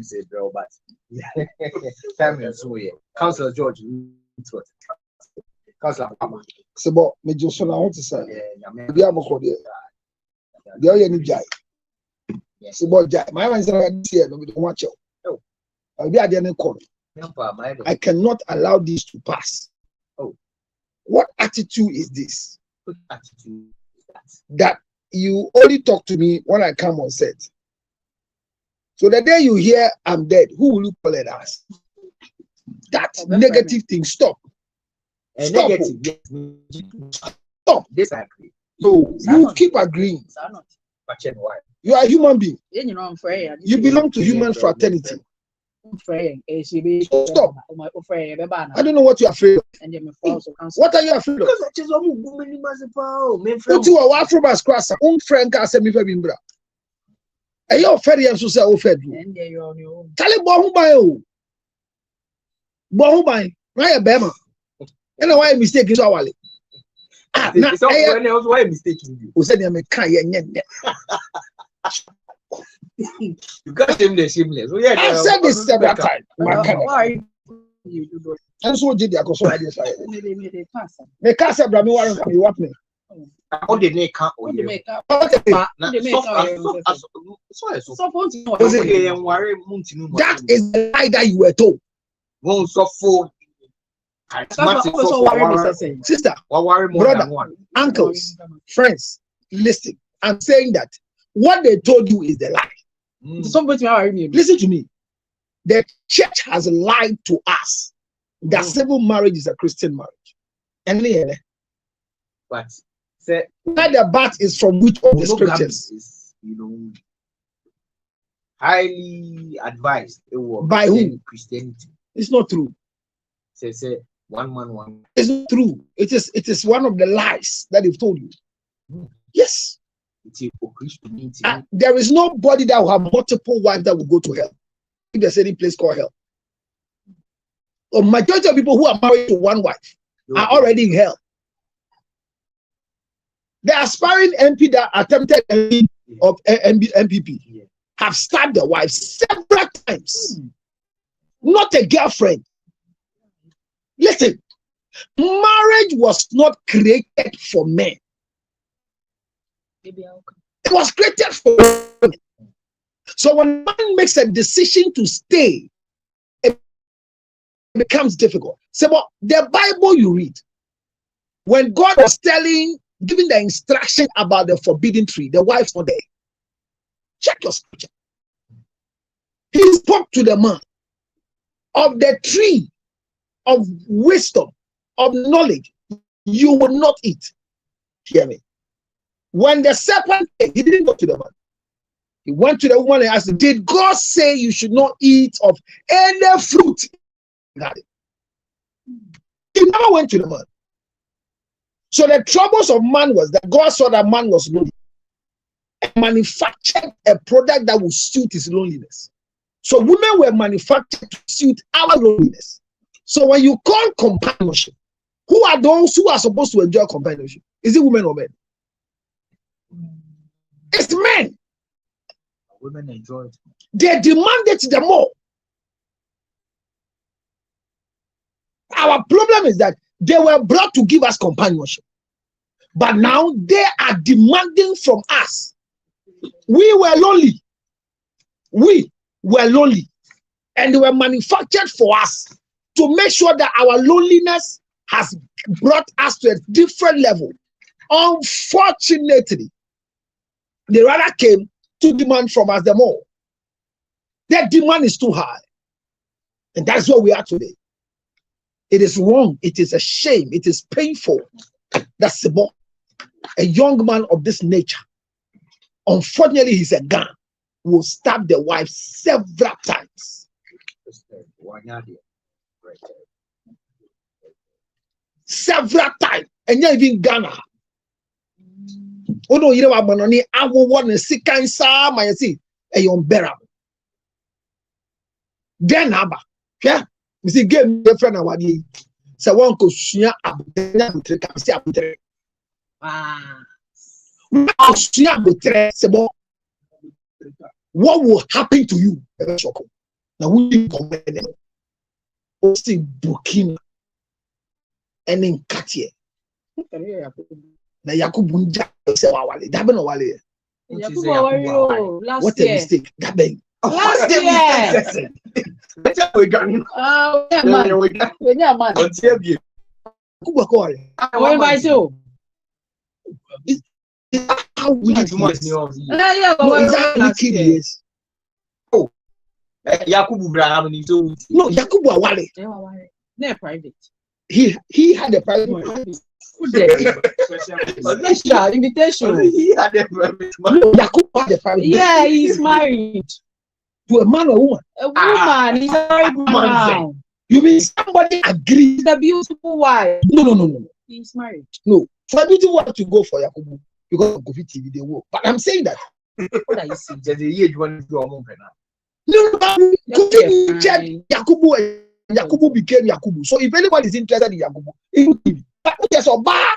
say, bro, but time is so yeah. Councillor George, Councillor Pama. So, but me just want to say, be a more cordial. The other any jai. So, but jai. My man is not here. No, we don't watch out. I'll be at the end of the I cannot allow this to pass. Oh, what attitude is this? What attitude is that? That you only talk to me when I come on set. So the day you hear I'm dead, who will you call it as? That negative thing, stop. Stop. Negative. Stop. Disagree. So you keep agreeing. You are a human being. You belong to human fraternity. Stop. I don't know what you're afraid of. What are you afraid of? What you are afraid of? Cross. Friend can say me for bimbra. Are you afraid of so say o fed? Tell bo hu ban o. Bo hu ban. Na ya bema. And why mistake is awale. Ah, na why mistaking you? O say dem kan ye nye. You got shameless. Oh, yeah, I've said this several times. Why you do that? And so did I go so ideas. Me can't say Brahmi Warren can you what me? On the neck, that is the lie that you were told. Won't so full. Sister, brother, uncles, friends, listen. I'm saying that what they told you is the lie. Listen to me. The church has lied to us that civil marriage is a Christian marriage. And but the bat is from which of the scriptures? Is, highly advised by who? Christianity. It's not true. Say one man one. It's not true. It is one of the lies that they've told you. Yes. There is nobody that will have multiple wives that will go to hell. If there's any place called hell. A majority of people who are married to one wife are already in hell. The aspiring MP that attempted of MPP have stabbed their wives several times. Not a girlfriend. Listen, marriage was not created for men. It was created for women. So when man makes a decision to stay, it becomes difficult. So but the Bible you read, when God was giving the instruction about the forbidden tree, the wife's not there. Check your scripture. He spoke to the man of the tree of wisdom, of knowledge. You will not eat. Hear me. When the serpent came, he didn't go to the man. He went to the woman and asked, did God say you should not eat of any fruit? He never went to the man. So the troubles of man was that God saw that man was lonely and manufactured a product that would suit his loneliness. So women were manufactured to suit our loneliness. So when you call companionship, who are those who are supposed to enjoy companionship? Is it women or men? It's men. Women enjoy it. They demand it the more. Our problem is that they were brought to give us companionship. But now they are demanding from us. We were lonely. We were lonely. And they were manufactured for us to make sure that our loneliness has brought us to a different level. Unfortunately, they rather came to demand from us the more. Their demand is too high. And that's where we are today. It is wrong. It is a shame. It is painful that Sebo, a young man of this nature, unfortunately, he's a gun, will stab the wife several times. Several times. And you're even Ghana. Oh no, you know what money? I will want to see cancer. My see a unbearable. Then Abba, yeah, you see, game the friend of the so one could share what will happen to you? Now we didn't compare them. Also Burkina and in Katie. Now Yakubu Nja say wale. That be no wale. What a mistake. That be. Last year. We got him. Yakubu ko wale. What by you? How wicked he is. No, is that wicked he is. Yakubu Braham and so No, Yakubu Awale. They're private. He had a private one. Invitation. He had a private one. No, Yakubu had a private one. Yeah, he's married. To a man or woman. A woman. He's married now. You mean somebody agrees? The beautiful wife. No. He's married. No. For a beautiful wife to go for Yakubu because of COVID TV, they will. But I'm saying that. What are you saying? There's a year you want to go on now. No, COVID check Yakubu and Yakubu became Yakubu. So if anybody is interested in Yakubu, it will be. But there's a bar.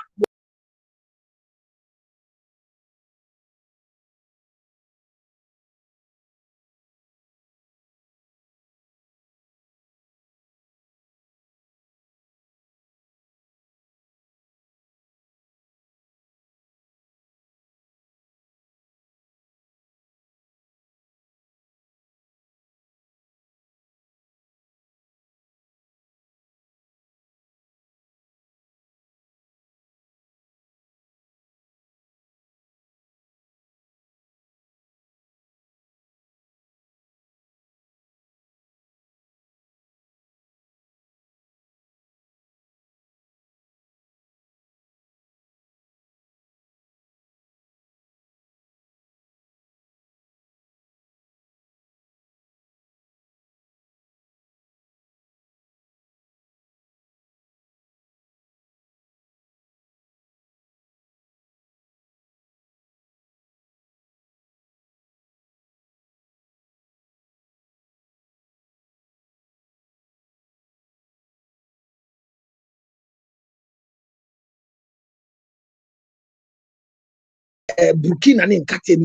Burkina and Katie.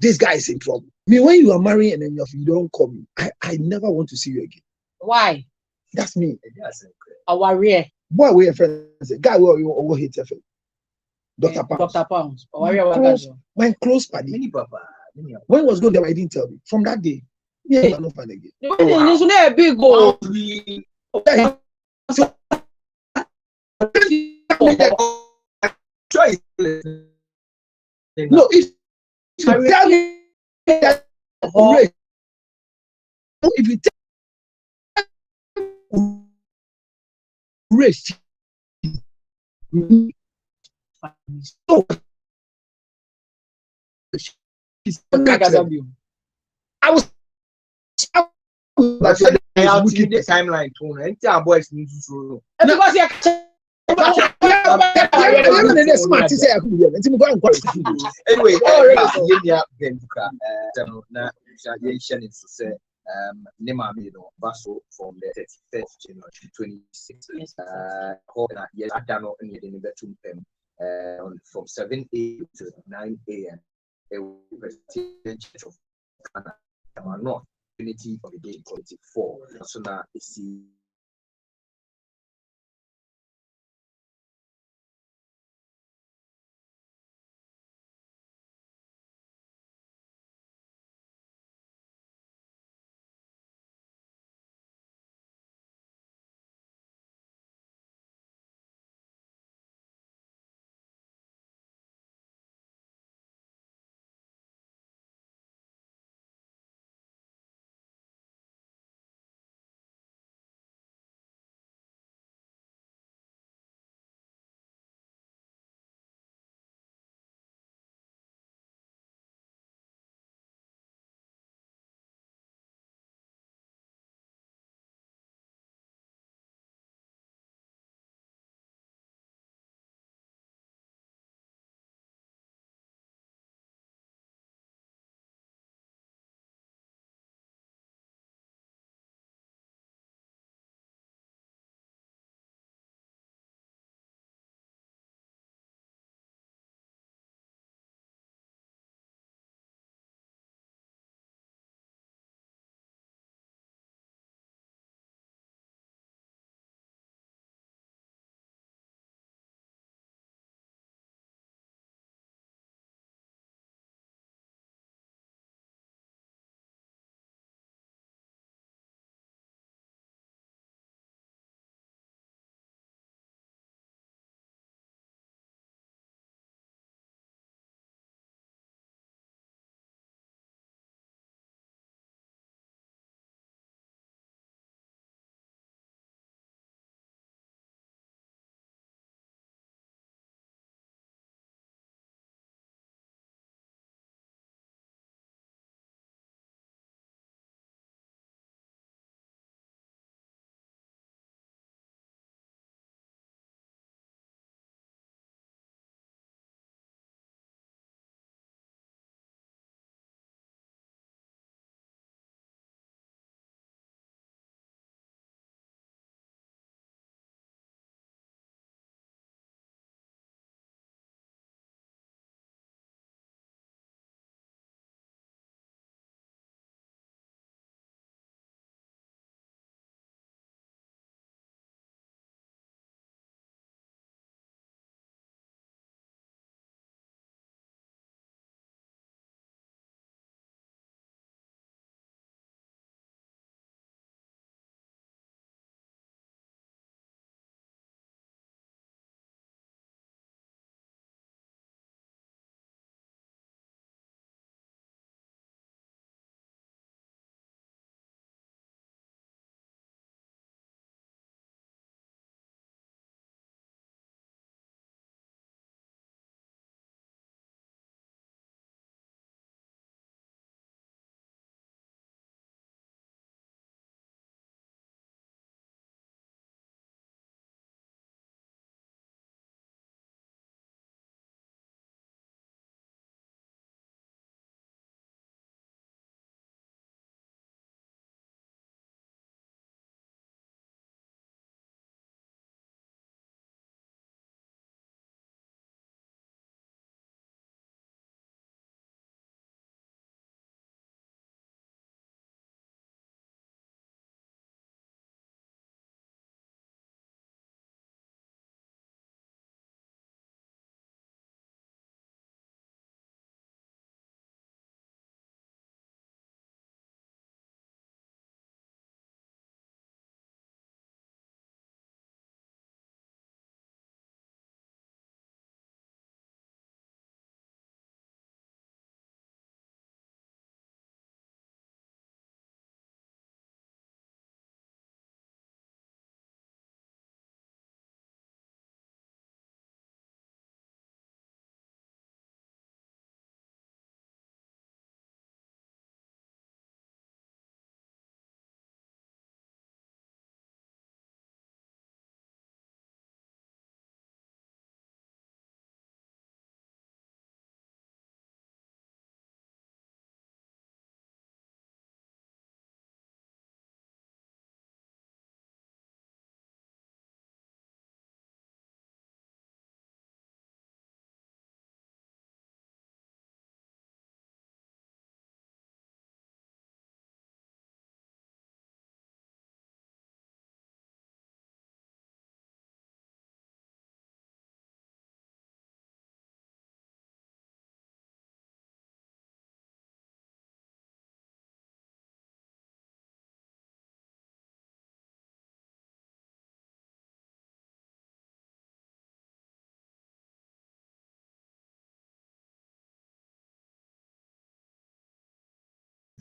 This guy is in trouble. I mean, when you are married and then you don't call me, I never want to see you again. Why? That's me. Our rear. Boy, we are friends. Guy, we hate FM. Dr. Pounds. Dr. Pounds. My close buddy. Mini Papa. When was going there, I didn't tell me. From that day, yeah, I'm not fine again. It's not a big goal. No, if you tell me that if you tell race, so I was the timeline too. And our boys need to throw. Anyway, Nema Basso from the 31st January 2026. Yes, I don't know any from 7 a.m. to 9 a.m. A Presbyterian Church of Ghana, North Unity of the Day 24. So now it's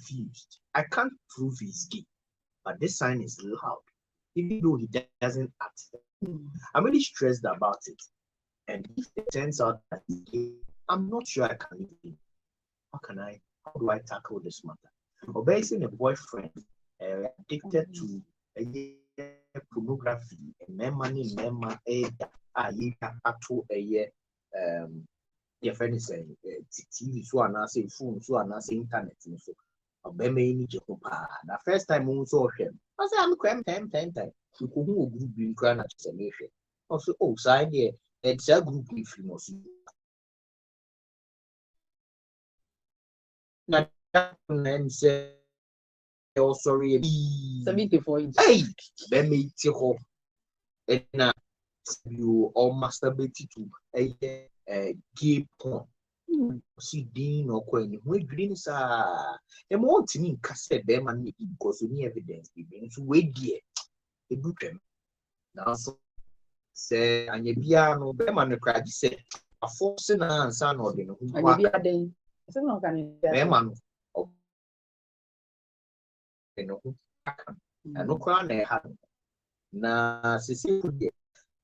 confused. I can't prove he's gay, but this sign is loud, even though he doesn't act. I'm really stressed about it. And if it turns out that he's gay, I'm not sure I can leave him. How do I tackle this matter? Or basically a boyfriend addicted to pornography and money, your friend is saying TV so and I say phone so and I say internet so the first time we saw him, I said I'm cram time. You could group being crying at the also, oh, side here, it's a group if you know. Now, and say, oh, sorry, 74 inches. hey, let me take off. And now you all masturbate to a gay porn. See, Dean or Queen, we greens are the more to me, cassette them and because we need evidence. So, wait, dear, a book them. Now, so say, and ye piano, Beman cried, say, a force and a son or the Beman. And no crown they had. Now, Cecilia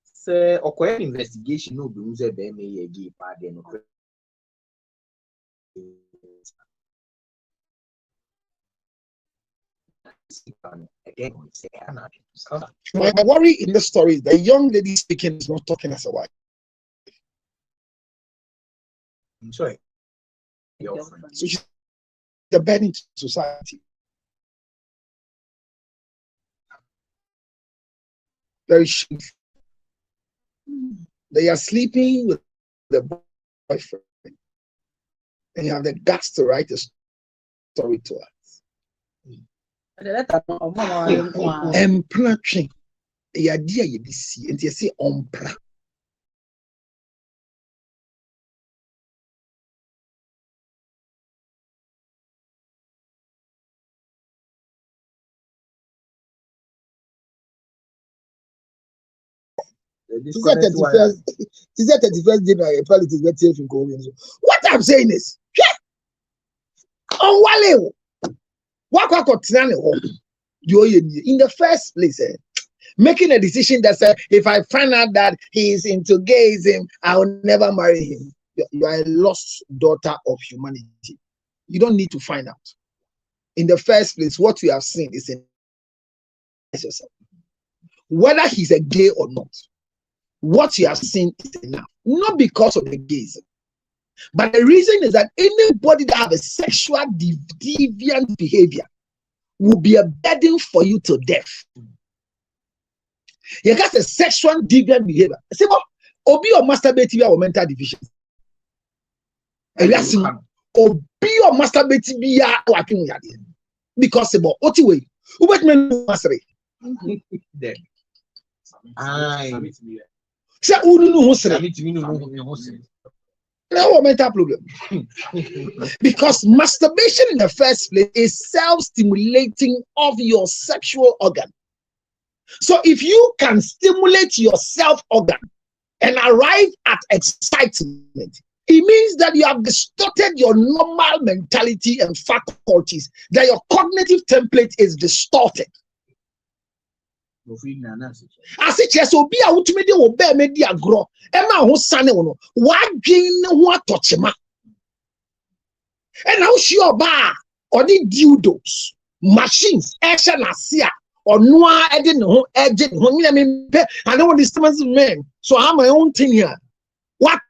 say, or investigation no blues a be me a gay party and my worry in the story is the young lady speaking is not talking as a wife. I'm sorry. So she's the burden to society. Very shameful. They are sleeping with the boyfriend, and you have the guts to write a story to us. Emplatching. The idea you see, and you see ompla. This is 31st January, probably it is better if you go in. What I'm saying is, in the first place, making a decision that said, if I find out that he is into gayism, I will never marry him. You are a lost daughter of humanity. You don't need to find out. In the first place, what you have seen is in yourself. Whether he's a gay or not, what you have seen is enough. Not because of the gayism. But the reason is that anybody that have a sexual deviant behavior will be a burden for you to death. You got a sexual deviant behavior. See what? Obi or masturbating or mental deficiency. Obi or masturbating because about what way? Who bet me mastery? Say no mental problem. Because masturbation in the first place is self-stimulating of your sexual organ. So if you can stimulate your self organ and arrive at excitement, it means that you have distorted your normal mentality and faculties, that your cognitive template is distorted. As it is, so be a ultimate will bear media grow. Emma who san no what gain what touch ma. And how sure bar or the dildos, machines, action asia, or no I didn't know agent when I mean I don't want this men. So I have my own thing here. What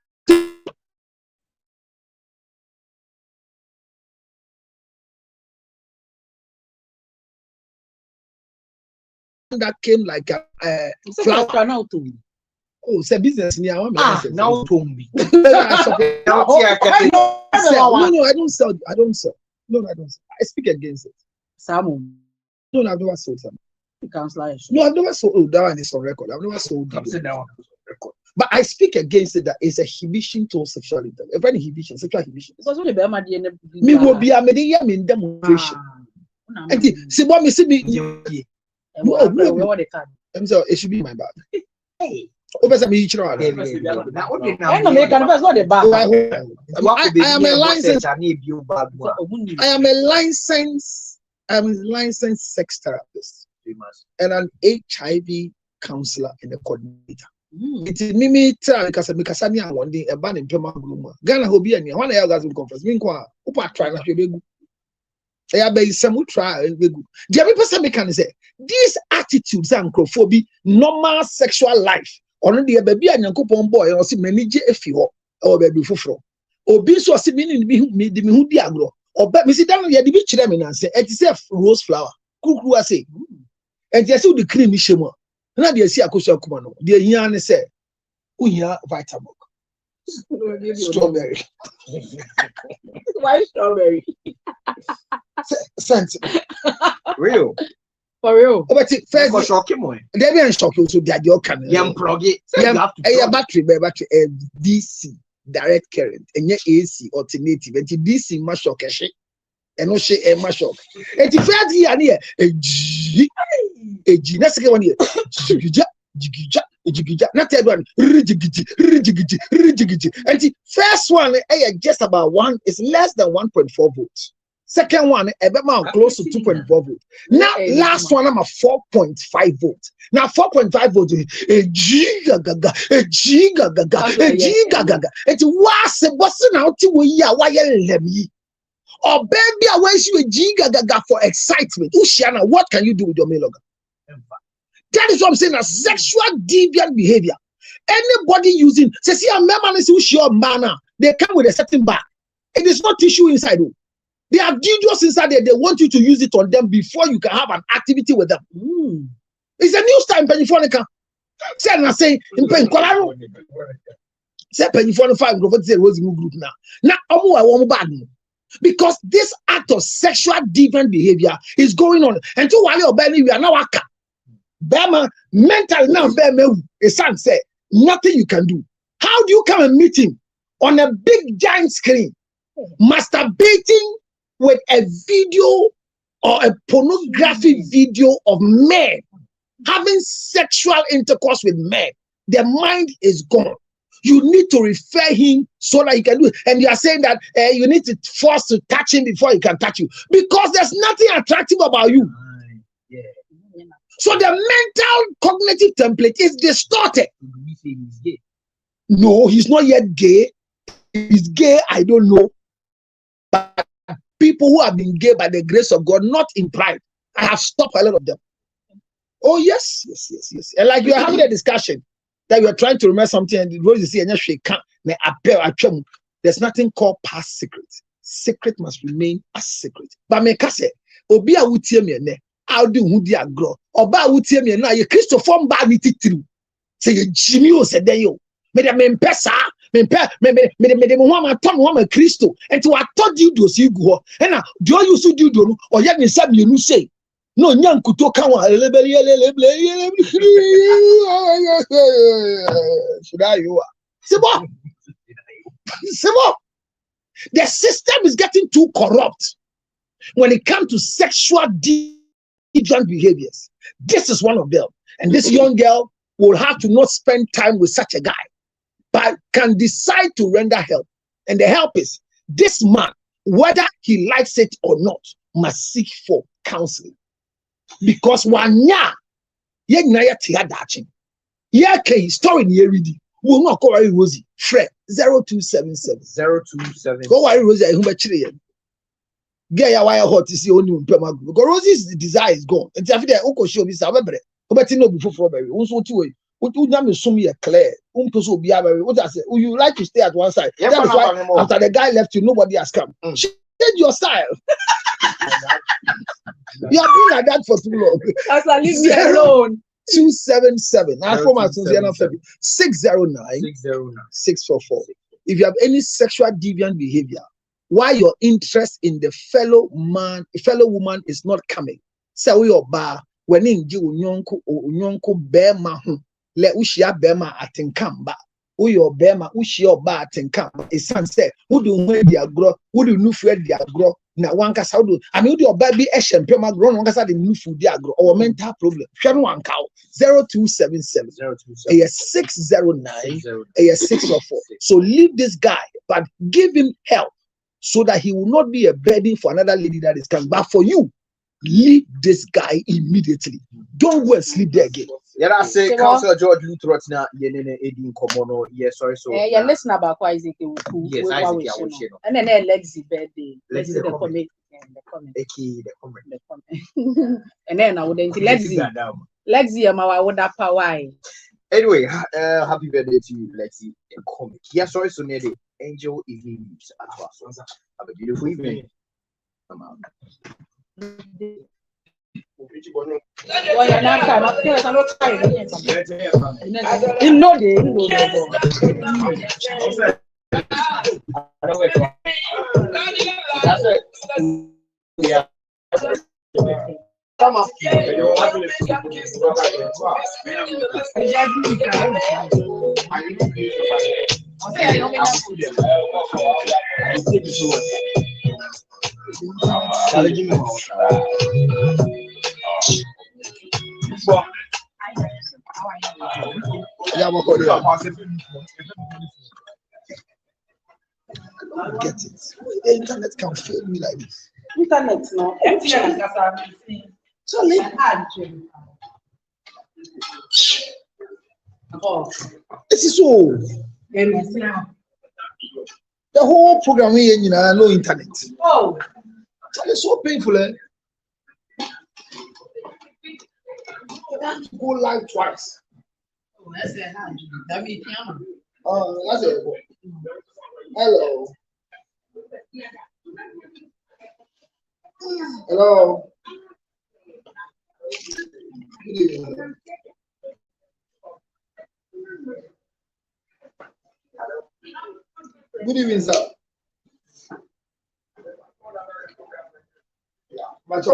that came like a flower. Oh, it's a business near one. Now Tombi. No, I don't sell. I don't sell. No, I don't sell. I speak against it. Salmon. No, I've never sold salmon. No, I've never sold. Oh, that one is on record. I've never sold that one. But I speak against it that it's a inhibition to sexuality. A very inhibition, sexual inhibition. Me will be a media in demonstration. And see what me see me. No, it should be my bad. Hey, Obesa me each other. Now, what did I not the bar. I am a licensed. I'm a licensed sex therapist and an HIV counselor and a coordinator. It's Mimi because I'm one day a ban in Pema Gluma. Ghana Hobby and one orgasm conference. Meanwhile, Upa try not to be good. They are by some try and be good. The other person can say these attitudes and crophobia, normal sexual life. Already a baby and young couple boy or see manage if you or baby for. Or be so similar to me, the Mihudiagro. Or bet me sit down here, the beach them and say, it's a rose flower. Cuckoo, I say, and just the creamy shimmer. Now they see a cushion command. The yarn say, we are vitamin. Strawberry. Why strawberry? Sense. Real. For real. But it first shock him. Deviant shock you so that your camera. Yam plug it. A battery, DC. Direct current and yet AC alternative and DC must shock and no shit a must shock. And if you are near a G, that's the one here. Not that one. And the first one, just about one is less than 1.4 volts. Second one, a bit more close to 2.4 volts. Now, last one, I'm a 4.5 volts. Now, 4.5 volts, a gigaga. It was a busting out to why let me. Or baby, I want you a gigaga for excitement. Ushana, what can you do with your meloga? That is what I'm saying, a sexual deviant behavior. Anybody using, say, see, a man is your manner, they come with a certain bag. It is not tissue inside. They have dildos inside there. They want you to use it on them before you can have an activity with them. It's a new style in Pennyfonica. Say, I'm saying, in Pencolaro. Say, Pennyfonica group now. Now, I want bad. Because this act of sexual deviant behavior is going on. And to Wally or Benny, we are now aka. Bema, mental now, Bema, a son said, nothing you can do. How do you come and meet him on a big giant screen, masturbating with a video or a pornographic video of men having sexual intercourse with men? Their mind is gone. You need to refer him so that he can do it. And you are saying that you need to force to touch him before he can touch you. Because there's nothing attractive about you. Yeah. So the mental cognitive template is distorted. He's gay. No, he's not yet gay. He's gay, I don't know. But people who have been gay by the grace of God, not in pride. I have stopped a lot of them. Oh, yes. And like you are having a discussion that you are trying to remember something, and the road you see, and you can't appear. There's nothing called past secret. Secret must remain a secret. But me kase, obi a wutie me ne, how do who dia grow? Oba wutie me na ye Christopher mba ni titiri. Say ye Jimmy o se den yo. Me de me mpesa, me ho ma ton ho ma Christo. Enti wa to di do si gu ho. E na do you so di do no, o ye ni sa me nu say. No nyankuto kan wa should I you are. The system is getting too corrupt when it comes to sexual deviant behaviors. This is one of them. And this young girl will have to not spend time with such a guy, but can decide to render help. And the help is this man, whether he likes it or not, must seek for counseling. Because one ya story near reading will not call Rosie. Fred 0277 027. Go worry Rosie. Who bet you? Get your wire hot to see only because Rosie's desire is gone. And after that, Uncle show me some better. But you know before February, also two way. What would you assume you clear? So be what I say. You like to stay at one side. That is why after the guy left you, nobody has come. Change your style. You have been like that for too long. As I leave me alone. 277. 609 644. If you have any sexual deviant behavior, why your interest in the fellow woman is not coming. Say we or bar when in unyonko bema le ushia bema atinkamba. Uyo bema ushia ba atinkamba. It's sunset. Who do dia grow? Who do new Fred dia grow? na one kasa do I mean your baby eshem pema grow one kasa the new food dia grow or mental problem hwe no one cow 0277 609 604. So leave this guy but give him help so that he will not be a burden for another lady that is coming. But for you, leave this guy immediately. Don't go and sleep there again. Yeah, I say Councillor George Luther now yenene edin komono. Yes, sorry, so yeah, listen about Isaac. Yes, Isaac ya woche no. And then Lexi birthday. Lexi the comment. The comment. And then I would Lexi I would have power. Anyway, happy birthday to you, Lexi. Comment. Yeah, sorry, so near the Angel Evening News at us. Have a beautiful evening. Well, you're not time. I'm not tired. You know the Yeah. Come on. Get it. The internet can fail me like this. Internet no. Charlie. This is so. The whole program here, no internet. Oh, It's so painful. You have to go live twice. Oh, that's it. That means camera. That's it. Hello. Hello. Good evening. Good evening, sir. Yeah, much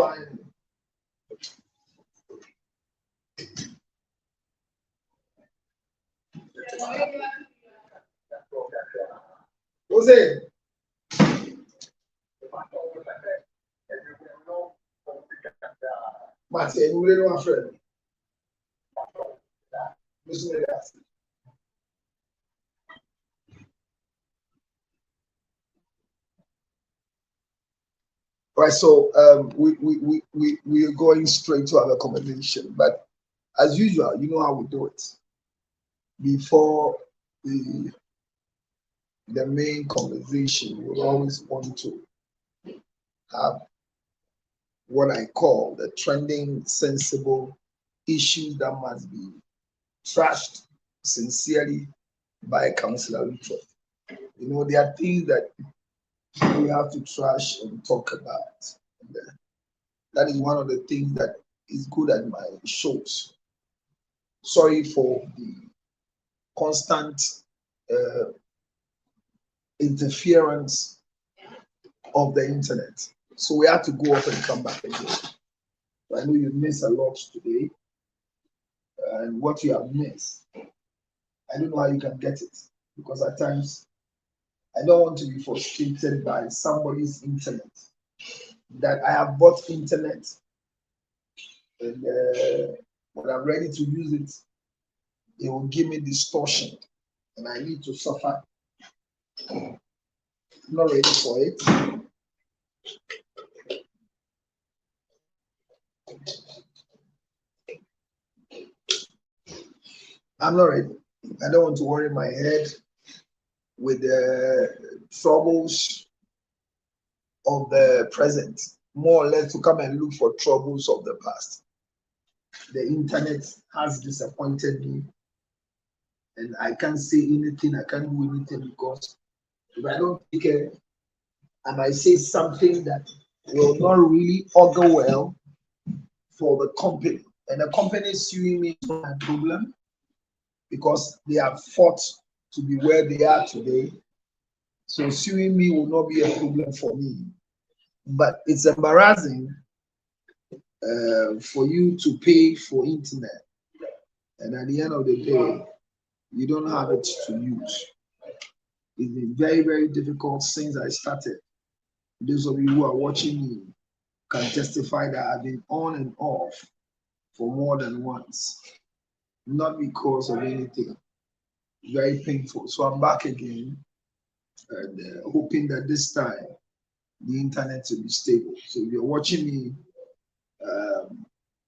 what's it? Matthew, you really want friend? Listen to that. Right, so we are going straight to our conversation, but as usual, you know how we do it. Before the main conversation, we always want to have what I call the trending, sensible issues that must be trashed sincerely by Councillor Richard. You know, there are things that we have to trash and talk about. And, that is one of the things that is good at my shows. Sorry for the constant interference of the internet. So we have to go off and come back again. I know you missed a lot today. And what you have missed, I don't know how you can get it. Because at times, I don't want to be frustrated by somebody's internet. That I have bought internet, and when I'm ready to use it, it will give me distortion, and I need to suffer. I'm not ready for it. I'm not ready. I don't want to worry my head with the troubles of the present, more or less to come and look for troubles of the past. The internet has disappointed me, and I can't say anything, I can't do anything, because if I don't take care, I might say something that will not really augur well for the company. And the company suing me is not a problem, because they have fought to be where they are today. So suing me will not be a problem for me. But it's embarrassing for you to pay for internet, and at the end of the day, you don't have it to use. It's been very, very difficult since I started Those of you who are watching me can testify that I've been on and off for more than once, not because of anything. Very painful. So I'm back again, and hoping that this time the internet will be stable. So if you're watching me,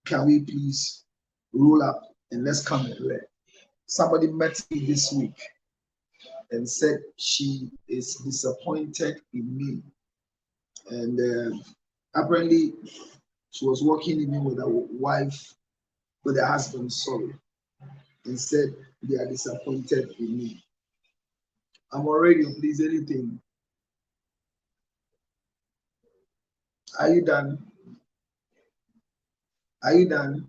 can we please roll up and let's come and learn. Somebody met me this week and said she is disappointed in me, and apparently she was walking even with her wife, with her husband, sorry, and said they are disappointed in me. I'm already, please, anything. Are you done? Are you done?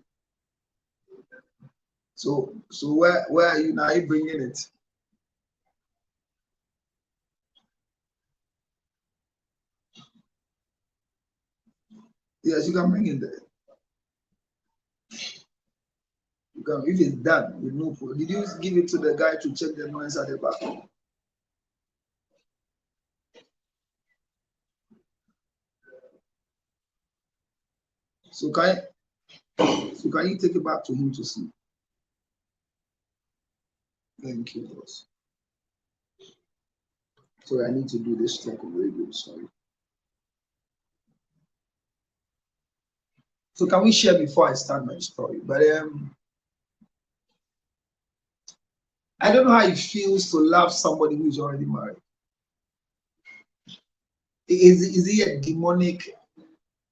So where are you now? Are you bringing it? Yes, you can bring it there. You can, if it's done, you know. Did you give it to the guy to check the noise at the back? So can you take it back to him to see? Thank you, boss. So I need to do this talk on radio. Sorry. So can we share before I start my story? But I don't know how it feels to love somebody who is already married. Is it a demonic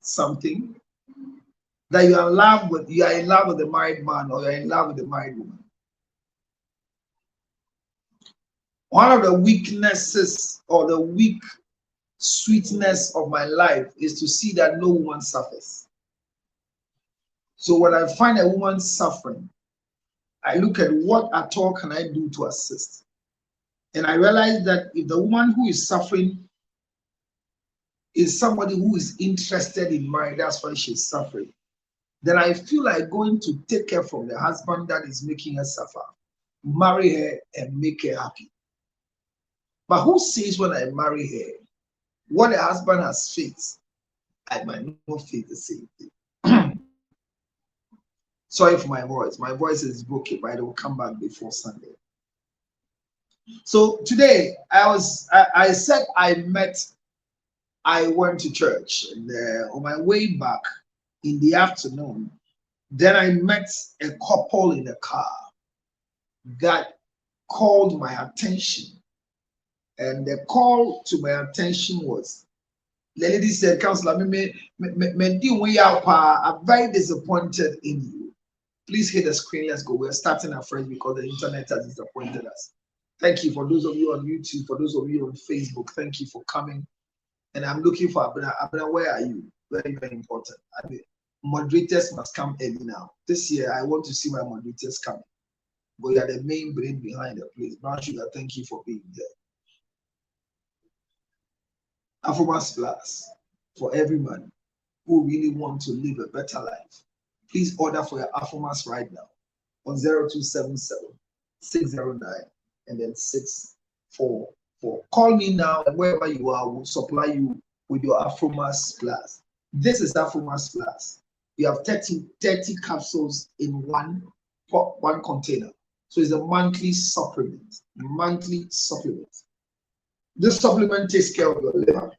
something that you are in love with? You are in love with a married man, or you are in love with a married woman. One of the weaknesses or the weak sweetness of my life is to see that no woman suffers. So when I find a woman suffering, I look at what at all can I do to assist. And I realize that if the woman who is suffering is somebody who is interested in marriage, that's why she's suffering, then I feel like going to take her from the husband that is making her suffer, marry her and make her happy. But who says when I marry her, what the husband has faced, I might not face the same thing. Sorry for my voice. My voice is broken, but it will come back before Sunday. So today I said I went to church, and on my way back in the afternoon, then I met a couple in a car that called my attention. And the call to my attention was, the lady said, Counselor, I'm very disappointed in you. Please hit the screen. Let's go. We're starting afresh because the internet has disappointed us. Thank you for those of you on YouTube, for those of you on Facebook. Thank you for coming. And I'm looking for Abena. Abena, where are you? Very, very important. I mean, moderators must come early now. This year, I want to see my moderators coming. But you are the main brain behind the place. Brown Sugar, thank you for being there. Afromas Plus for every man who really want to live a better life. Please order for your Afromas right now on 0277 609 and then 644. Call me now, and wherever you are, we'll supply you with your Afromas Plus. This is Afromas Plus. You have 30 capsules in one container. So it's a monthly supplement. This supplement takes care of your liver,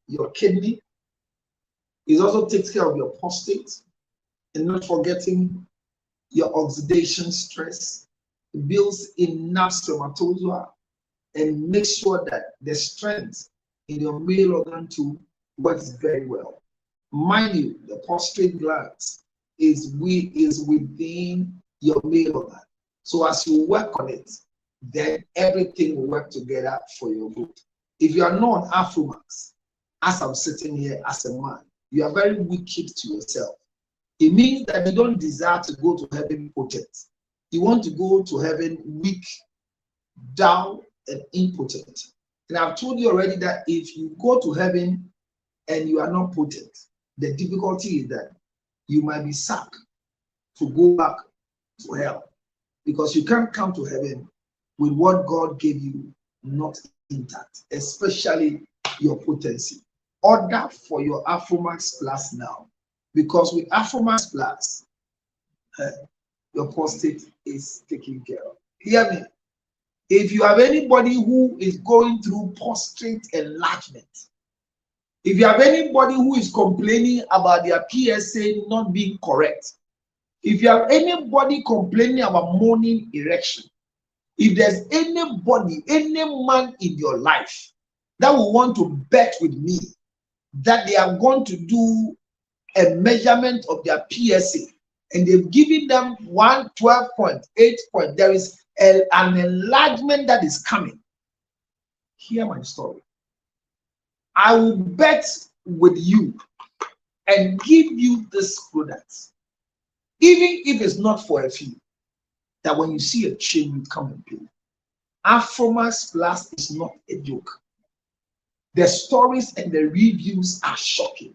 your kidney. It also takes care of your prostate, and not forgetting your oxidation stress. It builds enough spermatozoa and makes sure that the strength in your male organ too works very well. Mind you, the prostate glands is within your male organ. So as you work on it, then everything will work together for your good. If you are not on Afromax, as I'm sitting here as a man, you are very wicked to yourself. It means that you don't desire to go to heaven potent. You want to go to heaven weak, down, and impotent. And I've told you already that if you go to heaven and you are not potent, the difficulty is that you might be sacked to go back to hell, because you can't come to heaven with what God gave you not intact, especially your potency. Order for your Afromax Plus now, because with Afromax Plus, your prostate is taken care of. Hear me. If you have anybody who is going through prostate enlargement, if you have anybody who is complaining about their PSA not being correct, if you have anybody complaining about morning erection, if there's anybody, any man in your life that will want to bet with me that they are going to do a measurement of their PSA and they've given them 112.8 point, there is an enlargement that is coming. Hear my story. I will bet with you and give you this product, even if it's not for a fee, that when you see a change, you come and pay. Afromax Plus is not a joke. The stories and the reviews are shocking.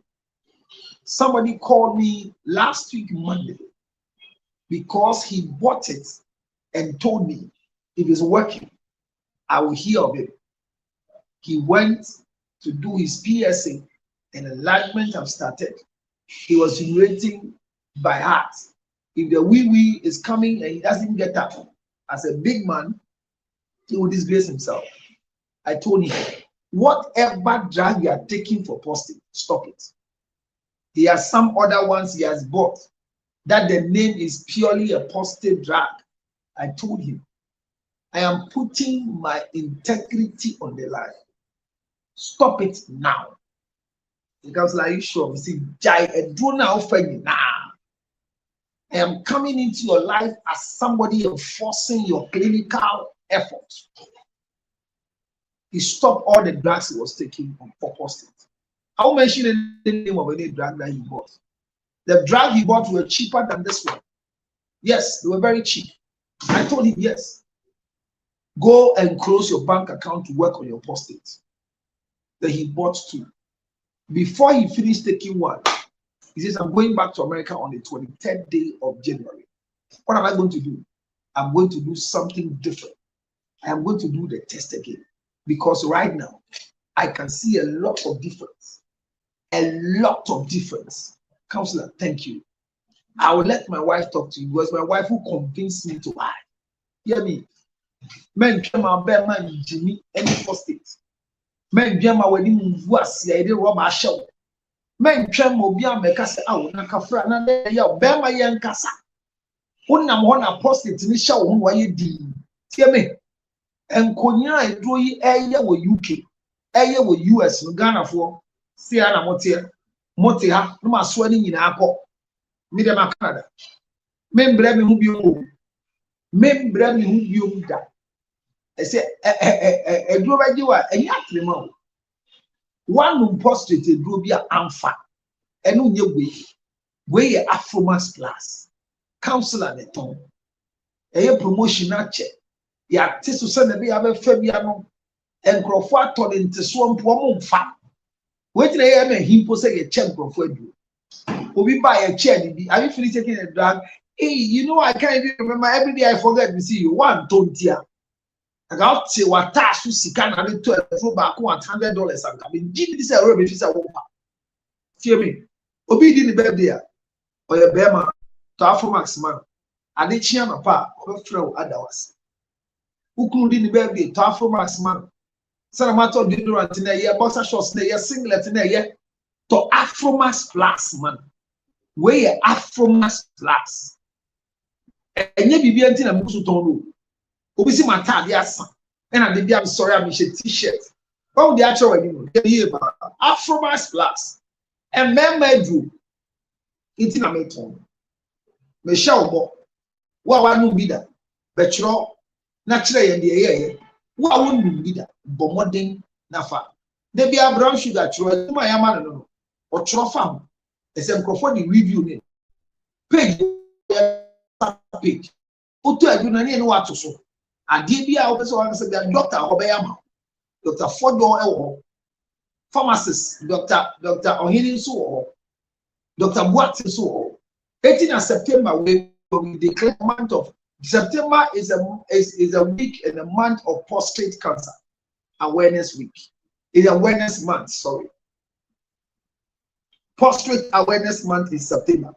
Somebody called me last week, Monday, because he bought it and told me if it's working, I will hear of it. He went to do his PSA and enlargement have started. He was generating by heart. If the wee is coming and he doesn't get up as a big man, he will disgrace himself. I told him, whatever drug you are taking for prostate, stop it. He has some other ones he has bought that the name is purely a prostate drug. I told him, I am putting my integrity on the line. Stop it now. He comes like, you sure? See, Jai, and do now for me now. I am coming into your life as somebody enforcing your clinical effort. He stopped all the drugs he was taking for prostate. I won't mention the name of any drug that he bought. The drug he bought were cheaper than this one. Yes, they were very cheap. I told him, yes. Go and close your bank account to work on your prostate. Then he bought two. Before he finished taking one, he says, I'm going back to America on the 23rd day of January. What am I going to do? I'm going to do something different. I am going to do the test again. Because right now, I can see a lot of difference. A lot of difference. Counselor, thank you. I will let my wife talk to you. It was my wife who convinced me to buy. Hear me. Men came out bear man Jimmy any prostate. Men came out when you was I did rob a show. Men came out beer make us out na kafra na ya bear my young casa. Unam one a prostate in the show who are you deem. Hear me. And Konya I draw ye area with UK, area with US, no Ghana for Sierra Motia, no ma sweating in Apple, Midama Canada. Men bremi who you, men bremi who you da. I say, a drover you are a yatrimo. One who posted a drobia amfa, and no new way a Afromax Plus, counselor the tongue, a promotion at check. Ya tisu send be have fabia no enkrofo atọ into so mpo mo mfa wetin na ye me himpo say ye check enkrofo adu obi buy a chair bi are you finished taking a drug? Hey, you know I can't even remember every day I forget to see you one tontia I got say what tax to sika na to throw back $100 and come in give this a robe if say wo fear me obi di ni birthday or your bema to Afromax man ade chia na pa obefrɛ adawas Ukudi ni baby to Afromax man. Sanamato deodorant na ye boxer shorts na ye singlet na ye to Afromax Plus man. Where ye Afromax Plus. Enye bibi anti na musu ton no. Obi si matade asa. And I did I'm sorry I'm t-shirt. Oh the actual wedding. Afromax Plus. And men do it na me ton. Me show bo. Wa no bi da. Betro Naturally, and the air, what wouldn't be that? Bomoding Nafa. They be a brown sugar, my yaman or trofam. As a microphone review name. Page. Utu I do not know what to so. And DB also answered that Dr. Obayama, Dr. Fodo, pharmacist, Dr. Ohinin so, Dr. Boat so. 18th of September, we declare a month of September is a week and a month of prostate cancer awareness week. is Awareness Month. Sorry. Prostate Awareness Month is September.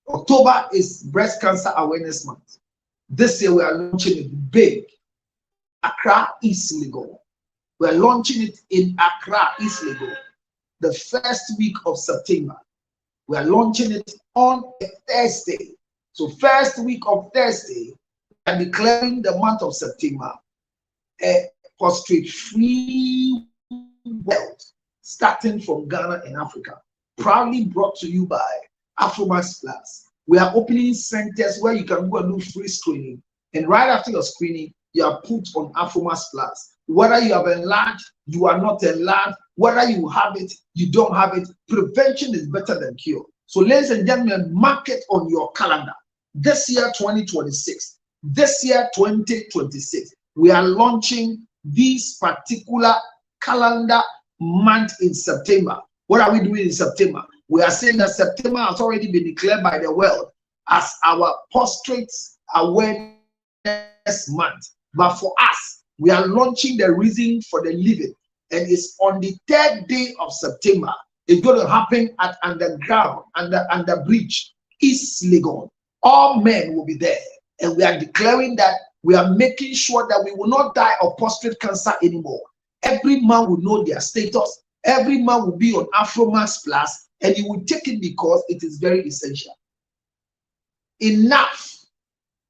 October is Breast Cancer Awareness Month. This year we are launching it big. Accra, East Legon. We are launching it in Accra, East Legon, the first week of September. We are launching it on a Thursday. So first week of Thursday, we are declaring the month of September a prostrate-free world, starting from Ghana and Africa. Proudly brought to you by Afromax Plus. We are opening centers where you can go and do free screening. And right after your screening, you are put on Afromax Plus. Whether you have enlarged, you are not enlarged, whether you have it, you don't have it, prevention is better than cure. So ladies and gentlemen, mark it on your calendar. This year, 2026, this year, 2026, we are launching this particular calendar month in September. What are we doing in September? We are saying that September has already been declared by the world as our Prostate Awareness Month. But for us, we are launching the Reason for the Living. And it's on the 3rd day of September. It's going to happen at underground, under bridge, East Legon. All men will be there. And we are declaring that we are making sure that we will not die of prostate cancer anymore. Every man will know their status. Every man will be on Afromax Plus, and you will take it because it is very essential. Enough.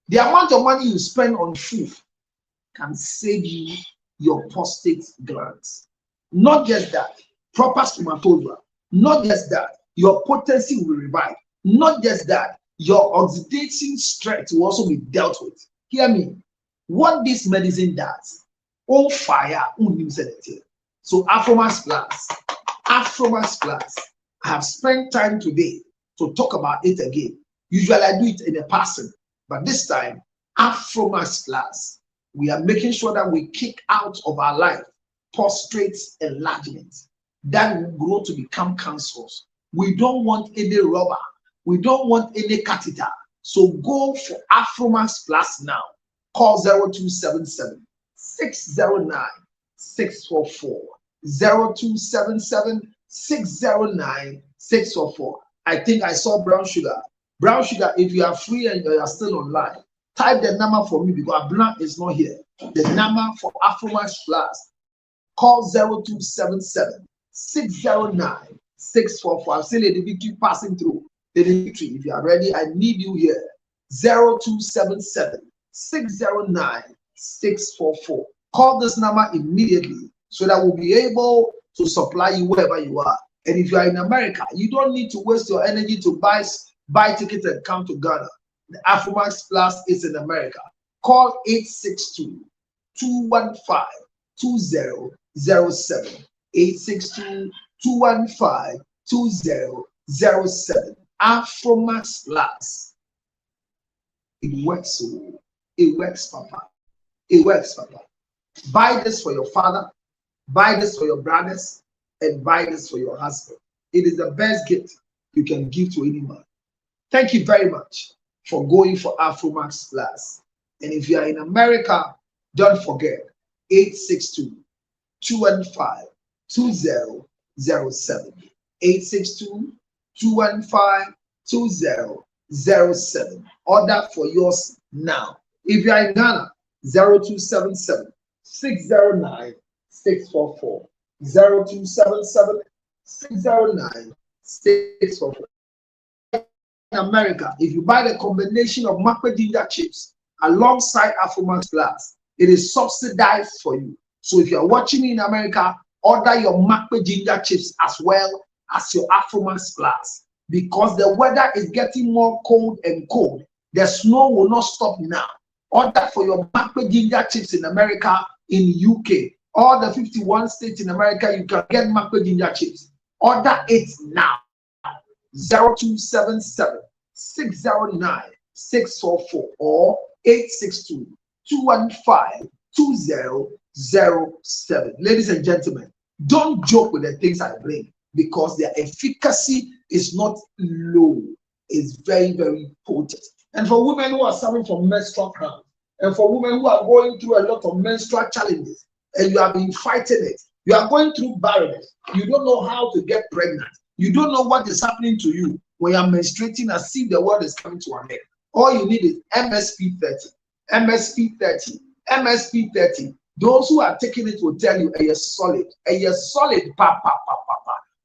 The amount of money you spend on food can save you your prostate glands. Not just that, proper spermatozoa. Not just that, your potency will revive. Not just that, your oxidating strength will also be dealt with. Hear me. What this medicine does, on fire, so Afromax Plus, I have spent time today to talk about it again. Usually I do it in a person, but this time, Afromax Plus, we are making sure that we kick out of our life prostate enlargement that will grow to become cancers. We don't want any rubber. We don't want any catheter. So go for Afromax Plus now. Call 0277 609 644. 0277 609 644. I think I saw Brown Sugar. Brown Sugar, if you are free and you are still online, type the number for me because Abna is not here. The number for Afromax Plus, call 0277 609 644. I've seen Lady Victory passing through. Lady Victory, if you are ready, I need you here. 0277 609 644. Call this number immediately so that we'll be able to supply you wherever you are. And if you are in America, you don't need to waste your energy to buy tickets and come to Ghana. The Afromax Plus is in America. Call 862-215-2007. 862-215-2007. Afromax Plus. It works so. It works, Papa. It works, Papa. Buy this for your father. Buy this for your brothers. And buy this for your husband. It is the best gift you can give to any man. Thank you very much for going for Afromax Plus. And if you are in America, don't forget 862-215-2007. 862-215-2007. Order for yours now. If you are in Ghana, 0277 609 644. 0277 609 644. In America, if you buy the combination of Makwe ginger chips alongside Afromax Plus, it is subsidized for you. So if you're watching me in America, order your Makwe ginger chips as well as your Afromax Plus, because the weather is getting more cold and cold. The snow will not stop now. Order for your Makwe ginger chips in America, in UK. All the 51 states in America, you can get Makwe ginger chips. Order it now. 0277 609 644 or 862-215-2007. Ladies and gentlemen, don't joke with the things I bring because their efficacy is not low. It's very, very potent. And for women who are suffering from menstrual cramps, and for women who are going through a lot of menstrual challenges, and you have been fighting it, You are going through barrenness. You don't know how to get pregnant. You don't know what is happening to you when you are menstruating as if the world is coming to an end. All you need is MSP 30. MSP 30. MSP 30. Those who are taking it will tell you, a solid, papa.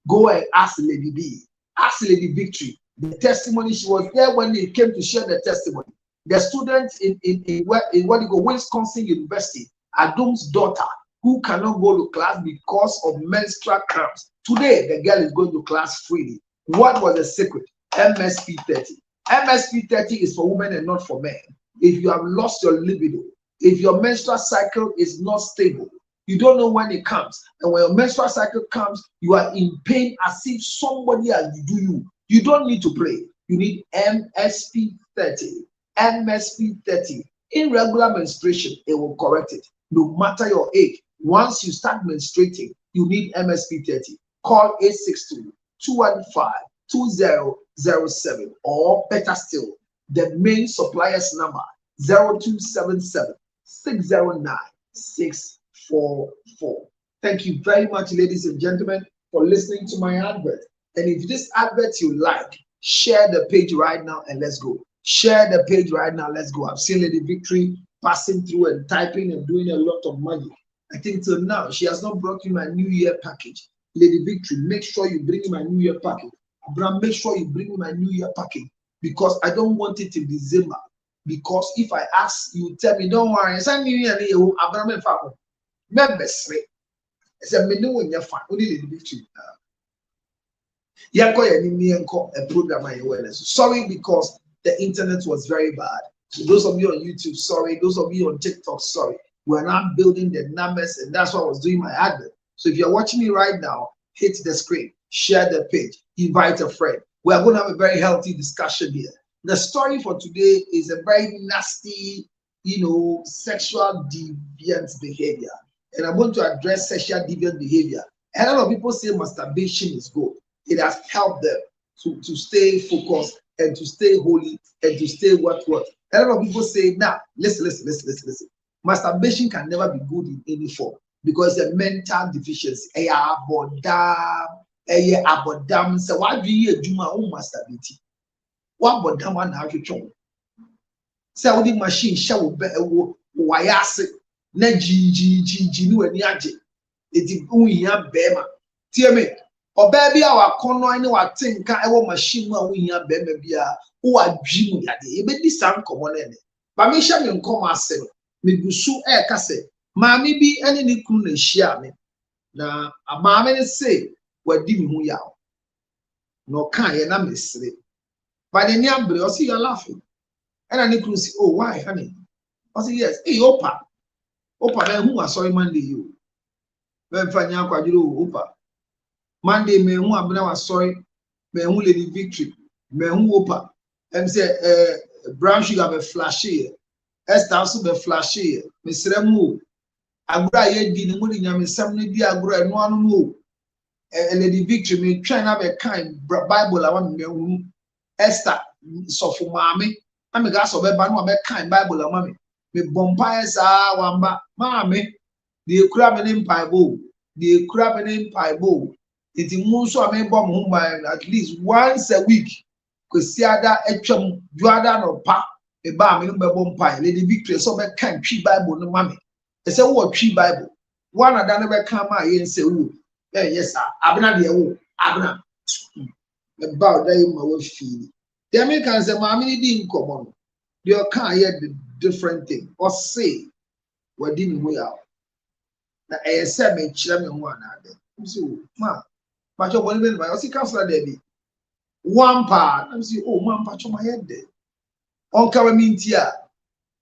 Go and ask Lady B. Ask Lady Victory. The testimony, she was there when they came to share the testimony. The students in Wisconsin University, Adam's daughter, who cannot go to class because of menstrual cramps. Today, the girl is going to class freely. What was the secret? MSP 30. MSP 30 is for women and not for men. If you have lost your libido, if your menstrual cycle is not stable, you don't know when it comes. And when your menstrual cycle comes, you are in pain as if somebody has do you. You don't need to pray. You need MSP 30. MSP 30. Irregular menstruation, it will correct it. No matter your age, once you start menstruating, you need MSP 30. Call 862-215-2007, or better still, the main supplier's number 0277-609-644. Thank you very much, ladies and gentlemen, for listening to my advert. And if this advert you like, share the page right now and let's go. Share the page right now. Let's go. I've seen Lady Victory passing through and typing and doing a lot of money. I think till now she has not brought you my New Year package. Lady Victory, make sure you bring me my New Year package. Abraham, make sure you bring me my New Year package because I don't want it in December. Because if I ask, you tell me, don't worry, it's a New Year. Abraham, members, it's a menu when you're fine. Only Lady Victory. A program. Sorry because the internet was very bad. So those of you on YouTube, sorry. Those of you on TikTok, sorry. We're not building the numbers, and that's why I was doing my advert. So if you're watching me right now, hit the screen, share the page, invite a friend. We are going to have a very healthy discussion here. The story for today is a very nasty, sexual deviant behavior. And I'm going to address sexual deviant behavior. A lot of people say masturbation is good. It has helped them to stay focused and to stay holy and to stay what. A lot of people say, now, listen. Masturbation can never be good in any form because it's a mental deficiency. So why do you do my own masturbate? What about that one? How to chong? So the machine shall be wayase na g no ani age. Eti unya bema. Tie me. Oba bia wa kono ani wa tinka e wo machine a unya bema bia wo adwi mu yade. E be di sam komo na ne. Ba me hye me nkom ase. Me gusu e ka se. Maami bi ene ne kunu na hia me. Na amaame ne se wadi me hu yawo. No kan ye na mesre. By the name Bre, I see you're laughing. And I need to say, oh, why, honey? I say, yes. Hey, Opa, man, who are sorry Monday you? When Fanya Quadro, Opa. Monday, man, who are now sorry, man, who Lady Victory, man, who Opa. And say, brown sugar be flashy. Esther also be flashy. Miss Remu, Agra ye did money, and some dia agra no one know. Lady Victory, me try to have a kind Bible. I want me. Esther, so for mommy, I'm a gas of a ban of a kind Bible, a mommy. Me bompires are wamba, mammy, the crabbing in Bible, the crabbing in Bible. It moves so I may bomb home by at least once a week. Because see other etchum, Jordan or pa, a bar, me bompire, Lady Victory, so a kind tree Bible, no mammy. I said, what tree Bible? One I done never come out and say, oh, yes, sir, Abna, the Abna. About that you my feel. The Americans say, "Mammy didn't come on." They can't hear the different thing or say, "What didn't we out?" Now, I said, "Me chairman one another." So, ma, but your one minute, I see councillor Debbie. One part, I'm saying, "Oh, man, patch on my head there." On Karamintia,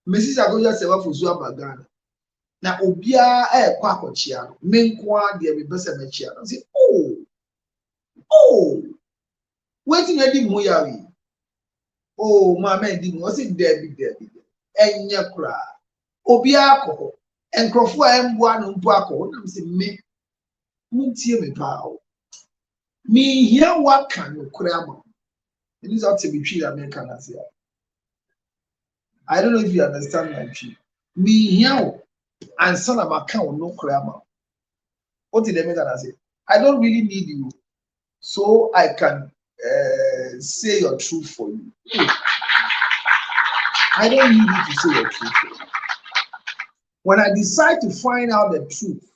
Mrs. Agoya said, "What for Zua Bagana?" Now, Obia, quack or chiano, main quan, the best of my chair. I say, "Oh." Waiting at the Moyawi. Oh, my man didn't was it Debbie. And Yakra. Obiako. And Crawford and one on Paco. I'm saying, me, Muntia me pow. Me here what can you cram? It is out to be treated American as here. I don't know if you understand my tree. Me here and son of a cow no cram. What did they mean that I say? I don't really need you, so I can say your truth for you. I don't need you to say your truth for you. When I decide to find out the truth,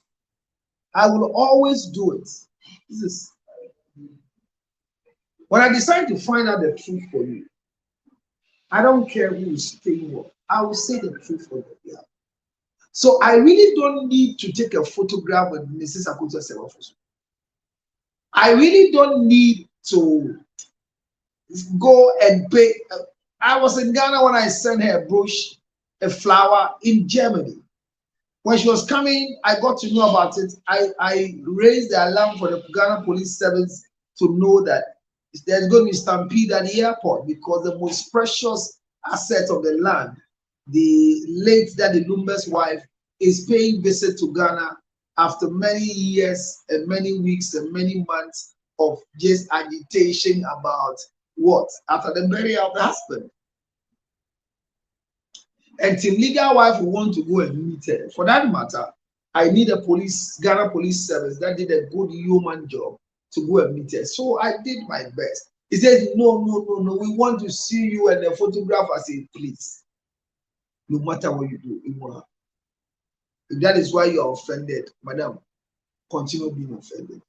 I will always do it. When I decide to find out the truth for you, I don't care who is saying what. I will say the truth for you. So I really don't need to take a photograph with Mrs. Akoto Sewafosu. I really don't need to go and pay. I was in Ghana when I sent her a brooch, a flower in Germany. When she was coming, I got to know about it. I raised the alarm for the Ghana Police Service to know that there's going to be stampede at the airport because the most precious asset of the land, the late Daddy Lumba's wife, is paying visit to Ghana after many years and many weeks and many months of just agitation about what? After the burial of the husband. And Tim legal wife will want to go and meet her. For that matter, I need a Ghana Police Service that did a good human job to go and meet her. So I did my best. He says, no, we want to see you and the photographer. I said, please, no matter what you do, if that is why you are offended, madam, continue being offended.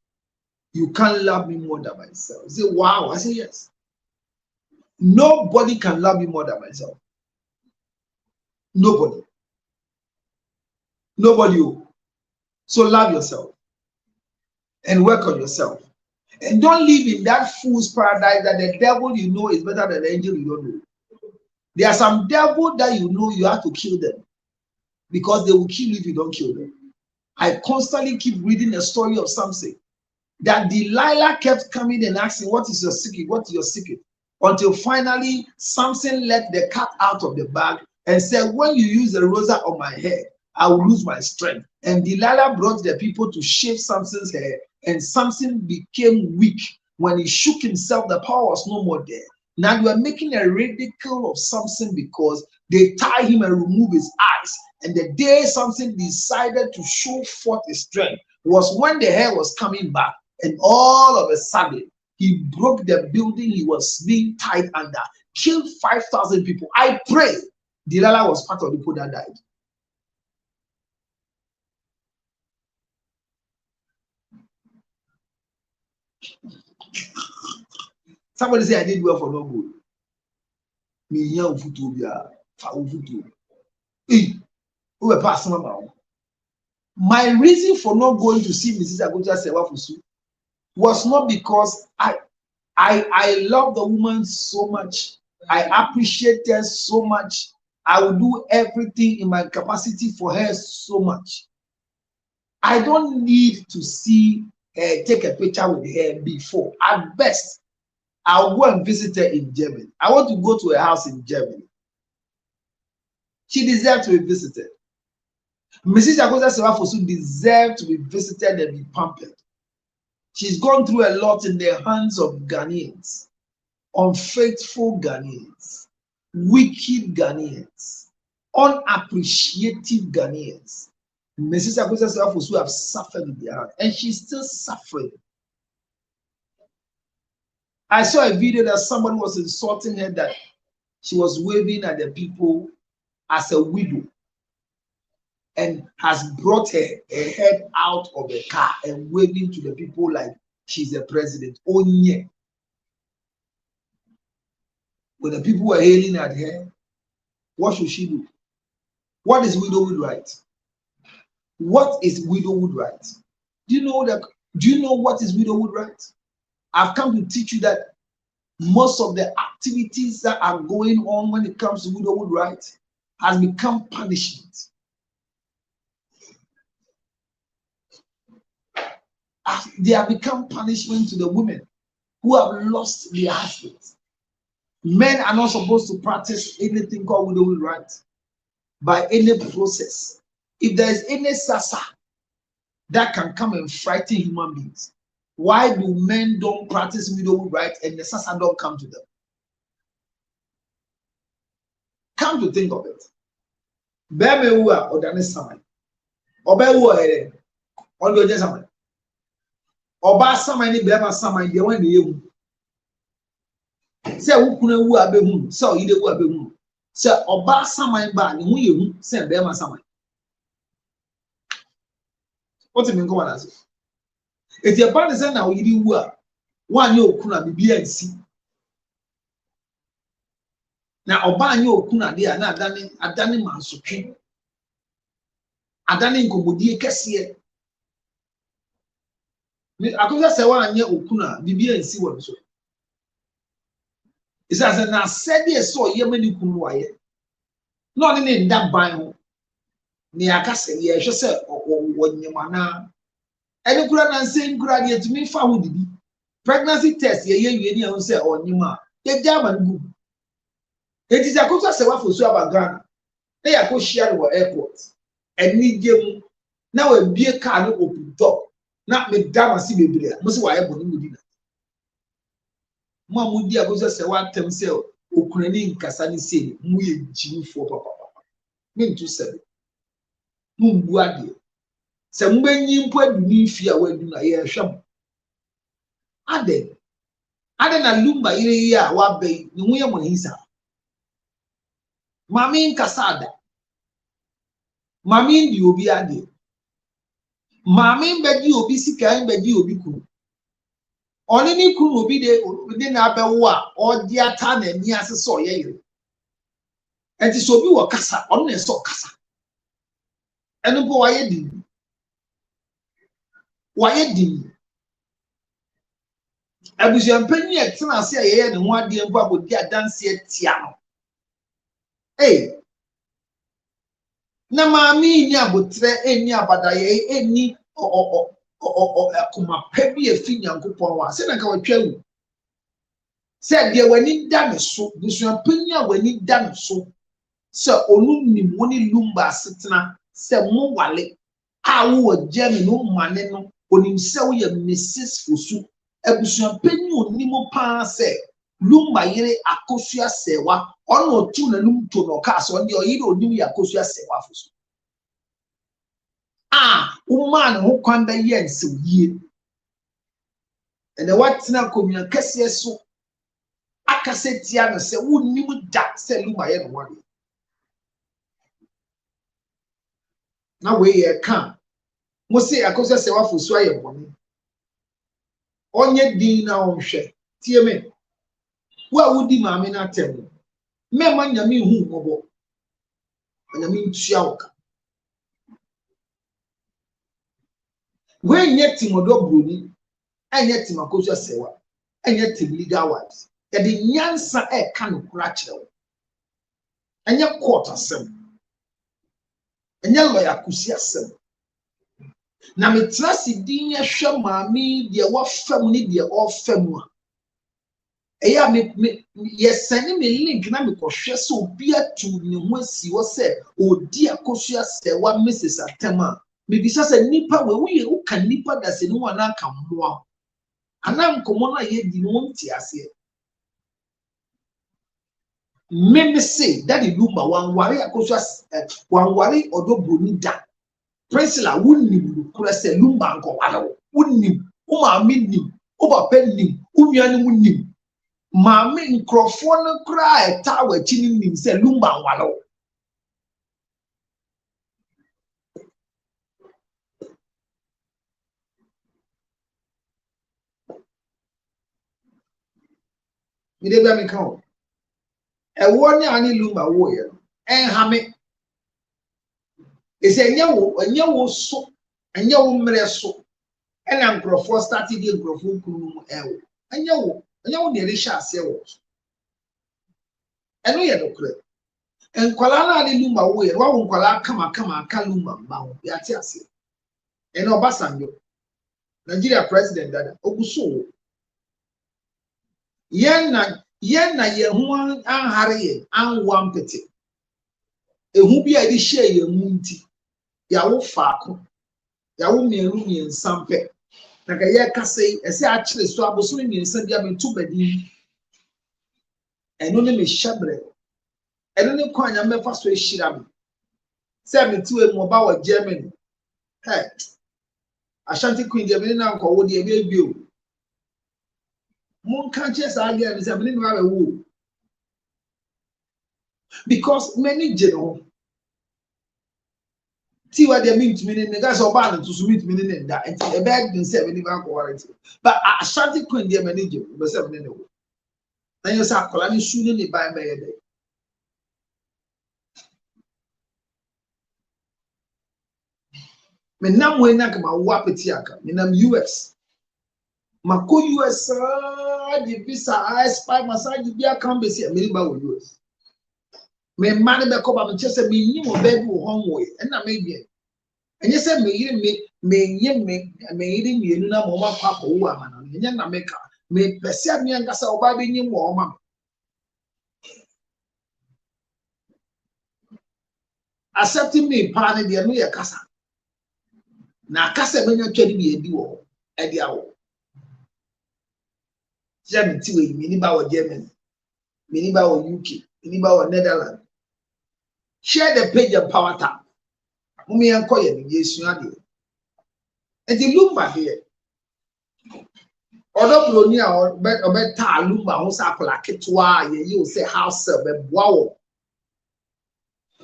You can't love me more than myself. He said, wow. I said, yes. Nobody can love me more than myself. Nobody. So love yourself and work on yourself. And don't live in that fool's paradise that the devil you know is better than the angel you don't know. There are some devil that you know you have to kill them because they will kill you if you don't kill them. I constantly keep reading the story of Samson that Delilah kept coming and asking, what is your secret? What is your secret? Until finally Samson let the cat out of the bag and said, when you use the razor on my head, I will lose my strength. And Delilah brought the people to shave Samson's hair, and Samson became weak. When he shook himself, the power was no more there. Now you are making a ridicule of Samson because they tie him and remove his eyes. And the day Samson decided to show forth his strength was when the hair was coming back, and all of a sudden he broke the building he was being tied under, killed 5,000 people. I pray Delilah was part of the people that died. Somebody say I did well for no good. My reason for not going to see Mrs. Agoja Sewafosu was not because I love the woman so much. I appreciate her so much. I will do everything in my capacity for her so much. I don't need to see her, take a picture with her before. At best, I'll go and visit her in Germany. I want to go to her house in Germany. She deserves to be visited. Mrs. Agoja Sewafosu deserves to be visited and be pampered. She's gone through a lot in the hands of Ghanaians, unfaithful Ghanaians, wicked Ghanaians, unappreciative Ghanaians. Mrs. Agoja Sewafosu have suffered in their hand, and she's still suffering. I saw a video that somebody was insulting her that she was waving at the people as a widow and has brought her head out of the car and waving to the people like she's a president. Oh yeah. When the people were hailing at her, what should she do? What is widowhood right? What is widowhood right? Do you know what is widowhood right? I've come to teach you that most of the activities that are going on when it comes to widowhood right has become punishment. They have become punishment to the women who have lost their husbands. Men are not supposed to practice anything called widowhood right by any process. If there is any sasa that can come and frighten human beings, why do men don't practice widowhood right and the sasa don't come to them? Come to think of it. Bemewa or Danis Saman or Bewa on your Jessamine. Oba saman ni bema saman de wan ne yehu. Se wo kuna wu abehu, se o yide wu abehu. Se oba saman ba ne hu yehu se bema saman. What you mean go on as? If your band is na o yide wu a, wan ye okuna bibia nsi. Na oba anye okuna de a na adane mansotwe. Adane nkomodie kese. Akosa se wa anye okuna bibia nsi won so. Isa se na sede so yemani kunu waye. No ne nda ban ho. Ni akase ye hwe se wonyemana. Eni kura na nse nkura de etumi fa ho dibi. Pregnancy test ye wie ni ahun se onyema. Ye jama ngu. Eti se akosa se wa fosu abagana. Na yakohia no airport. Eni gemu na we bie car no open door. Na me dama si bebre mo se wa ebo ni mudi na mo amudi agozo se wa tem se okunani nkasa ni se mu ye jinfo papa me ntu se mu mbu ade se mo benyi mpo aduni fi a wadu na ye hwam ade na lumba ire yi a wa be ni hu ye mo hinsa mami nkasa ada mami ndi obi ade mami mbedi obi sika mbedi obi kunu oni ni kunu obi de na abewo a odi ata na ni aseso ye yire enti so obi wo kasa oni na so kasa enu po waye di abusian panyi etina ase ye ne ho ade mpo abodi adanse atia no na maami ni abotre eni abadaye eni akuma pebi efi nyankopon wa se na ka watwa wu se de wani da ne so busuan panyi a wani da ne so se onu nim woni lumba asetena se mo wale a wo jemi no mane no onim se wo ye Mrs. Fosu abusuan panyi onimo pa se lumba yire akosua sewa ono otu na lumto no ka so de oyire onim ya akosua sewa Fosu woman ho kwanda ye nsiwie ene watina komia kese so akasetia no se wonnim da se lumba ye no wale na we ye kan mo se akosua sewa Fosu aye boni onye din na onhwe tie me wa wudi maame na tem me ma nyame hu mobo nyame ntua woka we nye timodo broni enye timakosua sewa enye tim legal wise e de nyansa e ka no kura kirewo enye court asem enye lawyer kusi asem na metrasi din ye hwe maami de wo fam ni de o fam a eya me yesani me link na me kohwe so obi atu ne ho asi wo se odi akosua sewa Mrs. Atema me bisa se nipa we wo ye wo kan nipa da se no na ka mmoa ana nkomo na ye di no nti ase me say that the lumba wan wari akosua wan wari odo broni da Priscilla wunnim kura se lumba nko wale wunnim o ma minnim o ba pennim o nuane wunnim maame nkrofo no kura eta wachi nim se lumba wale mi de bia me kan o ewo ni ani lumba wo ye enhame ese enye wo so enye wo mre so ena nkrofo started the nkrofo kunu ewo enye wo de resha ase wo eno ye dokre enkwala na ani lumba wo ye wo nkwala kama aka lumba mba wo ya ti ase eno Obasanjo Nigeria president dada oguso yen na ye hu anhare ye anwa mpete ehu bi a di hye ye mu nti ya wo faako ya wo mienu nsampe na ka ye kasei ese a kire so aboso ne nsa dia mentu badi eno ne me hyabre eno ne kwanya mefa so ehira me se metu e mo ba wa Germany Ashanti Queen the many now call the baby. Mon conscious again is a minute woo. Because many general see what they mean to me, the guys are bound to submit me in that and a bag in 7 warranty. But Ashanti Queen the manager was 7 in the way. Then you start calling shooting by my day. Menam we na kama wapeti aka menam US mako US di visa I5 massage bi aka mbesi me ba wo US me ma ne be ko ba me chese me nyi mo baby wo hon wo e na me bi enye se me yiri me yiri mienu na mo ma kwa ko wo ama na enye na me ka me pese me ngasa oba be nyi mo o ma accepting me pa ne de no ye kasa na kasa me nya twedi bi edi wo e dia wo Germany tiwe mini ba wo Germany mini ba wo UK mini ba wo Netherlands share the page and power tap mumi enko ye ni yesu ade e di lumba de odo ploni a obe ta lumba ho sa akola ketwa ye yi o say house be boa wo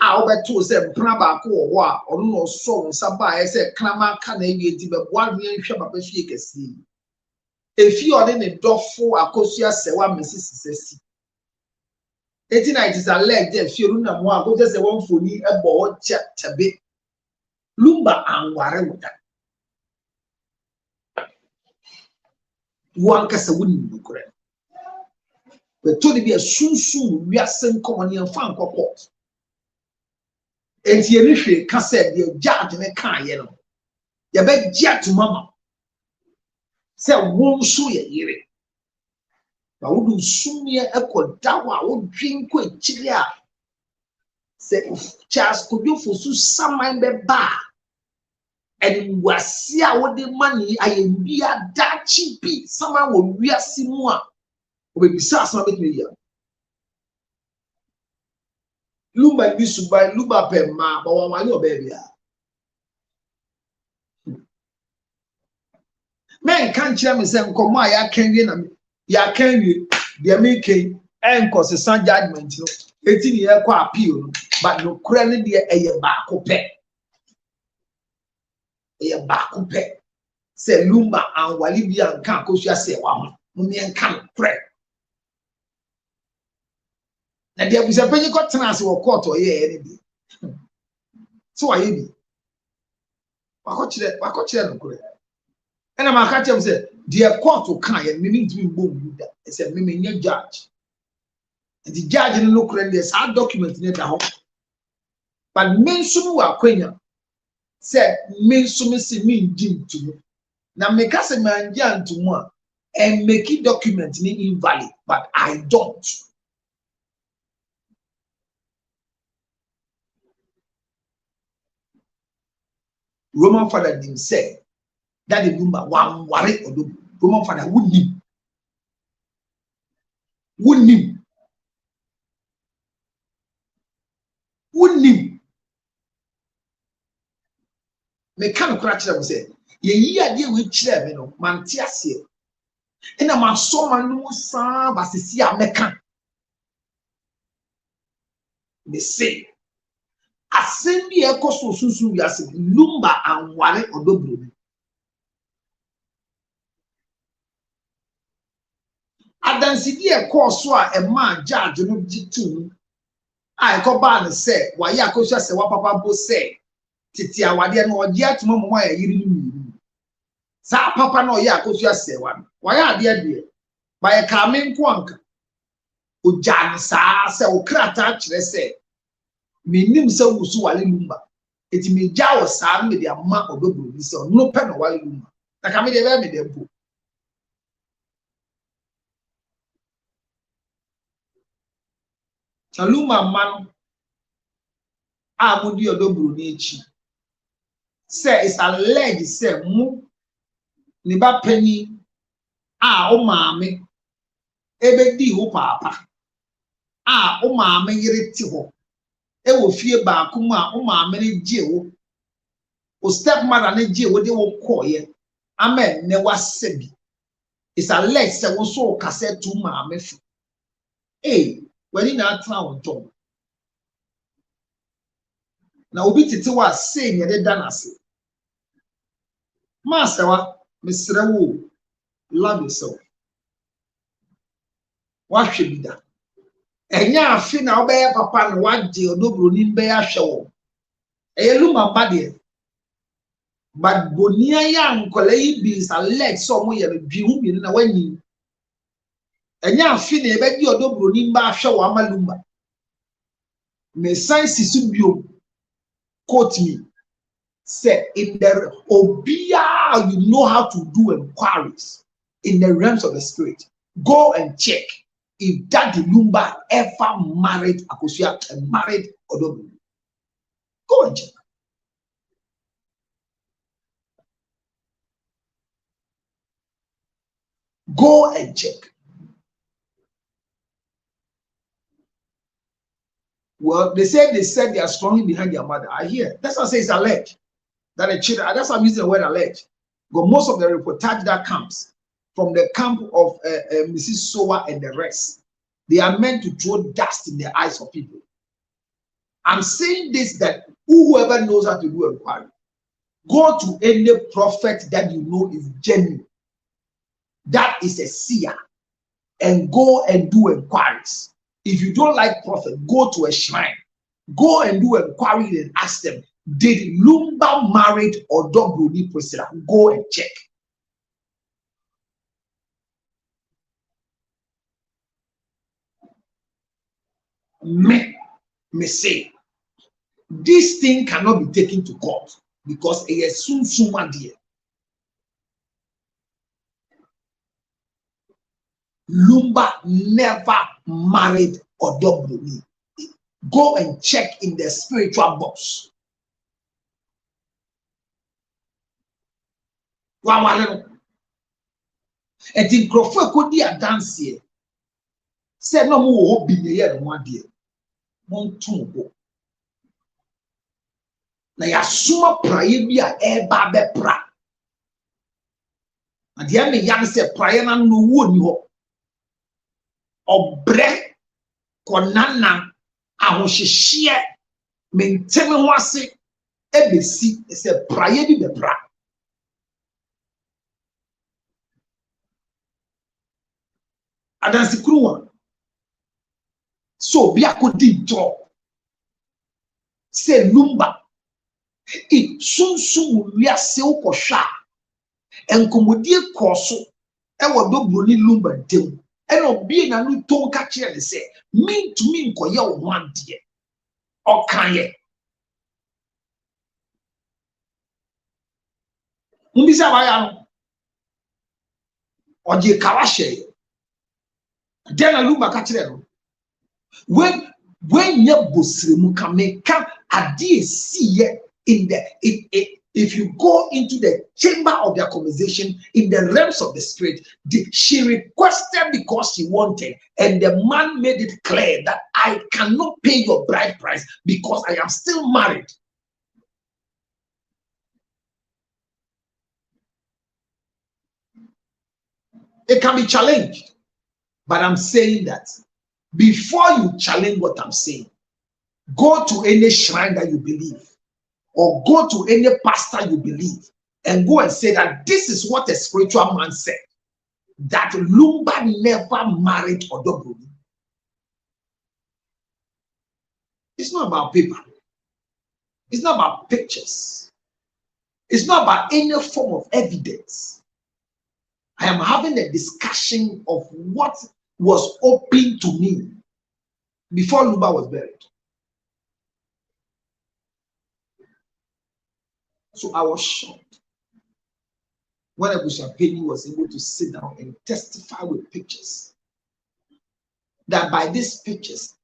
a obe to say mpra ba ko wo a ono no so nsa ba e say klama ka na ewie ti be boa ne hwe ba fie kesi efi ode ne dofo akosua sewa mesisisi eti na it is a leg there fi ru na mo a ko se won foni ebo wo tabe lumba anware wuta wan kasa woni nukure we to de bi asunsun wiasen komoni anfa nkokọ enti ye ni hwe kasa de judge ne kan ye no ye be gia to mama se won so ye yire ba wodu sumie ekoda wa wo dwin ko echiri a se Charles Kodofo su saman be ba and wasi a wo de mani ayembia da chipi saman wo wiase mu a obebisa asama betime ya lumba bi subai lumba pe ma ba wa wale obebia men kan kire me se nkomo a ya kan wie na ya kan wie de me ken enko se san judgment no eti ni e kwa appeal no but no kura ne de eye ba ko pe eye ba ko pe se lumba anwali bi anka akosua se wa ho mo me nka kura na de abusa panyi ko tena ase wo court o ye ene bi so aye bi wako kire no kura ena maka chem se de court kan ye me ntimi mbom da se me nya judge the judge no look rende sa document ne da ho but men sumu wa kwenya say men sumu se me ndim tumu na me ka se manja ntumu a and make it document ni invalid but I don't Roman father nim say that the number one worry odo Roman father wouldn't me kan kura kire mo say ye yi ade we kire me no mante ase ina ma so ma no sa basisi a meka me say asendi e ko so susu wi ase lumba anware odobro adansidi e ko so a e ma judge no jitu a e ko ba ne say wa ya ko so se wa papa bo say titi awade no oje atuma mo ya yiri ni sa papa no ya akosu asewa wa ya ade ba ya ka me nko anka o jan sa se o krata kire se menim se wusu wale lumba eti me ja wo sa me de ama odobro bi se no pe no wale lumba na ka me de be me de mpo Aluma man a mudi odobro ni echi say it's alleged say mu ni ba pani a o maame ebedi wo papa a o maame yire ti ho e wo fie ba ko mu a o maame ne gie wo o step mother ne gie wo de wo koye Amen. Never said it's a less that was so cassette to my message. Hey, when in our town, John. Now, we titi was saying the danasi. Master, Mr. Wu, love yourself. What should be done? And ya fin now bear papa and what deal no brunin bear show. A luma body. But Bonia young colleague bees a leg somewhere a view in a way. And ya fin a bed your no brunin bar show amalumba. Me science is subio. Quote me. Say in the obia, you know how to do inquiries in the realms of the spirit. Go and check if that Lumba ever married Akosia and married Odobu. Go and check. Go and check. Well, they said they are strongly behind their mother. I hear. That's what I say it's alleged. That a children, that's why I'm using the word alleged. But most of the reportage that comes from the camp of Mrs. Sowa and the rest, they are meant to throw dust in the eyes of people. I'm saying this that whoever knows how to do inquiry, go to any prophet that you know is genuine, that is a seer, and go and do inquiries. If you don't like prophet, go to a shrine, go and do inquiry and ask them, did Lumba married or Dobroni Priscilla? Go and check. Me say, this thing cannot be taken to court because it is soon dear. Lumba never married or Dobroni. Go and check in the spiritual box. And in Crawford could be a dance here. Said no more be here 1 day. 1 2 go. Na ya suma prayer bi a eba be pra. And the me yan say prayer na no wo ni ho. Obre konana ahohyehyɛ menteme ho ase ebesi say prayer bi be pra. Adansi kuruwa. So bi akodi draw. Say Lumba. It soon we are so kosha. And komodie koso. E wado broni Lumba dem. And obi na no ton ka kire say mean to me nkoye wo one die. Okanye. Mbisa ba ya no. Oje kawashe. Then a Lumba ka kire no. When you bosremu can make idea see in the if you go into the chamber of their conversation in the realms of the spirit, she requested because she wanted, and the man made it clear that I cannot pay your bride price because I am still married. It can be challenged, but I'm saying that before you challenge what I'm saying, go to any shrine that you believe, or go to any pastor you believe, and go and say that this is what a spiritual man said, that Lumba never married Odobroni. It's not about paper. It's not about pictures. It's not about any form of evidence. I am having a discussion of what was open to me before Lumba was buried. So I was shocked when Abushapeni was able to sit down and testify with pictures. That by these pictures,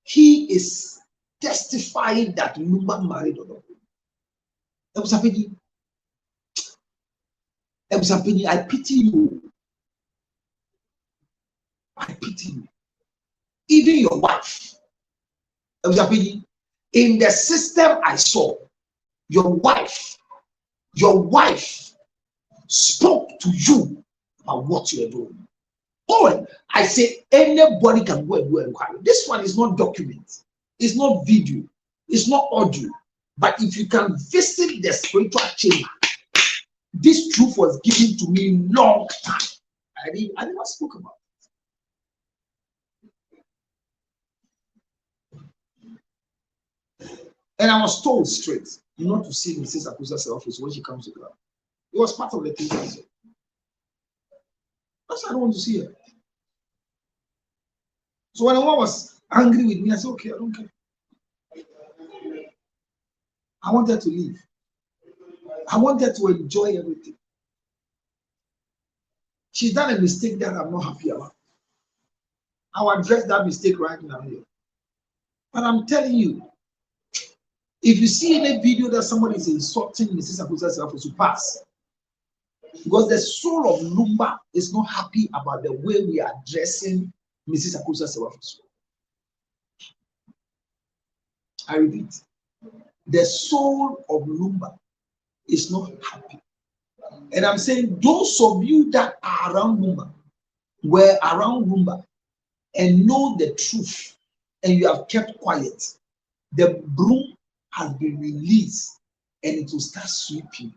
he is testifying that Lumba married Odobroni. Abushapeni, I pity you. I pity you. Even your wife. In the system I saw, your wife spoke to you about what you are doing. Oh, I say anybody can go and do inquiry. This one is not document, it's not video, it's not audio. But if you can visit the spiritual chamber, this truth was given to me long time. I never spoke about it. And I was told straight not to see Mrs. Akusa's office when she comes to club. It was part of the thing I said. That's why I don't want to see her. So when a woman was angry with me, I said, okay, I don't care. I want her to leave. I want her to enjoy everything. She's done a mistake that I'm not happy about. I'll address that mistake right now here. But I'm telling you, if you see in a video that somebody is insulting Mrs. Akusa's office, to pass. Because the soul of Lumba is not happy about the way we are addressing Mrs. Akusa's office. I repeat, the soul of Lumba is not happy. And I'm saying those of you that are around Lumba, were around Lumba, and know the truth, and you have kept quiet, the broom has been released and it will start sweeping.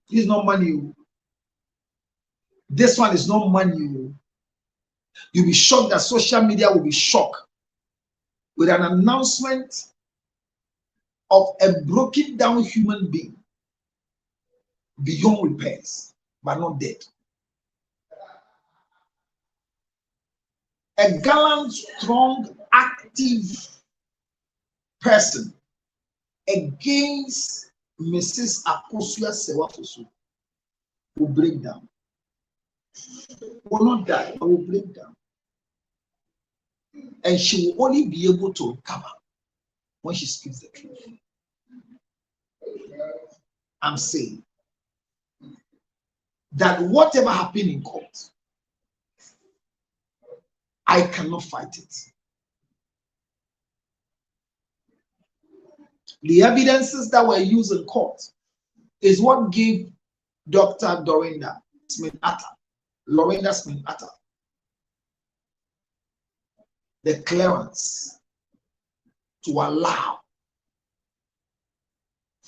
This is not money. This one is not money. You'll be shocked that social media will be shocked with an announcement of a broken down human being beyond repairs, but not dead. A gallant, strong, active person against Mrs. Akosua Sewafosu will break down. Will not die, but will break down. And she will only be able to recover when she speaks the truth. I'm saying that whatever happened in court, I cannot fight it. The evidences that were used in court is what gave Dr. Lorinda Smith-Atta the clearance to allow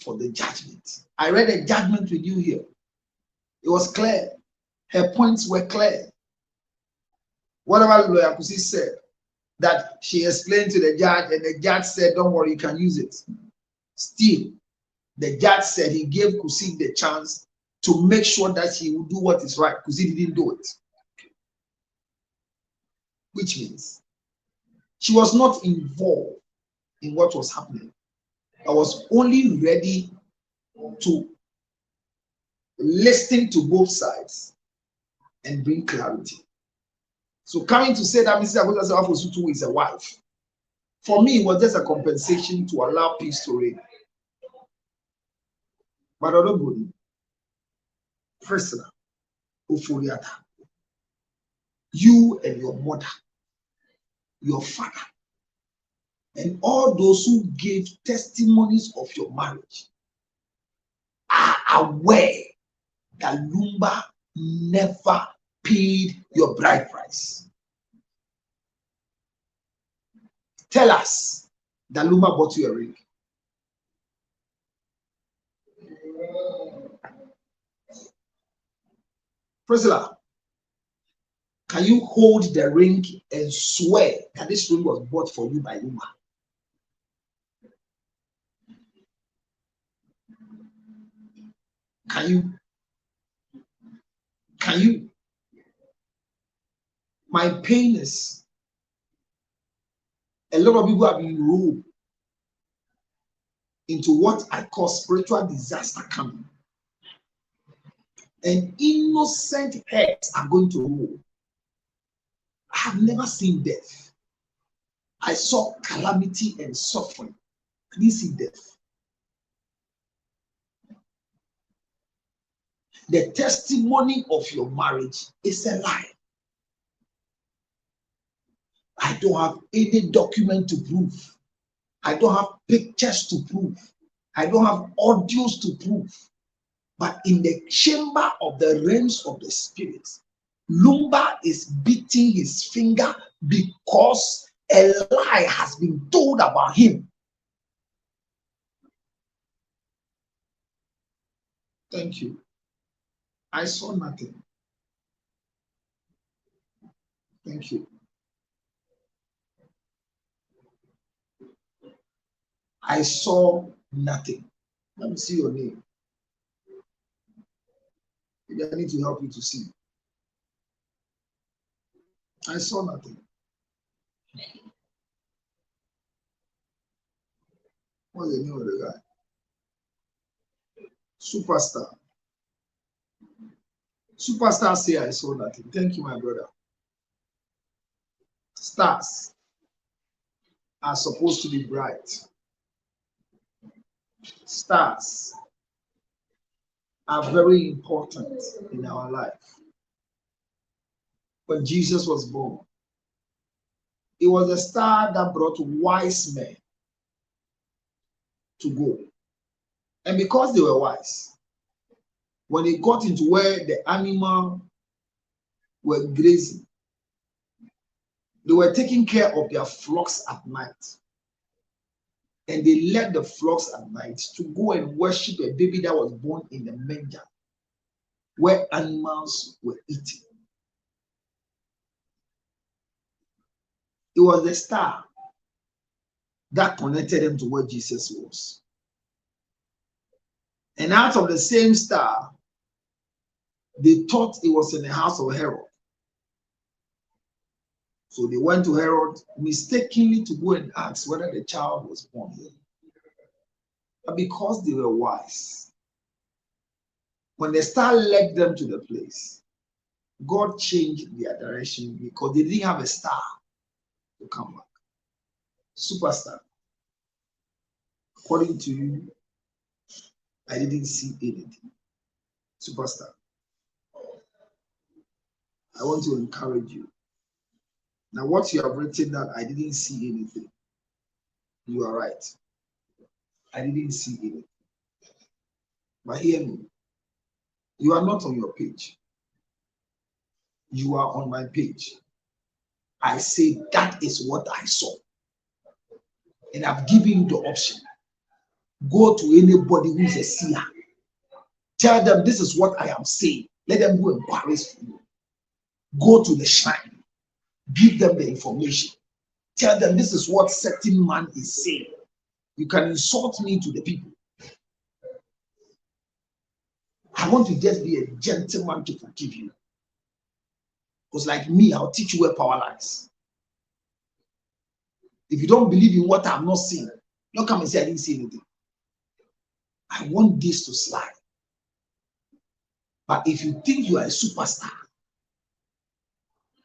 for the judgment. I read a judgment with you here. It was clear. Her points were clear. Whatever Lawyer Kusi said, that she explained to the judge, and the judge said, don't worry, you can use it. Still, the judge said he gave Kusi the chance to make sure that he would do what is right. Kusi didn't do it. Which means she was not involved in what was happening. I was only ready to listen to both sides and bring clarity. So coming to say that Mrs. Afosutu is a wife, for me, it was just a compensation to allow peace to reign. But everybody, personal, Ufuriata, you and your mother, your father, and all those who gave testimonies of your marriage are aware that Lumba never paid your bride price. Tell us that Lumba bought you a ring. Priscilla, can you hold the ring and swear that this ring was bought for you by Lumba? Can you? My pain is a lot of people have been rolled into what I call spiritual disaster coming. And innocent heads are going to roll. I have never seen death. I saw calamity and suffering. I didn't see death. The testimony of your marriage is a lie. I don't have any document to prove. I don't have pictures to prove. I don't have audios to prove. But in the chamber of the realms of the spirit, Lumba is beating his finger because a lie has been told about him. Thank you. I saw nothing. Thank you. I saw nothing. Let me see your name. Maybe I need to help you to see. I saw nothing. What's the name of the guy? Superstar. Superstar say I saw nothing. Thank you, my brother. Stars are supposed to be bright. Stars are very important in our life. When Jesus was born, it was a star that brought wise men to go. And because they were wise, when they got into where the animal were grazing, they were taking care of their flocks at night. And they led the flocks at night to go and worship a baby that was born in the manger, where animals were eating. It was the star that connected them to where Jesus was. And out of the same star, they thought it was in the house of Herod. So they went to Herod mistakenly to go and ask whether the child was born here. But because they were wise, when the star led them to the place, God changed their direction because they didn't have a star to come back. Superstar. According to you, I didn't see anything. Superstar. I want to encourage you. Now, what you have written that I didn't see anything, you are right. I didn't see anything. But hear me. You are not on your page. You are on my page. I say that is what I saw. And I've given you the option. Go to anybody who is a seer. Tell them this is what I am saying. Let them go and quarries for you. Go to the shrine. Give them the information. Tell them this is what certain man is saying. You can insult me to the people. I want to just be a gentleman to forgive you. Because like me, I'll teach you where power lies. If you don't believe in what I'm not seeing, don't come and say I didn't see anything. I want this to slide. But if you think you are a superstar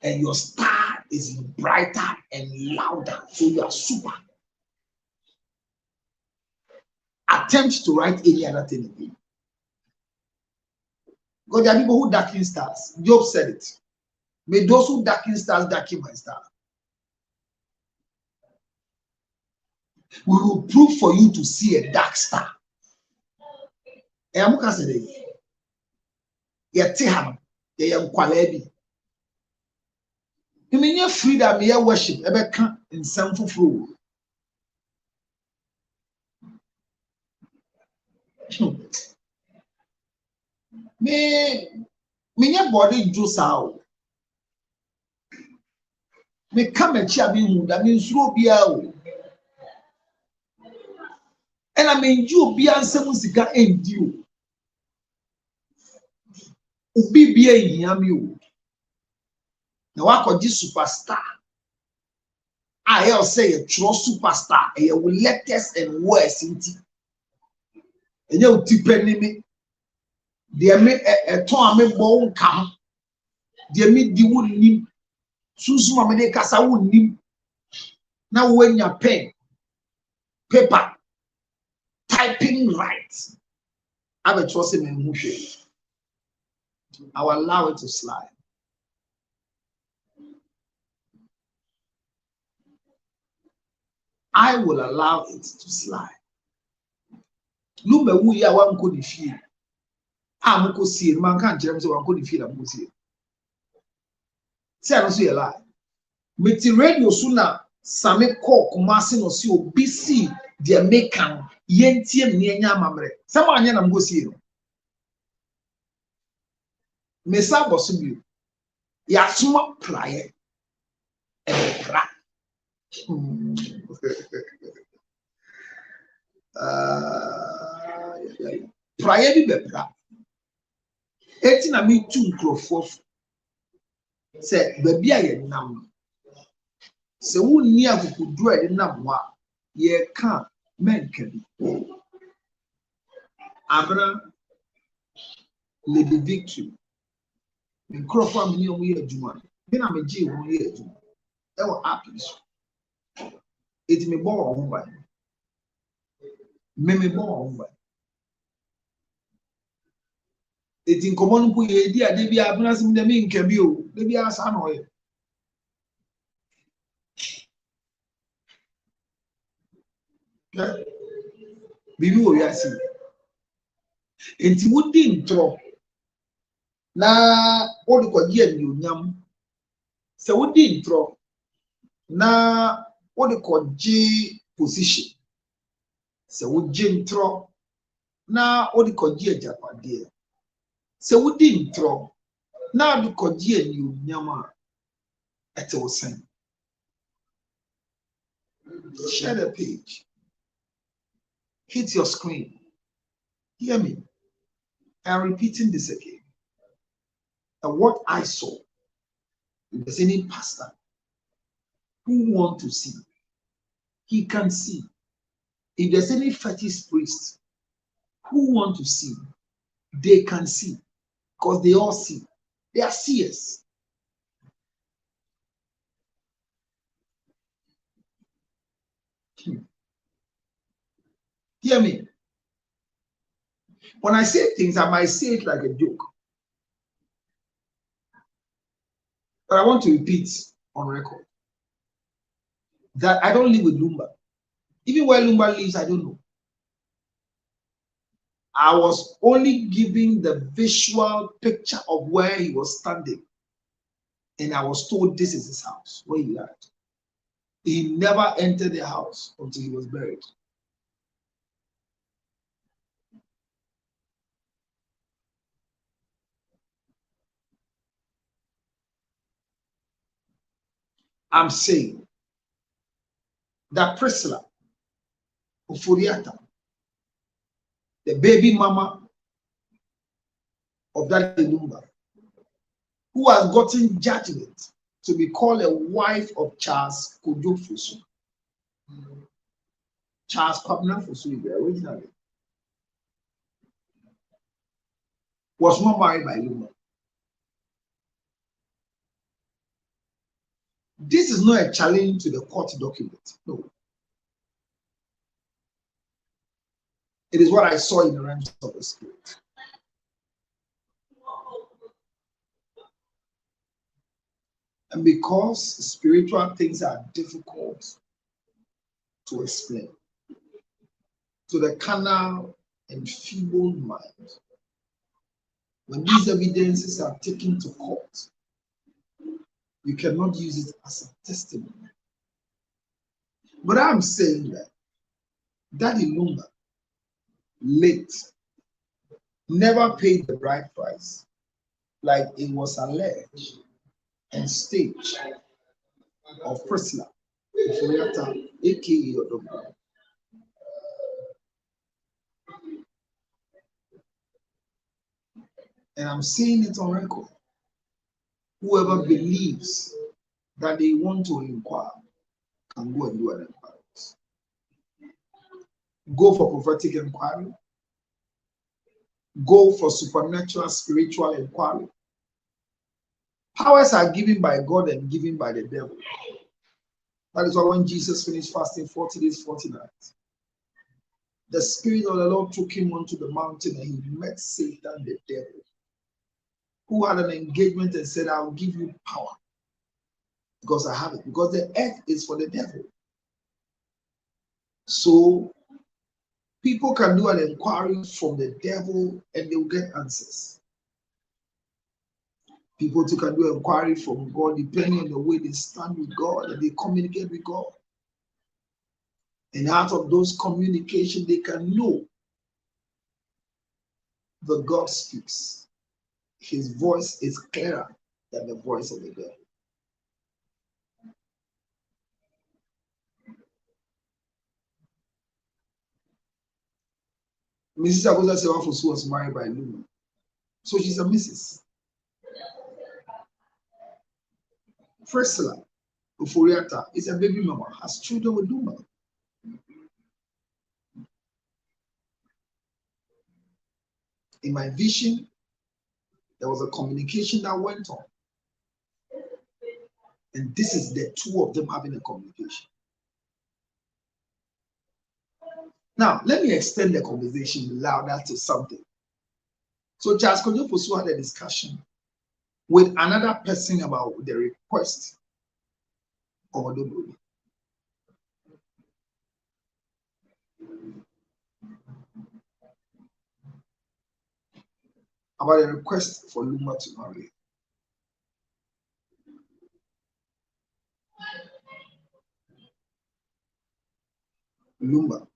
and your star is brighter and louder, so you are super, attempt to write any other thing again. Because there are people who darken stars. Job said it. May those who darken stars darken my star. We will prove for you to see a dark star. Eyamuka said it. Yetiham, yeyamkwalebi. You mean your freedom, your worship, ebeka in some flow. Me your body juice out. Me come and chia me that means you be out. And I mean you be answer musica end you. Ubi be a yami. Now I call this superstar. I'll say a true superstar, a latest and worse into. And you depend me. They make a ton of bone come. They meet the wood name. Susu Mamede Casa would name. Now, when your pen, paper, typing right, I have a trust in emotion. I will allow it to slide. I will allow it to slide. Lumba wu ya one could feel. I'm go see man can't jam so one could feel and go see. Say I don't see a lie. Meti radio sooner Same call Kumasi no si BC the American yentie nienya mamre. Someone anya na go see no. Mesa bosubi. Ya suma prayer. Pra. Prayer bi bebra. Eti na me tu nkrofo. Se baby aye nam. Se wonni akukudu a de nam wa ye ka menka bi. Abra Lady Victory. Nkrofo am ni omo ye adwuma. Me na me gye won ye adwuma. E wo apples. Eti me bo wo ba. Me bo wo ba. Eti nkomo no ye di ade bi abna sim de me nka bi o. De bi asa na oye. Bibi wo ya si. Enti wodi ntro na wodi kwaji ani onyam. Se wodi ntro na wodi kwaji position. Se wodi ntro na wodi kwaji ajapade. Se wodi ntro na wodi kwaji ani onyam a ete wo sen. Share the page. Hit your screen. Hear me. I'm repeating this again. And what I saw, if there's any pastor who want to see, he can see. If there's any fetish priest who want to see, they can see. Because they all see. They are seers. Hear me. When I say things, I might say it like a joke. But I want to repeat on record that I don't live with Lumba. Even where Lumba lives, I don't know. I was only giving the visual picture of where he was standing. And I was told this is his house, where he lived. He never entered the house until he was buried. I'm saying that Priscilla Ufuriata, the baby mama of that Lumba, who has gotten judgment to be called a wife of Charles Kojo Fusu. Charles Pabna Fusu originally was not married by Lumba. This is not a challenge to the court document. No. It is what I saw in the realms of the spirit. And because spiritual things are difficult to explain to the carnal and feeble mind, when these evidences are taken to court, you cannot use it as a testimony. But I'm saying that Daddy Lumba, late, never paid the bride price, like it was alleged and staged of Priscilla, Ufuriata, aka Odoba. And I'm saying it on record. Whoever believes that they want to inquire can go and do an inquiry. Go for prophetic inquiry. Go for supernatural, spiritual inquiry. Powers are given by God and given by the devil. That is why when Jesus finished fasting 40 days, 40 nights, the Spirit of the Lord took him onto the mountain and he met Satan, the devil, who had an engagement and said, I will give you power because I have it. Because the earth is for the devil. So People can do an inquiry from the devil and they will get answers. People too can do an inquiry from God depending on the way they stand with God and they communicate with God. And out of those communication, they can know that God speaks. His voice is clearer than the voice of the devil. Mrs. Abuja Sewafos was married by Luma. So she's a Mrs. Priscilla Uforiata is a baby mama, has children with Luma. In my vision, there was a communication that went on. And this is the two of them having a communication. Now, let me extend the conversation louder to something. So Charles Kojo Fosu had a discussion with another person about the request of Odobori. About a request for Luma to marry. Luma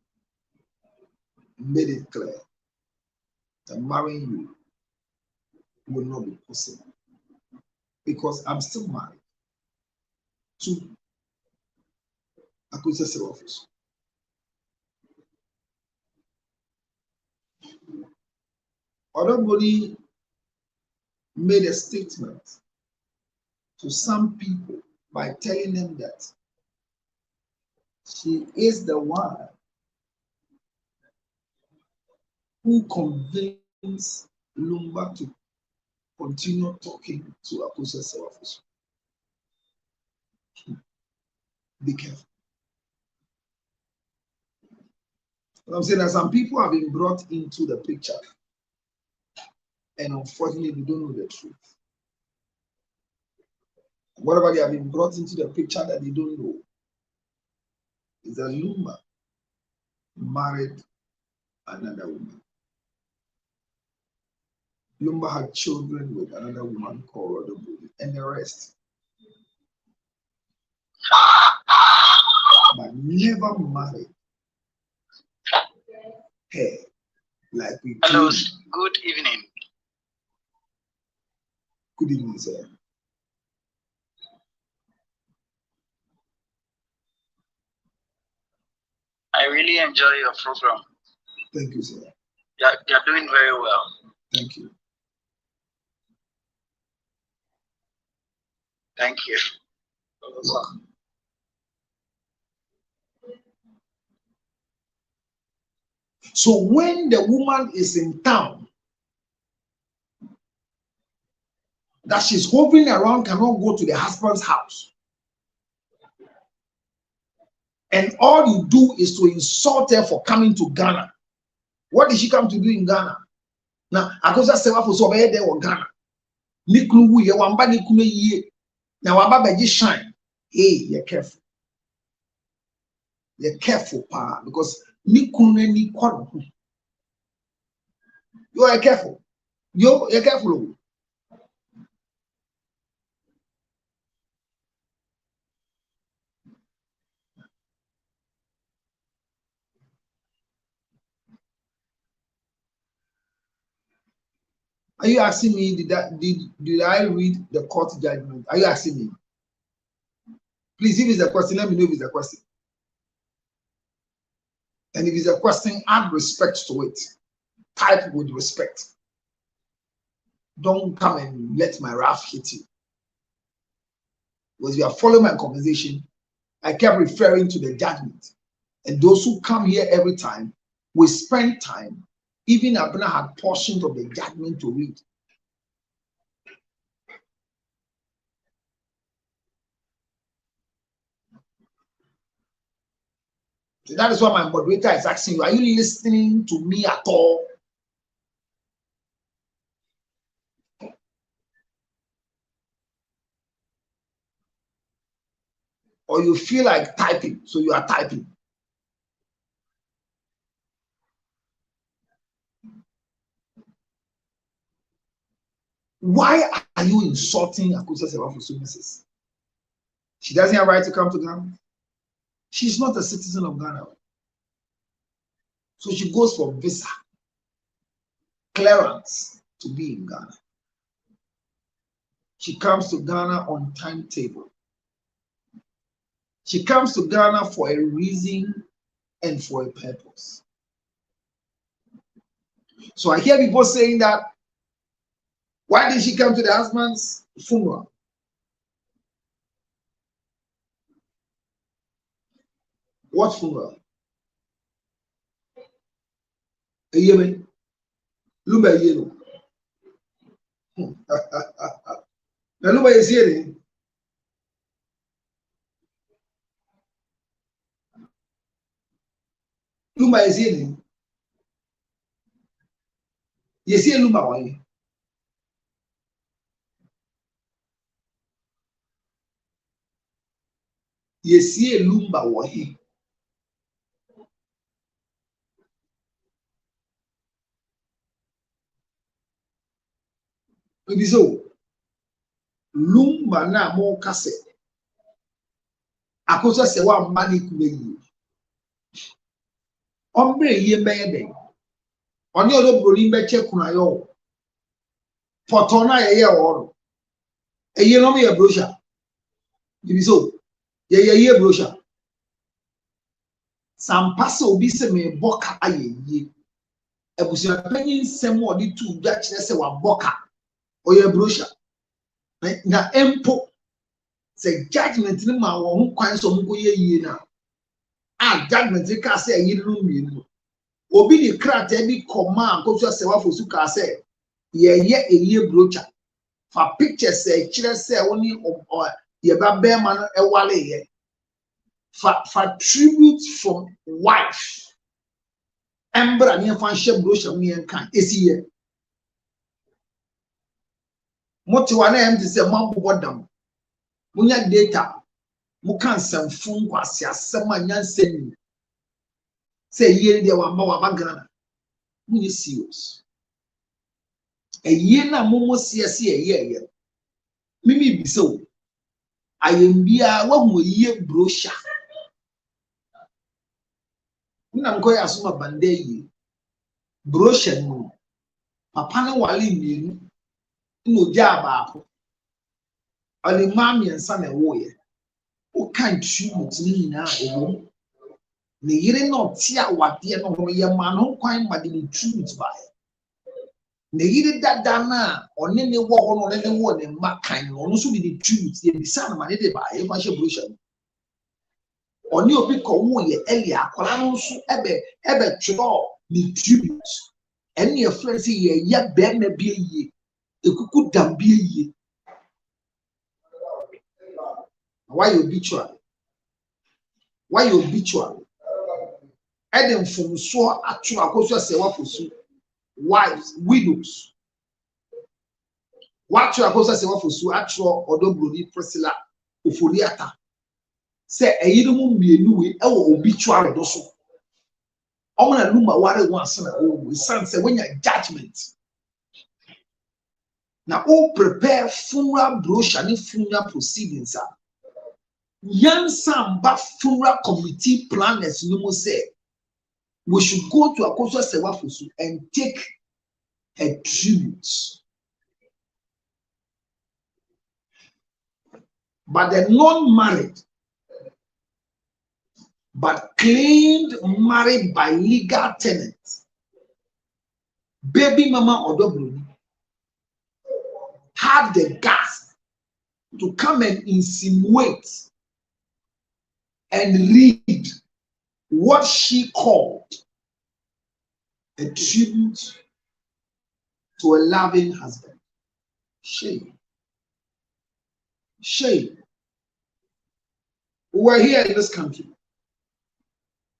made it clear that marrying you will not be possible because I'm still married to Akosia Sewafos. Odobori made a statement to some people by telling them that she is the one who convinced Lumba to continue talking to Akosia Sewafos. Be careful. What I'm saying that some people have been brought into the picture, and unfortunately, they don't know the truth. Whatever they have been brought into the picture that they don't know is that Lumba married another woman. Lumba had children with another woman called Odobori, and the rest. But never married her like we do. Hello, good evening. Good evening, sir. I really enjoy your program. Thank you, sir. You're doing very well. Thank you. Thank you. Welcome. So when the woman is in town, that she's hovering around, cannot go to the husband's house. And all you do is to insult her for coming to Ghana. What did she come to do in Ghana? Now, Akosia Sewafos over there or Ghana. Nikunu ye wamba nikunu ye. Now wamba beji shine. Hey, you're careful. You're careful, pa, because nikunu ni kwaro. You are careful. You're careful. Are you asking me, did I read the court judgment? Are you asking me? Please, if it's a question, let me know if it's a question. And if it's a question, add respect to it. Type with respect. Don't come and let my wrath hit you. Because you are following my conversation, I kept referring to the judgment. And those who come here every time, we spend time. Even Abner had portions of the judgment to read. So that is why my moderator is asking you, are you listening to me at all? Or you feel like typing, so you are typing. Why are you insulting Akusa Sewafosu, Mrs.? She doesn't have right to come to Ghana. She's not a citizen of Ghana. So she goes for visa clearance to be in Ghana. She comes to Ghana on timetable. She comes to Ghana for a reason and for a purpose. So I hear people saying that, why did she come to the husband's funeral? What funeral? A Yemen. Lumba Yeno. Now Lumba is here. Lumba is here. Yes, here Lumba why? Yes, here Lumba why? Maybe so. Lumba na mo kase. Akoso se wa mani kumeyi. Ombre ye mede. Oni odo broli meche kuna yo. Potona ye oro. Eye no me ye brochure. Maybe so. Ye brochure. Sampasa obi se me boka aye ye. Ebusia panyin nsem odi tu dwa kire se wa boka. Oye brochure. Na empo se judgment ni ma wo ho kwan so mo ye yie na a judgment ka se yi no mienu obi ni krata bi koma akoso se Sewafosu ka se ye eye brocha fa pictures se kire se woni ye ba be ma no ewale ye fa tribute from wife embra ni fa hye brocha mu yen kan esiye motiwa na em ti se mambo dam munya data muka nsɛmfo nkwasi asɛm a nyansɛm sɛ yie deɛ waba Ghana munye serious ɛyie na momo siase ɛyɛ mimi bisa o ayembia wahu yie brochure na nkoy asoma bande yie brochure no papa ne wale mienu no gya baako ali mami ensa na ɛwoyɛ o kan tribute ni nyina ewo ne yire no tia wade no ho ye ma no kwan ma de tribute ba ne yire dada na one ne wo ho no ne wo ne ma kan no no so de tribute ye bisa na ma ne de ba e fa hye brochure oni obi ko wo ye eli akola no so ebe tworo ni tribute eni e friend say ye be na bi yie ekuku dam bi yie why obituary Eden from so atro akoso Sewafosu wives widows watro akoso Sewafosu atro odobroni Priscilla Oforiata say eyinu mu mienu we ewo obituary do so omna luma ware once na we san say when your judgment na all prepare funeral brochure and funeral proceedings young samba funeral committee planners no mo say we should go to Akoso Sewafosu and take a tribute. But the non-married, but claimed married by legal tenants, baby mama Odobroni, had the gas to come and insinuate and read what she called a tribute to a loving husband. Shame. Shame. We were here in this country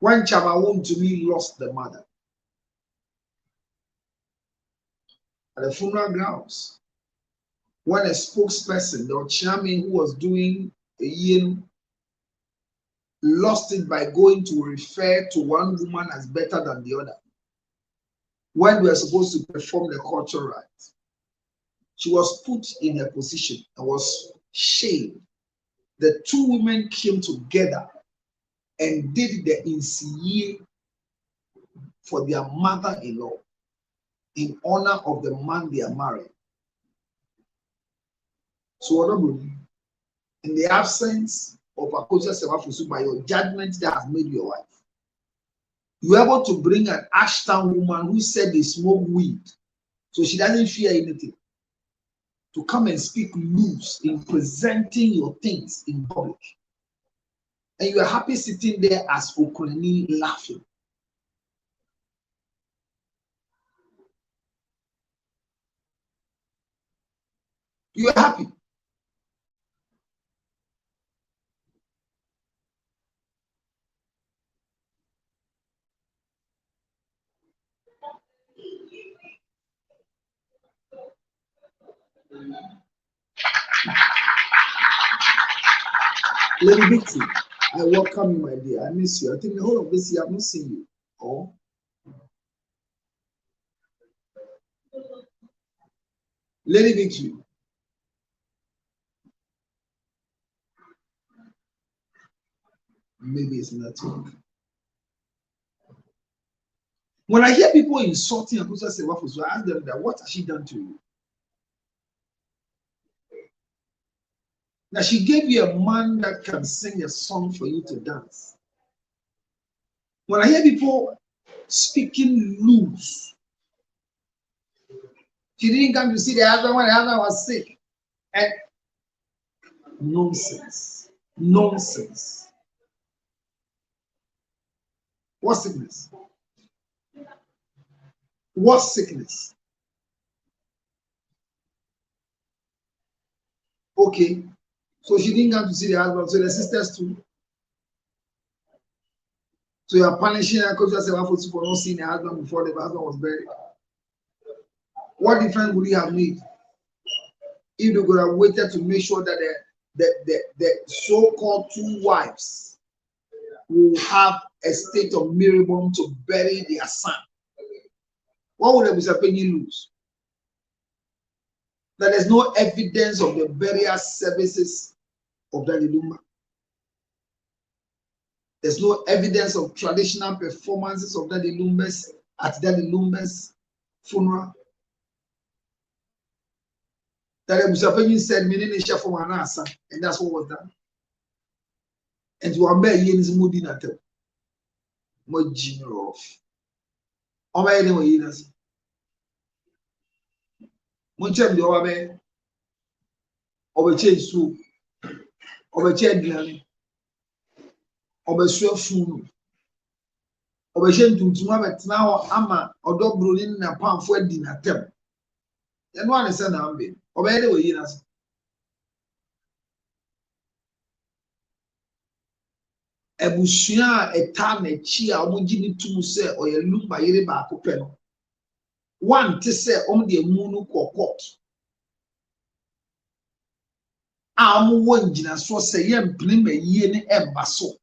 when Chabawun to me lost the mother at the funeral grounds. When a spokesperson, the chairman who was doing a year, lost it by going to refer to one woman as better than the other when we are supposed to perform the cultural rites. She was put in her position and was shamed. The two women came together and did the insiye for their mother-in-law in honor of the man they are marrying. So, in the absence of Akosia Sewafosu, by your judgment that has made your wife, you were able to bring an Ashton woman who said they smoke weed, so she doesn't fear anything, to come and speak loose in presenting your things in public. And you are happy sitting there as Okreni laughing. You are happy. Lady Bitty, I welcome you, my dear. I miss you. I think the whole of this year I've not seen you. Oh. Lady Bitty. Maybe it's network. When I hear people insulting Akosia Sewafosu, I ask them that what has she done to you? Now she gave you a man that can sing a song for you to dance. When I hear people speaking loose, she didn't come to see the husband when the husband was sick. And nonsense. Nonsense. What sickness? What sickness? Okay. So she didn't come to see the husband, so the sisters too. So you are punishing Akosia Sewafosu for not seeing the husband before the husband was buried. What difference would he have made if they could have waited to make sure that the so-called two wives will have a state of Mirabon to bury their son? What would Mr. Penny lose? That there's no evidence of the burial services of Daddy Lumba. There's no evidence of traditional performances of Daddy Lumba's at Daddy Lumba's funeral. That Mr. Penny said, and that's what was done. And you are very years moody at them. More generous. Or by any way, years. Munchem the Obe, Obeche soup, Obeche Granny, Obesua Funu, Obeshen to Mammet now, Ama, or dog brewing in a palm for dinner term. And one is an ambi, or by any way, years. Ebusia a time a chia omujini to say or a look by Yereba Copeno. One to say on the moon court. I'm one jina so say yem blame a yen embasso.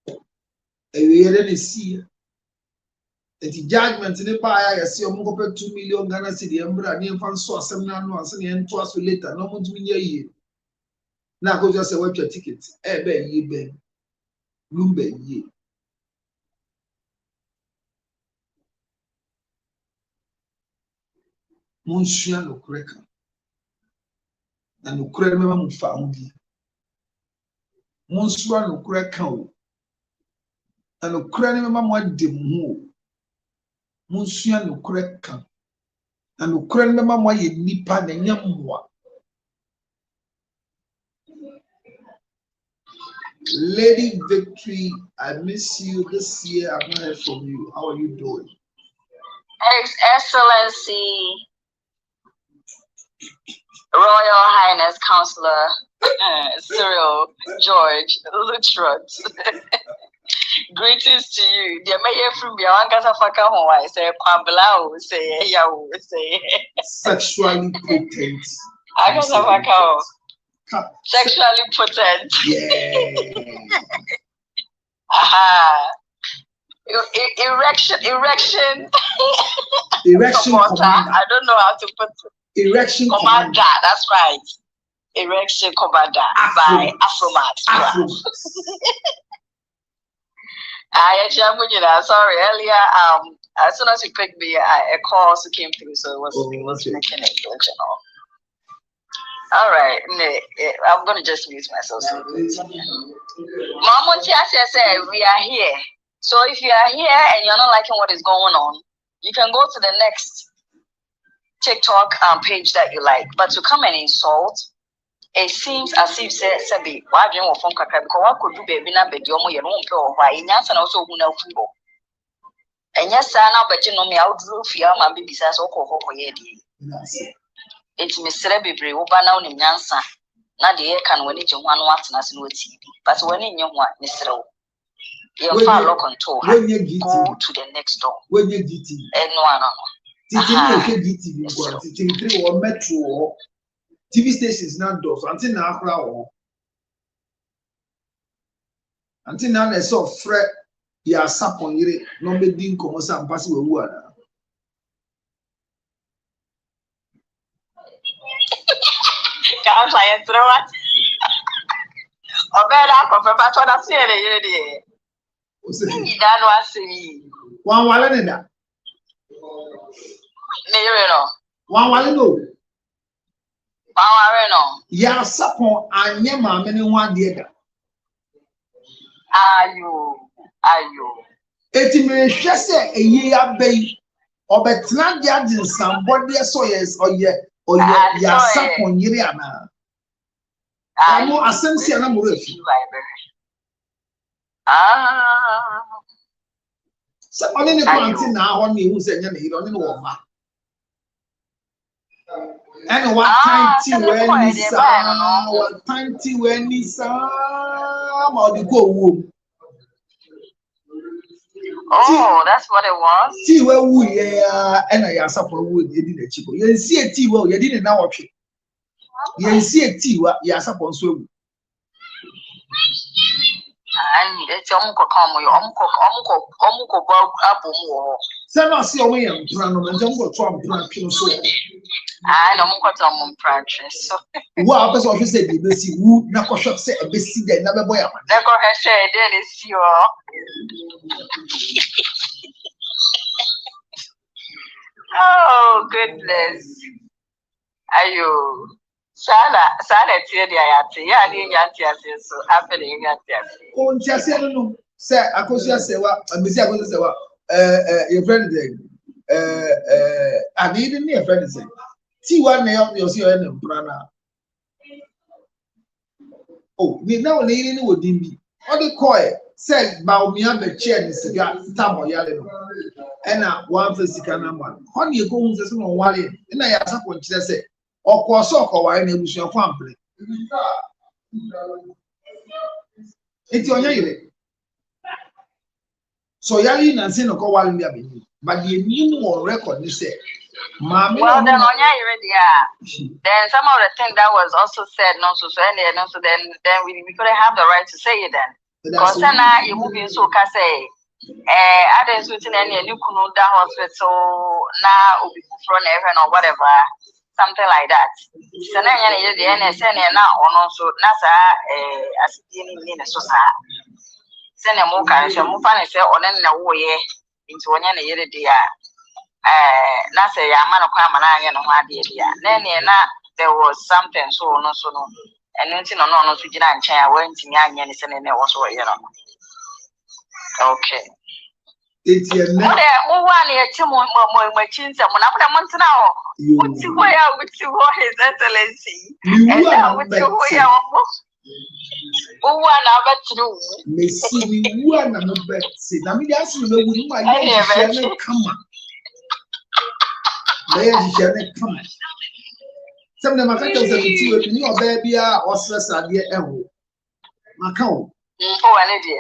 A year see the judgment in the buyer, I see a more 2 million Ghana city and near fan saw 7 months and 2 hours later, no one to me a year. Now go just a watch your ticket, ye ben. Lumbe ye. Monsieur no creka. And no crema mu found. Monsieur no creka. And no crema mamma de mo. Monsieur no creka. And no crema mamma ye nipa ne nyamwa. Lady Victory, I miss you this year. I've not heard from you. How are you doing? Excellency, Royal Highness Counselor Cyril George Luttrot. Greetings to you. The mayor from Bianca Faka Hawaii say Pablau say Yahoo say sexually potent. Sexually potent. Yeah. Aha. Erection. Erection. I don't know how to put it. Erection Commander, that's right. Erection Commander by Afromat. Sorry, earlier, as soon as you picked me, a call also came through, so it was making an introduction. All right, I'm going to just mute myself. Mama Tia said, we are here. So if you are here and you're not liking what is going on, you can go to the next TikTok page that you like. But to come and insult, it seems as if Sabi, why do you want from Kaka? Because what could do baby na bed your you won't play or why in Yansan also who know football. And yes, I know, but you know me out through fear my baby says, oh, it's Mr. Baby, who ban out in Yansan. Not the air can when it's one watch and as no TV. But when in your one, Mr. You're far lock on toe. Go to the next door. When you DT. And no. TV or Metro TV stations not doors until now. Until now, they saw Fred. Ya sapon yire no be din komo sa mpase we wu ana ka client what obera ko fe pa to na se ere yire de o se ni da no asemi wan wale ne da ne yire no wan wale no ya sapon anye ma me ne ho ade da ayo eti me hwe se eyi abai obetna dia jinsan body so yes oye ya sapon yire ana amo asemsi ana mo refi se oni ne kwanti na ho ne hu se nya ne hiro ne wo ma and what time ti when ni sa ma di go wo. Oh, that's what it was. Ti we wu ya and I support wu e di na chipo. Ye nsi ti we ye di na wotwe. Ye nsi ti wa ya support so wu. And it's omko come yo omko ba abom wo. Se na si omo ye mpra no nje omko to mpra pino so. Ah, no omko to mpra so. Wa person of say dey be si wu na ko shop say e be si dey na be boy am. Na ko he say dey si o. Oh goodness. Ayo. Sala tie dia yate. Ya ni yate ase so after the yate ase. O nti ase no say akosu ase wa amesi akosu ase wa your friend there ani ni your friend say ti wa na yo si o na mpra oh we now ni wodin bi o de koy say ba o mi aba chair ni siga tamo yale no ena one face kana man ho ne ko hu se so no wale ena ya support kire say okoso okoware na ebusu kwa ample eti onya yire so yali na say no ko wale mi abeni but the new on record ni say well then onya yire dia then some of the things that was also said no so then we couldn't have the right to say it then because na you moving so ka say others within any kunu da hospital na obi fufro na even or whatever something like that so na nya ne dey na say na ono so na sa asidi ni so sa say na mo kan say mo fa na say ono na wo ye nti onya na yere dey na say ya ma no kwa ma na anya no ho ade dia na there was something so no and nti no so gina nchen a wanti anya ni say na wo so ye no okay it's your name mo wa na ye mo chinsa mo na mo ntina ho uti ho ya his excellency and now uti ho ya mo uwa na betru Messi mi uwa na no betsi na mi asu no wu ma ye share kama na ye share kama some na maka tell say ti we ni oba bia osres ade eho maka o wane de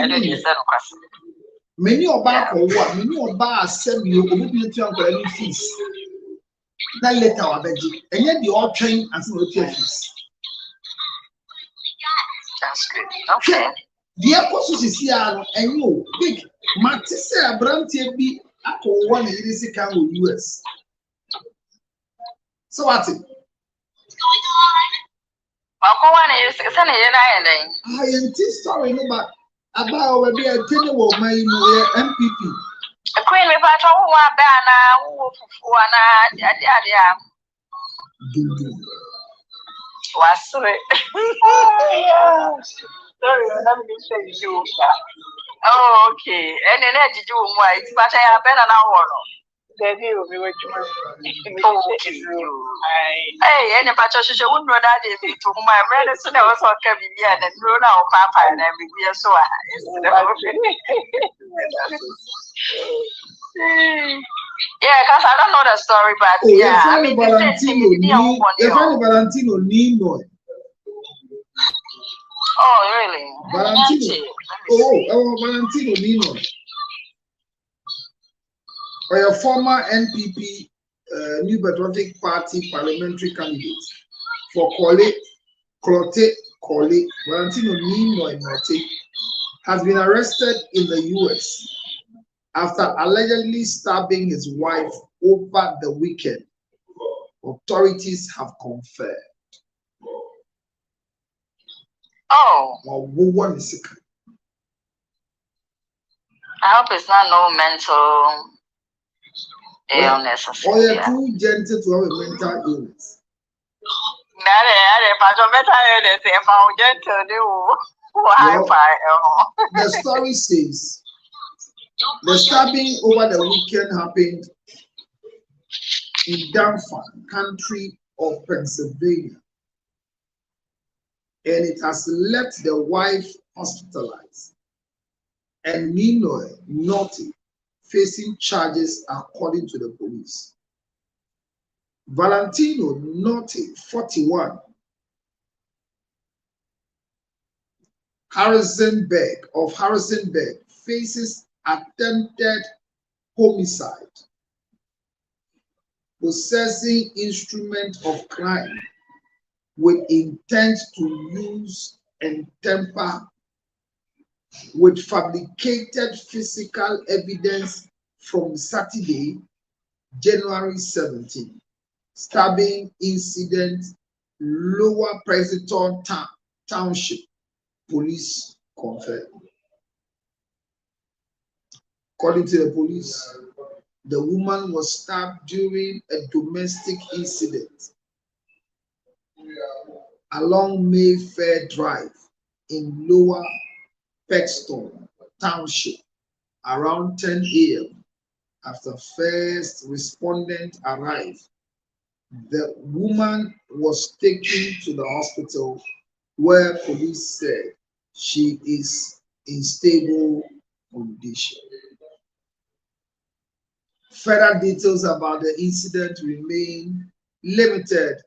ene de se no kwase many oba ko wa many oba asemi obi tu ankwara ni fees na later wa beji enye the all train as no fees. That's good. Okay. The apostle is here and you big Matisse Brantie be ako one in this account with US. So what? I am sorry, no, but about where they are telling what my MPP. A queen with a tower, was sorry. Sorry, let me say you. Oh, okay. And then I did you white, but I have been an hour. Hey, any patches wouldn't know that if it took my medicine, I was all coming here and run out papa and every year so yeah, because I don't know the story, but yeah, I mean, Valentino Nino. Oh, really? Valentino. Oh, Valentino Nino. Or a former NPP New Patriotic Party parliamentary candidate for Clote, Valentino Nino has been arrested in the US after allegedly stabbing his wife over the weekend. Authorities have confirmed. Oh. I hope it's not no mental illness. Or you're too gentle to have a mental illness. The story says the stabbing over the weekend happened in Deviant, country of Pennsylvania, and it has left the wife hospitalized and Nino Naughty facing charges according to the police. Valentino Naughty, 41, Harrisonburg, faces attempted homicide, possessing instrument of crime with intent to use and tamper with fabricated physical evidence from Saturday, January 17, stabbing incident, Lower President Township police confirmed. According to the police, the woman was stabbed during a domestic incident along Mayfair Drive in Lower Paxton Township around 10 a.m. After first respondent arrived. The woman was taken to the hospital where police said she is in stable condition. Further details about the incident remain limited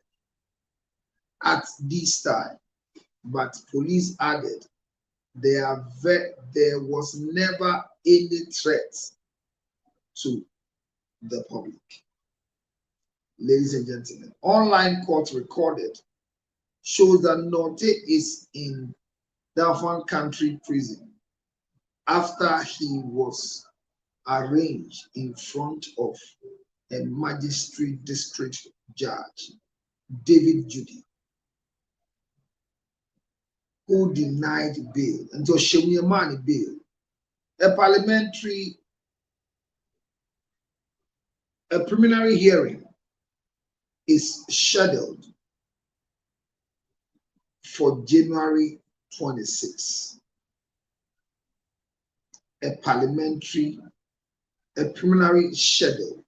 at this time, but police added there was never any threat to the public. Ladies and gentlemen, online court recorded shows that Norte is in Deviant County Prison after he was arraigned in front of a magistrate district judge, David Judy, who denied bail until Shemuyamani bail. A preliminary hearing is scheduled for January 26. A preliminary schedule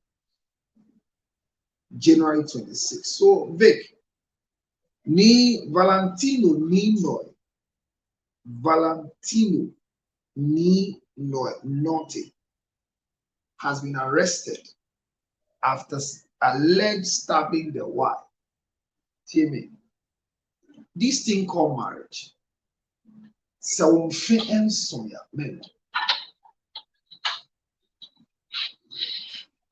January 26. So Vic, Valentino Naughty has been arrested after alleged stabbing the wife. Timmy, this thing called marriage. So men.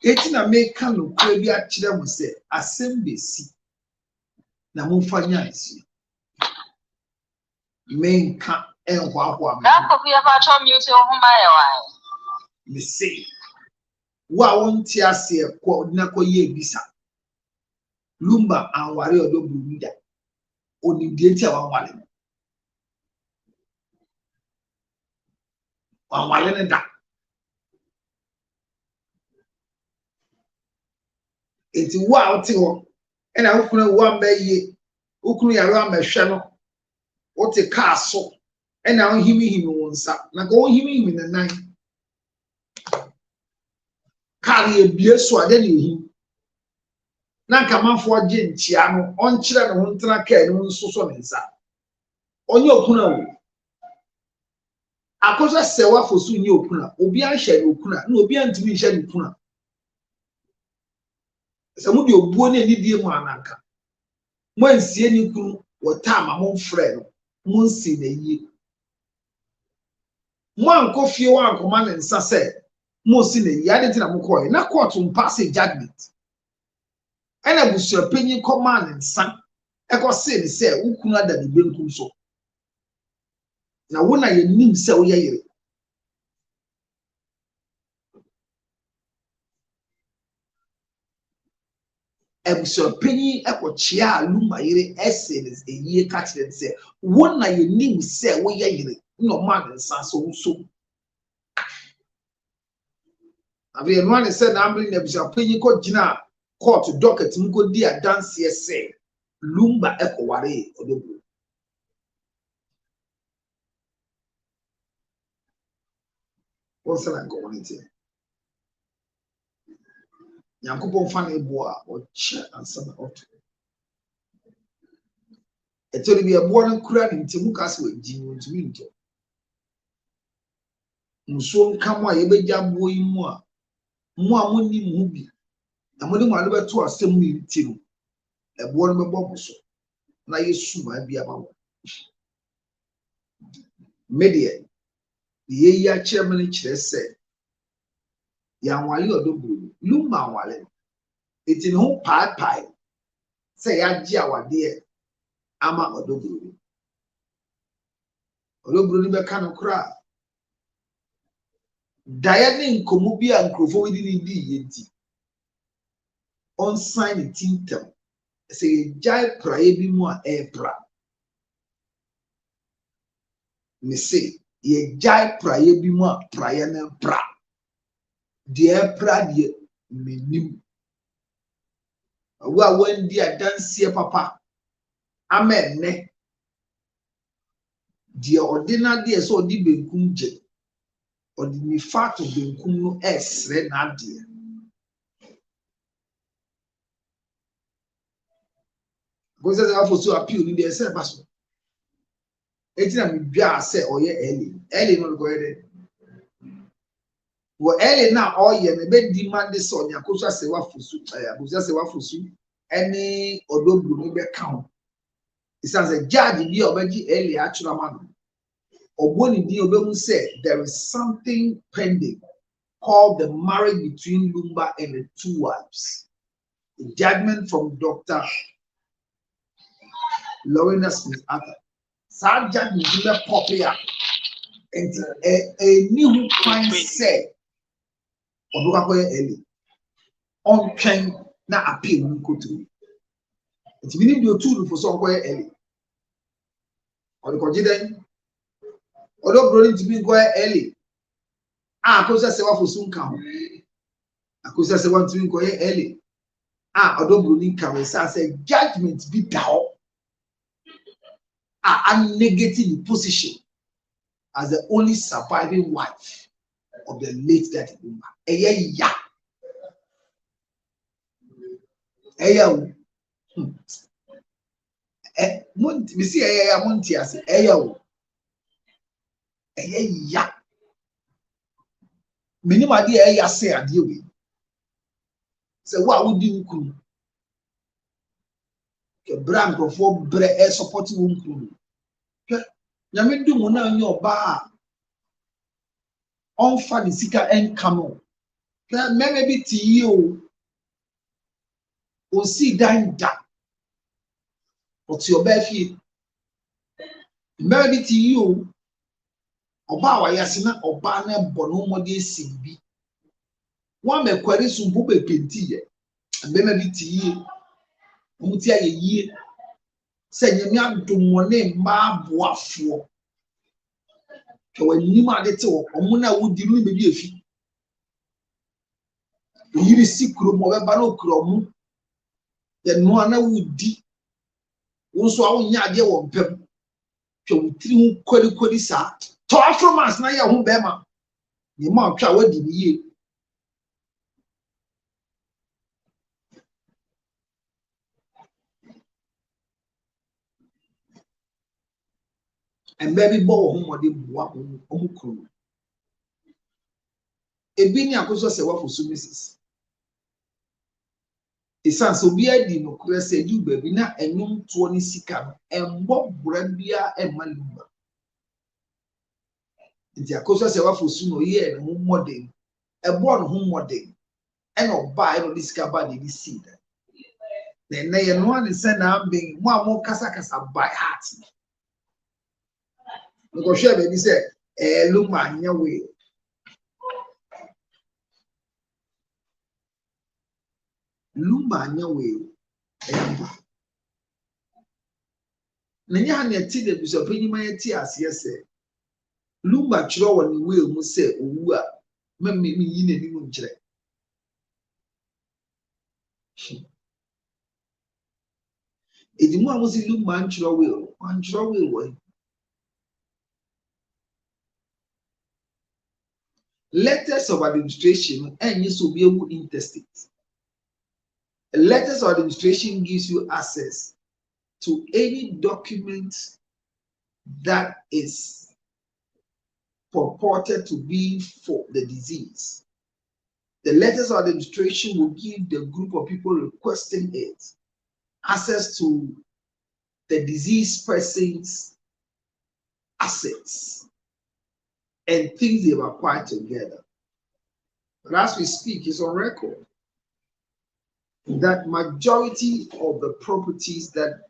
Eti na make no kwe bi a kire mo se assembly na mo fanya isi. Men ka enhwahwa me. That could be about your mute over my Me say wa won ti ase ko na ko ye bisa Lumba and Wari or Dobrumida. Only the one wale da. Enti wa oti ho e na ukunu wa mbaye ukunu ya ra mahwe no wote car so e na himi wonsa na go himi na nan car ye bie so ade na ehim na kamanfo age nchia no onkyere no hontena car no nso so nsa onye okuna wo akoso sewa fosu nye okuna obi an hye okuna na obi antimi hye okuna samu di obuo na ni die mu ananka mo ansie ni kunu wota ma mo frɛ no mo nsi na yie mo ankofie wa ankoma ne nsa sɛ mo si na yie ade tina mo kɔe na court pass judgment ɛna busua panyin kɔma ne nsa ɛkɔ se ne sɛ ukunu ada ne benkum so na wo na ye nim sɛ wo yɛ yere ebusua panyin ɛkɔkyea Lumba yere ɛse ne yie ka kyerɛ sɛ wo na ye nim sɛ wo yɛ yere na ɔma ne nsa so so abi no ane sɛ na amri na ebusua panyin kɔ gyina court docket mu kɔ di adanse sɛ Lumba ɛkɔware Odobro what's that going to Yankopon fa na ebo a ɔkyɛ ansa na ɔto ɛtɔre bi ebo no kura ne ntemu ka sɛ wagyi no ntumi nto nsuo nka mo a yɛbɛgya bo yi mu a mo a monni mu bi na mo de mo ade bɛto asɛm yi ti no ebo no bɛbɔ mo so na yesu ma bi ama mo media ye ya kyerɛ me ne kyerɛ sɛ ya nwale Odobro Lumba nwale eti ne ho paapae sɛ yagye awade ama Odobro ni bɛka no kora dae ne nkomu bi a nkrofo widi ne di yenti on sign the tintam sɛ yɛgyae prae bi mu a ɛpra me se yɛgyae prae bi mu a prae ne pra deɛ pra deɛ menim wa wandi adansie papa amenne deɛ ɔdina deɛ sɛ ɔdi benkum gye ɔdi ni fato benkum no ɛsrɛ na deɛ goze za afo so appeal ni deɛ sɛ baso etina me dwa sɛ ɔyɛ Eli no go yɛ wo Eli na ɔyɛ me be demand sɛ ɔnya koso sɛ wafosu akoso sɛ wafosu ɛne Odobro ni be count isan sɛ judge bi obɛgye Eli atwura ma no oboni di obɛhu sɛ there is something pending called the marriage between Lumba and the two wives. The judgment from Dr. Lorena Smith Arthur. That judgment is very popular and a new kind say Odukakoye Eli on train na appeal nkoto. It meaning the two for some koye Eli. Or the conjiden Odobro to be koye Eli. Akosa se wa fosun kan. Akosa se wa tumi koye Eli. Odobro ni kan we say judgment be down. A negative position as the only surviving wife of the late dead Lumba. Eya. We see eya monti as eya. Eya. Minimum idea eya say ade we. Say what would you do? Ke brand for bre support wo nyame du mo na onye oba on fa the sika enkamo meme bi ti o si dan da but your ba fie meme bi ti oba wa yase na oba na bono mode simbi wa me kwari sumbu be penti ye meme bi ti Mutia ye say Yamian to Mone ma boafo. So when you ma de to omuna would you be a fee. You see Krumo Bano Kromu, then no one would di. Also, I won't yard your pem. So, 3 quali sa. To after mass, na ya home bema. The mouth try what did ye? And baby boy, whom or the crew. A bini akoso se wa for sumisis. Isan so bia di no kura se du baby na enum to ni sika embo brabia e malumba. Nti akoso se wa for su no ye no modern. E bo no ho modern. E no ba e no sika ba de seed. Then na ye no an se na ambing mo kasa by heart. No share baby say look man nya we. Lumba nya we. Nanya ha na ti de biso panyima ya ti ase se lumba chiro woni we mu se owu a memme mi yi na ni mu nkyere edimu a musi lumba nchiro we wo letters of administration enye so be ewu interstate. Letters of administration gives you access to any document that is purported to be for the disease. The letters of administration will give the group of people requesting it access to the diseased person's assets and things they've acquired together. But as we speak, it's on record that majority of the properties that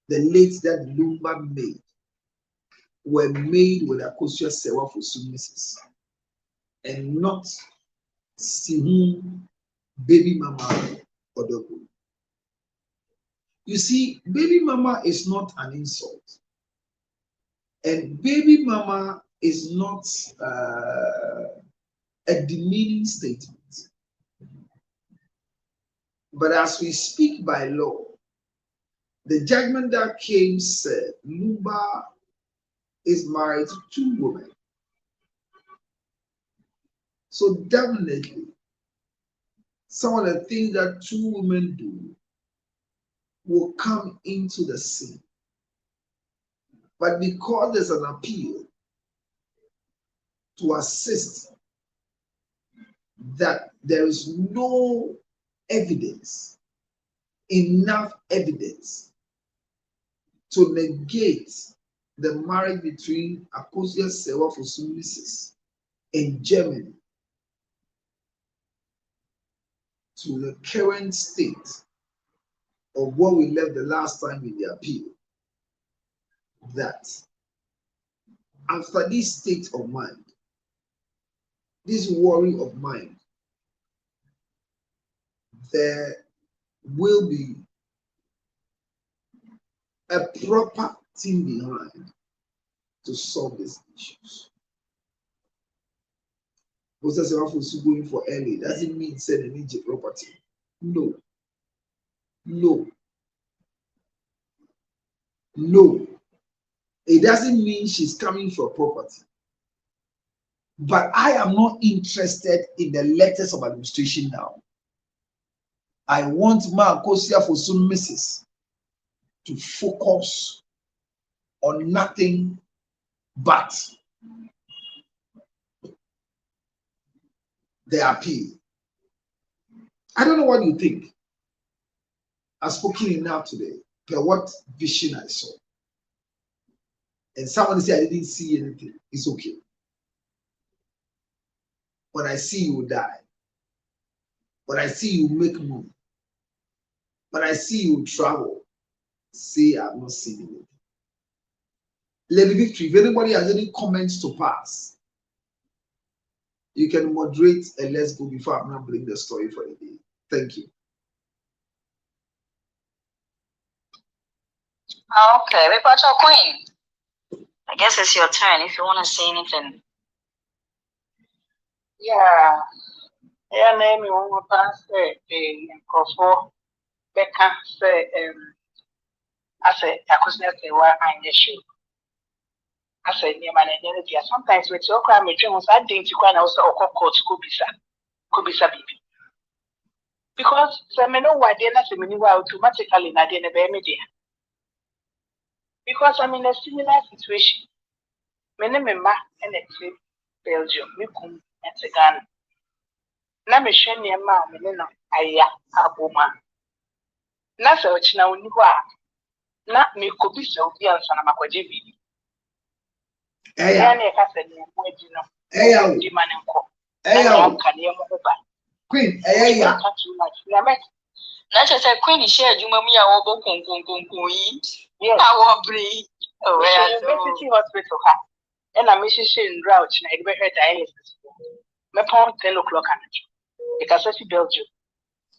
the late that Lumba made were made with Akosia Sewa for Sumisis and not Sihun baby mama or Odogu. You see, baby mama is not an insult. And baby mama is not a demeaning statement. But as we speak by law, the judgment that came said Lumba is married to 2 women. So definitely, some of the things that 2 women do will come into the scene. But because there's an appeal to assist that there is no evidence, enough evidence to negate the marriage between Akosia Sewa for Sumisis in Germany to the current state of what we left the last time in the appeal, that after this state of mind, this worry of mind, there will be a proper team behind to solve these issues. Because if going for early, doesn't mean send an Egypt property. No. No. No. It doesn't mean she's coming for property. But I am not interested in the letters of administration now. I want Ma Akosia for soon Mrs. to focus on nothing but the appeal. I don't know what you think. I've spoken enough today per what vision I saw. And someone said I didn't see anything. It's okay. When I see you die, when I see you make move, when I see you travel, say I've not seen anything. Lady Victory, if anybody has any comments to pass, you can moderate and let's go before I'm not bringing the story for the day. Thank you. Okay, we got your queen. I guess it's your turn if you want to say anything. Yeah. Yeah, name you want to pass for Becca say I say I could not say why I'm issue. I said near my energy. Sometimes with your crime dreams, I think you can also court could be baby. Because some know why they're not automatically not in a baby. Because I'm in a similar situation. Many member and a trip Belgium, Mikum and Segan. Na me hwe ne ma me ne no aya aboma na se ochina oni ho a na me kobi se obi ansa na makwaje bibi na e ka se ne mo adi no di mane nko na ka ne mo ba Queen ya na che se queen she adwuma mu ya wo bo konkon yi na wo bri oh yeah University Hospital ha e na me hwehwe ndra ochina e be hwe dialysis me pon 10 o'clock anacho e ka se Belgium.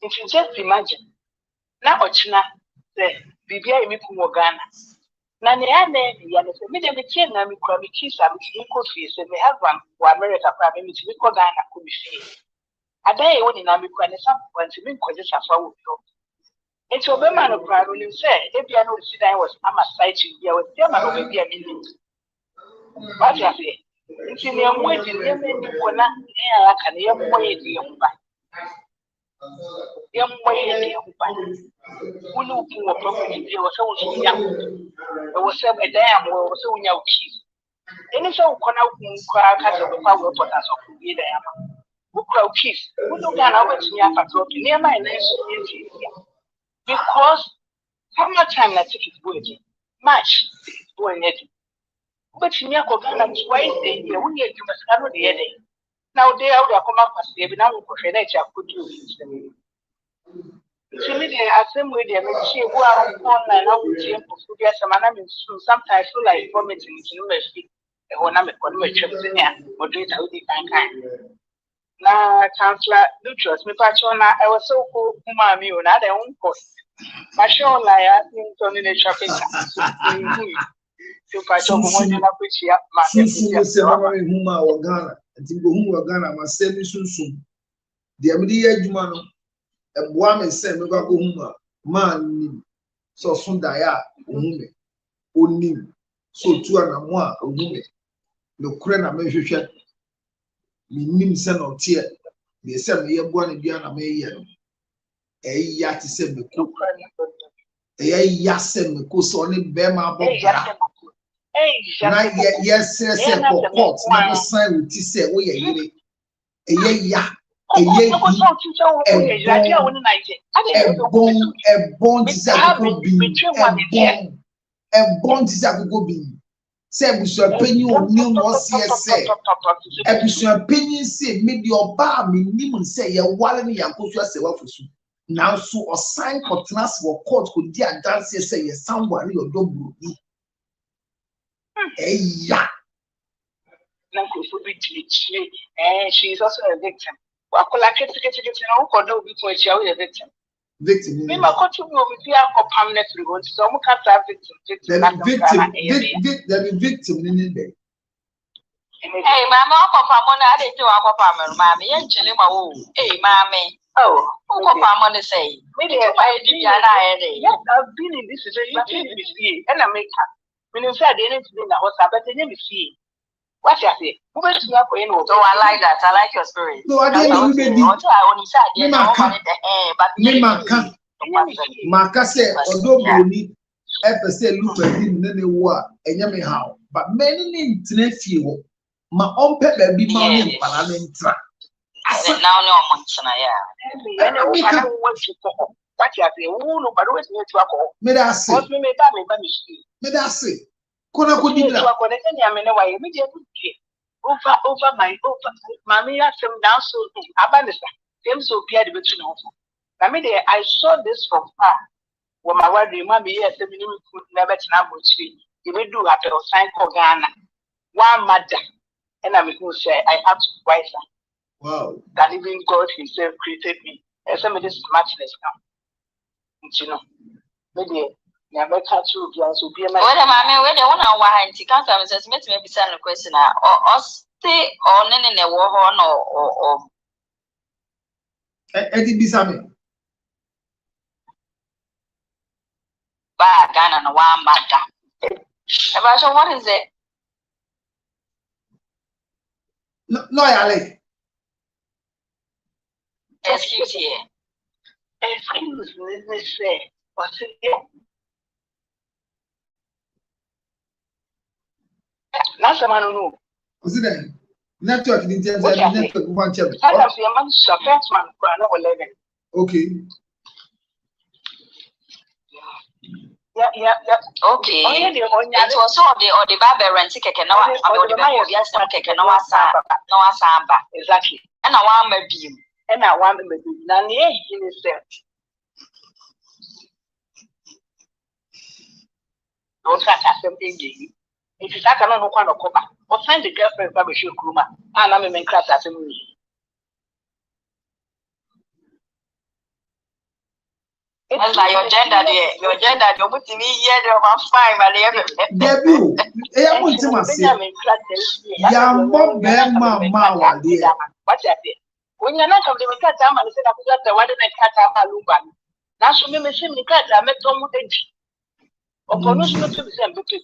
If you just imagine, now ochina the Bibia Miku Ghana. Nanyane, Yannis, me chain, and me crabby kiss, and me could face, and me husband who America probably to Miku Ghana could be free. A day only Namiku and some point to me because it's a foul. It's a woman of crime when you say, if you know the I was, I'm a sight you with them, I will be a minute. What you say? It's in your waiting, you may be one, I can hear more young back. Young way, who were property, there was so young. There was some damn well, so young keys. Any so can out crack of power for us of the damn. Who crowd keys? Who don't get out to me after talking near my nation because how much time that it is working? Much is going it. But you never got twice a year, we get to Mascaro the other day. Now they are come up as they now for nature could do. To me, the same way they make sure who are online now with him for get some sometimes feel like vomiting in university. When I'm a trip or do it out the kind. Now, Chancellor Lutrus, me patrona, I was so cool, Mummy, on their own cost. My show like asking Tony the traffic. To patron one up which you have Ghana. I think who Ghana must send me soon. The immediate man, a woman said, no go home, man, so soon dia, only so 2 and 1 a woman. No crana measure. Me nim send on tear. They send me a one in Diana May. A yat send me cook. A yasem me cook only Bema Bob. Yes, for court, never sign with Tisse, we a bond is a go be. Say, we should opinion new was say. And we should opinion say, maybe your bar, minimum say, your wallet, your coach, yourself. Now, so a sign for class for court could dear dance, say, someone your dog. Yeah. She is also a victim. Well, victim. Victim. Me ma kotu mi obi fi akopam na free won so mo ka sa victim ni dey. Hey mama akopam na ade ti akopam mama ye nchele ma wo. Hey mama. Oh, akopam na say. Me dey buy di bia na ere. Yes, I've been in this situation. You see, and I make her. When you say I didn't be na what about the name see. What you say? Who bet you for you? So I like that. I like your spirit. No, I didn't be. Maka say odo ni FSA look at him na wo a enya me how. But many ni ntena fie wo. Ma ompe ba bi ma ni mpana ne ntra. Now no months yeah. And we can want to go. What you say? Who no but always need to go. Me da say. What me ba me ba me see. Me da say. Kona ko di bla. Over my mommy has some down so abanisa. Them so peer the between of. I saw this from far. When my wife remember yes, the minimum could never tell you may do after a sign for Ghana. One mother, and I'm going to say I have to wiser. Wow. That even God Himself created me. And some of this smartness now. You know, maybe Never catch you, so be a man. Whether my whether one hour and she can't come says, maybe send a question or stay on in a war or Eddie Bisame. Bad gun and one bad gun. About what is it? No, Ali. Excuse me. Excuse me, say, what's it? Last man who Was it then? Network in terms of network one channel. sometimes your man is a first man for another living. Okay. Yeah. Okay. It was all the barber and ticket and now yes, no samba. Exactly. And I want my beam. And I want to be none in itself. Don't catch something. If you can't know one of cover, or find the girlfriend from a shoe cruma, and I'm in class as a me. It's like your gender, you're putting me here about 5 and Debut, I want to say, Yambo Bema Mawa, dear. What's that? When you're not coming to cut down and said, I forgot the one that cut out my luban. Now, so me see me cut, I met Tom with edge. Upon us, not to be sent, but to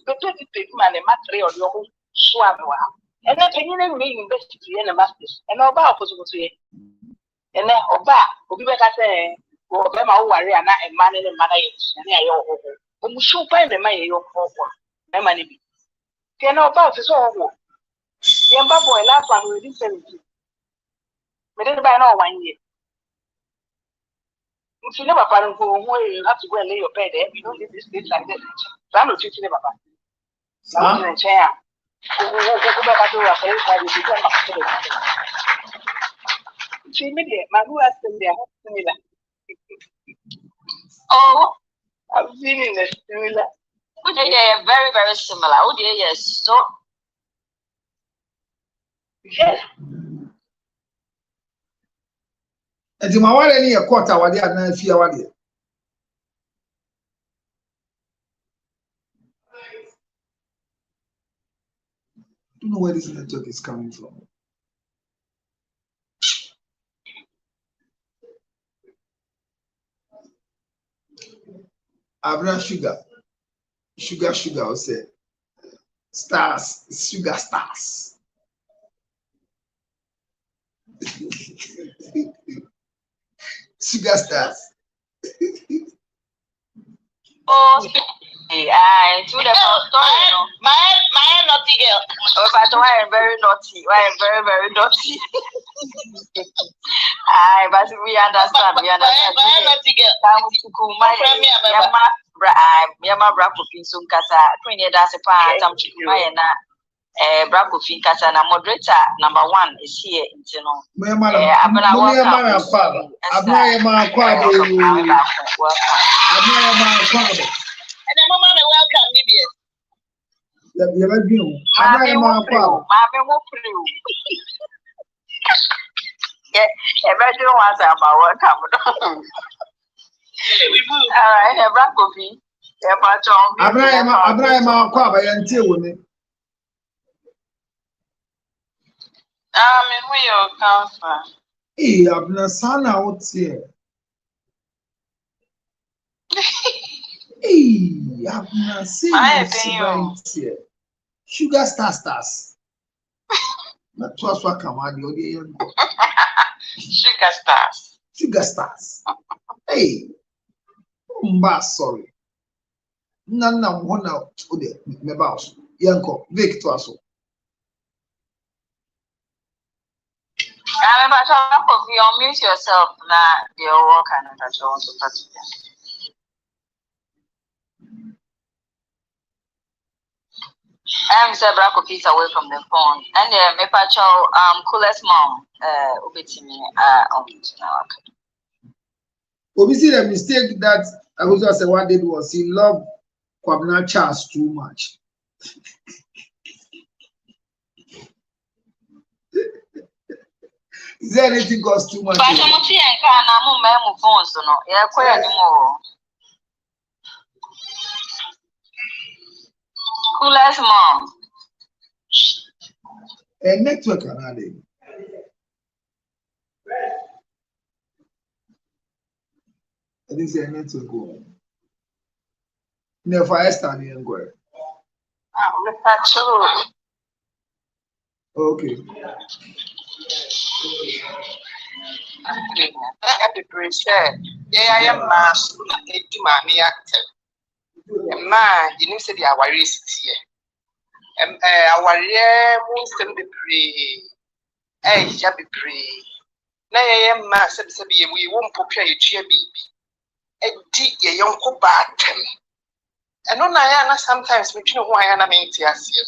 take man a matri or your swab. And then you me investigate in a master's, and all about was to say, and then Oba, who be better saying, or Bema worry and a man in a manage, and I owe. Who should find the money your forward. My money. Can about his own. Young boy, last one within 70. But then by now 1 year. If you never find who you have to go and lay your bed there, you don't need this thing like this. So I'm not treating him about it. I'm in a chair. See me there, my who has been there similar. Oh, I've seen in a similar. they are very, very similar. Oh, dear, yes. So, Yes. And the Mawari any a quarter, what they are 9 feet. What they don't know where this network is coming from. Abra sugar, I say stars, sugar stars. Sugar stars. oh, I to the story, you know. My naughty girl. Oh, but I am very naughty. I am very, very naughty. Aye, but we understand. We understand. My naughty girl. Yama Bracofin Sunkasa, 20 years as a part, I'm to Bracofin Casa, moderator number 1 is here in Tino. And the moment welcome, Libya. Everyone was about welcome. All right, a Bracofin. Abraham, until women. Where you come from? I've not son out here. I've not seen here. Sugar stars. Not twice what come out the Sugar stars. Hey, sorry. Nana one out. Oh, dear, my boss. Yanko, Victor. I'm about to unmute yourself now. Your work and that you want to touch them. I'm several copies away from the phone. And my patrol coolest mom obetimi on obviously the mistake that I was just say what did was he loved Kwabena Charles too much. Is there anything cost too much? But I'm not saying I can't move my phones, no. Yeah, quite anymore. Coolest mom. A network another. I didn't say a network go. Never I stand here and go. Okay. I said, yeah, I am mass. It do my actor. And man, you know, said the our race here. Our year won't send the pre. Eh, ya be pre. Na ya mass, we won't prepare you to baby. A deep ye young co batten. And on I sometimes between who I am in Tiasia.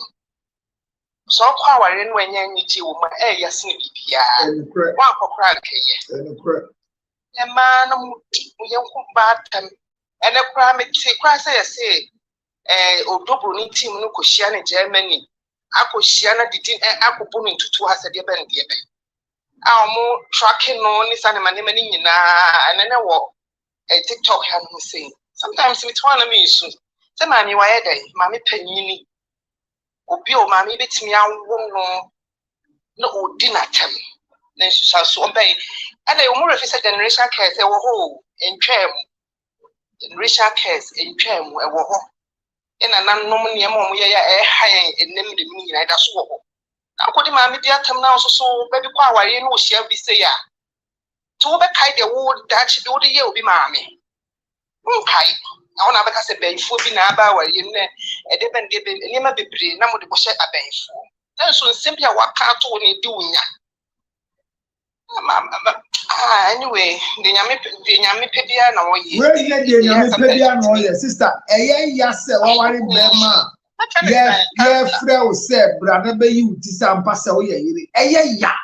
So, power in when you woman, eh, yes, one for crack. A man, we young batten. And a crime, say, Odobro team no Koshiana Germany. Akoshiana didn't Akopon into 2 has a dear Ben. Our more tracking on this animal and then I walk a TikTok hand saying. Sometimes it's one of me soon. The mammy, why day, Mammy Penny. Obio, Mammy, bits me out no dinner time. Then she shall so obey. And they more of a generation cares, they were whole in Chem. Generation cares in Chem, where were in an unknown near Mom, we are high and name the meaning I just walk. Now, what my media term now so baby power, you know, shall be say, to back the wood that she do the year be mammy. Okay, I want to have a bay for being about you know, a depend never be pretty, number the bush a bay for. That's so simply what can't only doing. Anyway, the Yamipedia no where's the Yamipedia no sister? Yes, already Bema. Yeah, Frau said, brother, be you to some pass away. Yeah.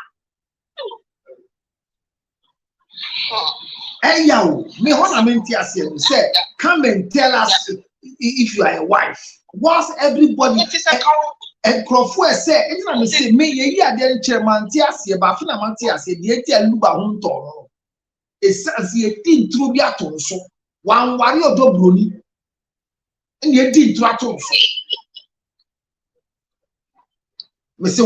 Hey, yo, me what I mean to say, come and tell us if you are a wife. What's everybody? And Crawford said, it's not the same. Me, yeah, then chairman Tiasia, Bafina Mantiasia, the Etia Luba Hunto. It's as ye did through the atonso. One warrior dobroni. And ye did to atonso. Mr.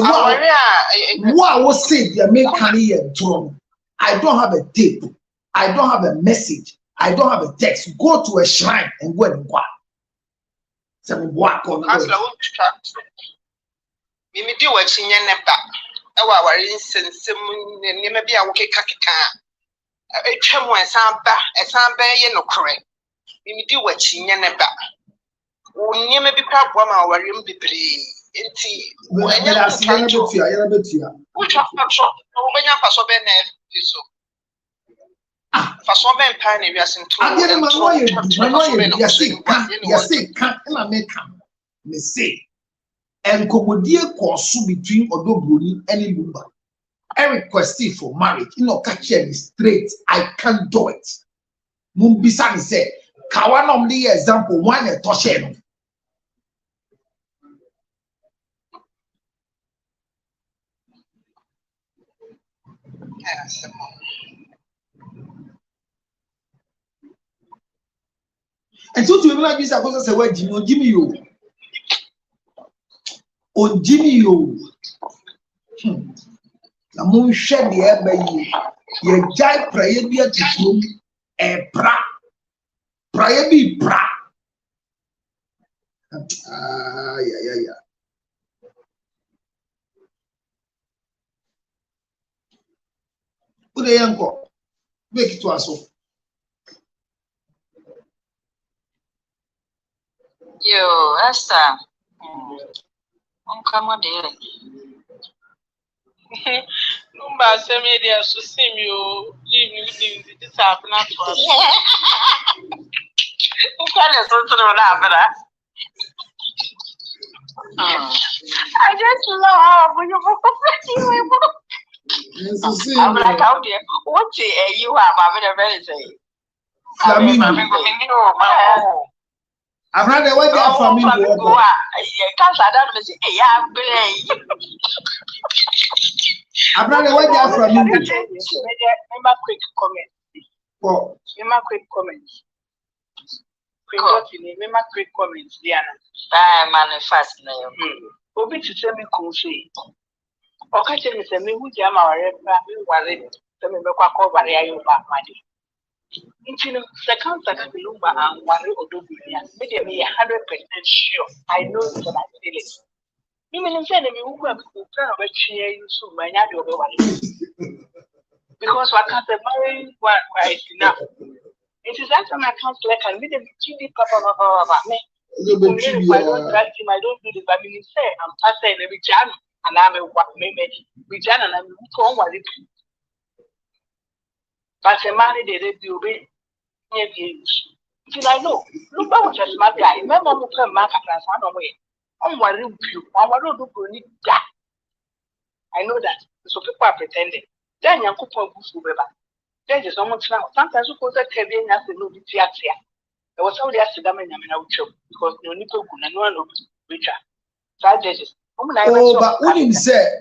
What was said, you make honey and throne. I don't have a tape. I don't have a message. I don't have a text. Go to a shrine and go and inquire. Some walk on me do what she never. Our instance, maybe I will get Kakika. A tremor and samba, a samba, no correct. Me do what she never. Oh, near me be proud woman, or you be pretty. When you're trying to which of not so, when you're for so bad, so. For so many pioneers in two, I didn't know you can't, and I may come. Me say. And Komodie course between Odobroni and Lumba. I requested for marriage. You know, catch me straight. I can't do it. Mumbisa said, Kawanom the example one a toshen. And so to be like this, I was say, well, Jimmy, you. On Jimmy, you. Na moon shed the air by ye jai prayer be at the room, a pra. Prayer be pra. Yeah. Good day, uncle. Make it to us. Yo, Esther. Come on, dear. Number send me there to see me. Leave this happen to us. Who can you sort of that? I just love when you I'm like, how dear, what you have? I'm very say. I've had a way there for me. I've had a way there for me. Quick comment. quick comments, Diana. Manifest. Obi to tell me, cool say. Okay, tell me, send me who jam our worry. Tell me, make call by the back money. In second, Lumba and worry or do be 100% sure. I know that I feel it. You mean send me who have to cheer you soon, my other because I can't marry one right enough. It is that my counselor can read the TV papa about me. If I don't trust him, I don't do the family say I'm passing every channel and I'm a what maybe we Jan and I'm from what it is. But a man did it be obey. I know. Look about a smart guy. Remember who can mark a class one away. I'm worried you. I'm worried you. I know that. So people are pretending. Then you could put Bufu. There is almost now. Sometimes you put a cabin as a little bit. There was only a cinnamon because no nipple could and one of Richard. Five judges. Oh, but wouldn't say,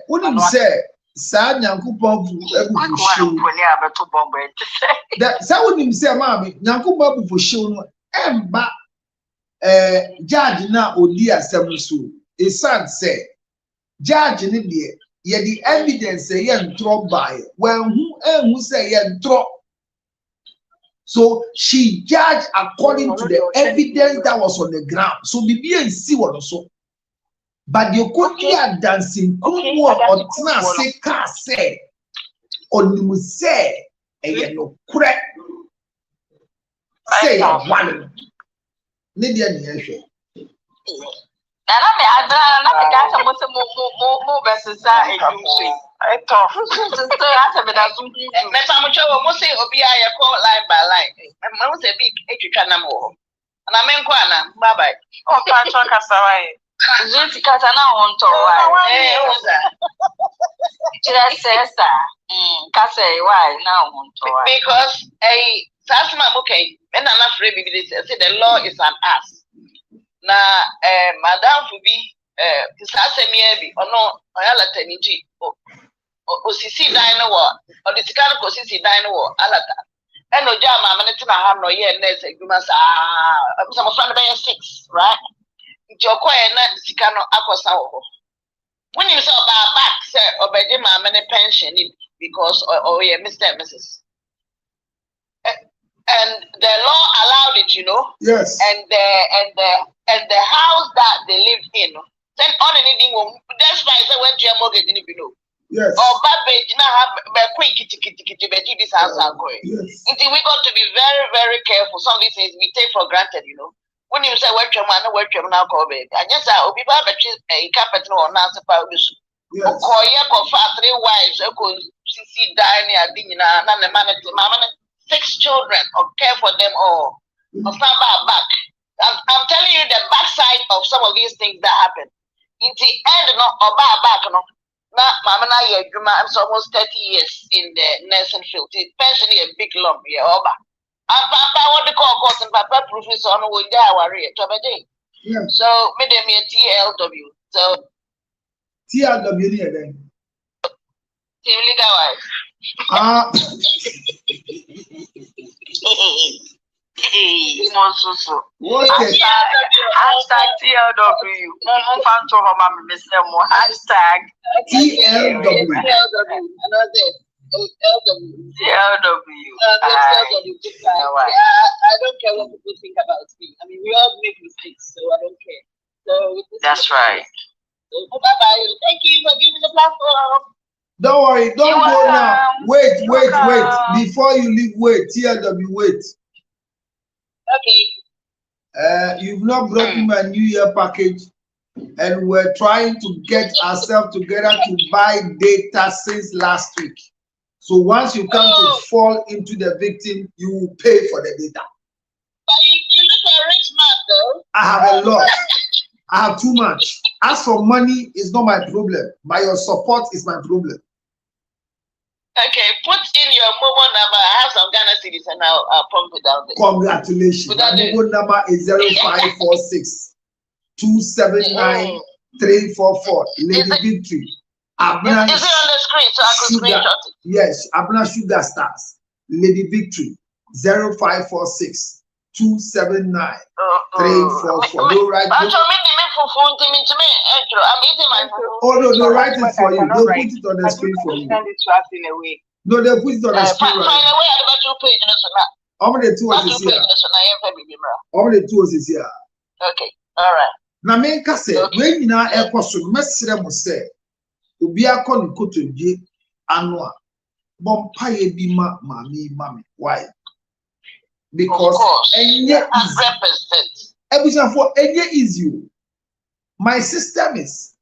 Sad Yankupon that wouldn't say, Mammy, Yankuba for show and back judge now, oh dear, Samuel. His son said, Judge in India. Yet the evidence say yen drop by when who say yen drop. So she judged according to the evidence that was on the ground. So maybe and see what also. But you could hear dancing or say car say or you say and you know correct. Say one. Lydia I got more versus I thought. Line by line. I was a big educator. And I mean, bye bye. Oh, can't talk as I Katana on to why now? Because a Sasma okay, and I'm afraid the law is an ass. Na madam fubi sase miebi ono oyala teniji osisi dan no wo odisika no osisi dan no wo alata eno jama amane tina ha no ye nurse adwuma sa some friend be 6 right joko e na sika no akosa wo when you say about back say obedi ma amane pension because or yeah Mr. and Mrs. And the law allowed it, you know. Yes. And the house that they lived in, then on anything. That's why I said when you mortgage didn't know. Yes. Or baby, you know, have quick this house are going. Yes. We got to be very, very careful. Some of these things we take for granted, you know. When you say work your man, work your now call baby. I just say, people have a capital or not about this. Yes. Or yeah, for 3 wives, I could see dying, I didn't know, and the man, 6 children, or care for them all, or stand back. I'm telling you the backside of some of these things that happen. In the end, no, or back, no. Now, Mama, I'm almost 30 years in the nursing field. It's pension a big lump, yeah, over. And Papa, what they call course and Papa professor on with their warrior to a day. So, made me a TLW. So, TLW, then. Team leader wife. Hashtag TLW. Mom found to her mom, Mr. Mo. Hashtag TLW. TLW. I don't care what people think about me. I mean, we all make mistakes, so I don't care. So that's right. So, bye-bye. Thank you for giving the platform. Don't worry, don't go now. Wait. Before you leave, wait. TLW, wait. Okay. You've not brought me my New Year package, and we're trying to get ourselves together to buy data since last week. So once you come to fall into the victim, you will pay for the data. But you look a rich man, though. I have a lot. I have too much. As for money, it's not my problem. But your support is my problem. Okay, put in your mobile number. I have some Ghana cities and I'll pump it down there. Congratulations. My mobile number is 0546 279 344. Lady Victory. Is it on the screen so I could screenshot it? Yes, Abna Sugar Stars. Lady Victory 0546 279 344. No write. I'm eating my food. Oh no, write it for you. They'll put it on the screen for you. Send it to us in a way. No, they'll put it on the screen right now. How many tours is here? How many tours is here? Okay, all right. Na me nka se we nyina ekoso mesere mo se obi akọ ne kotodie ano a bompaye bi ma mami why? Because enye is 100%. For enye is you. My system is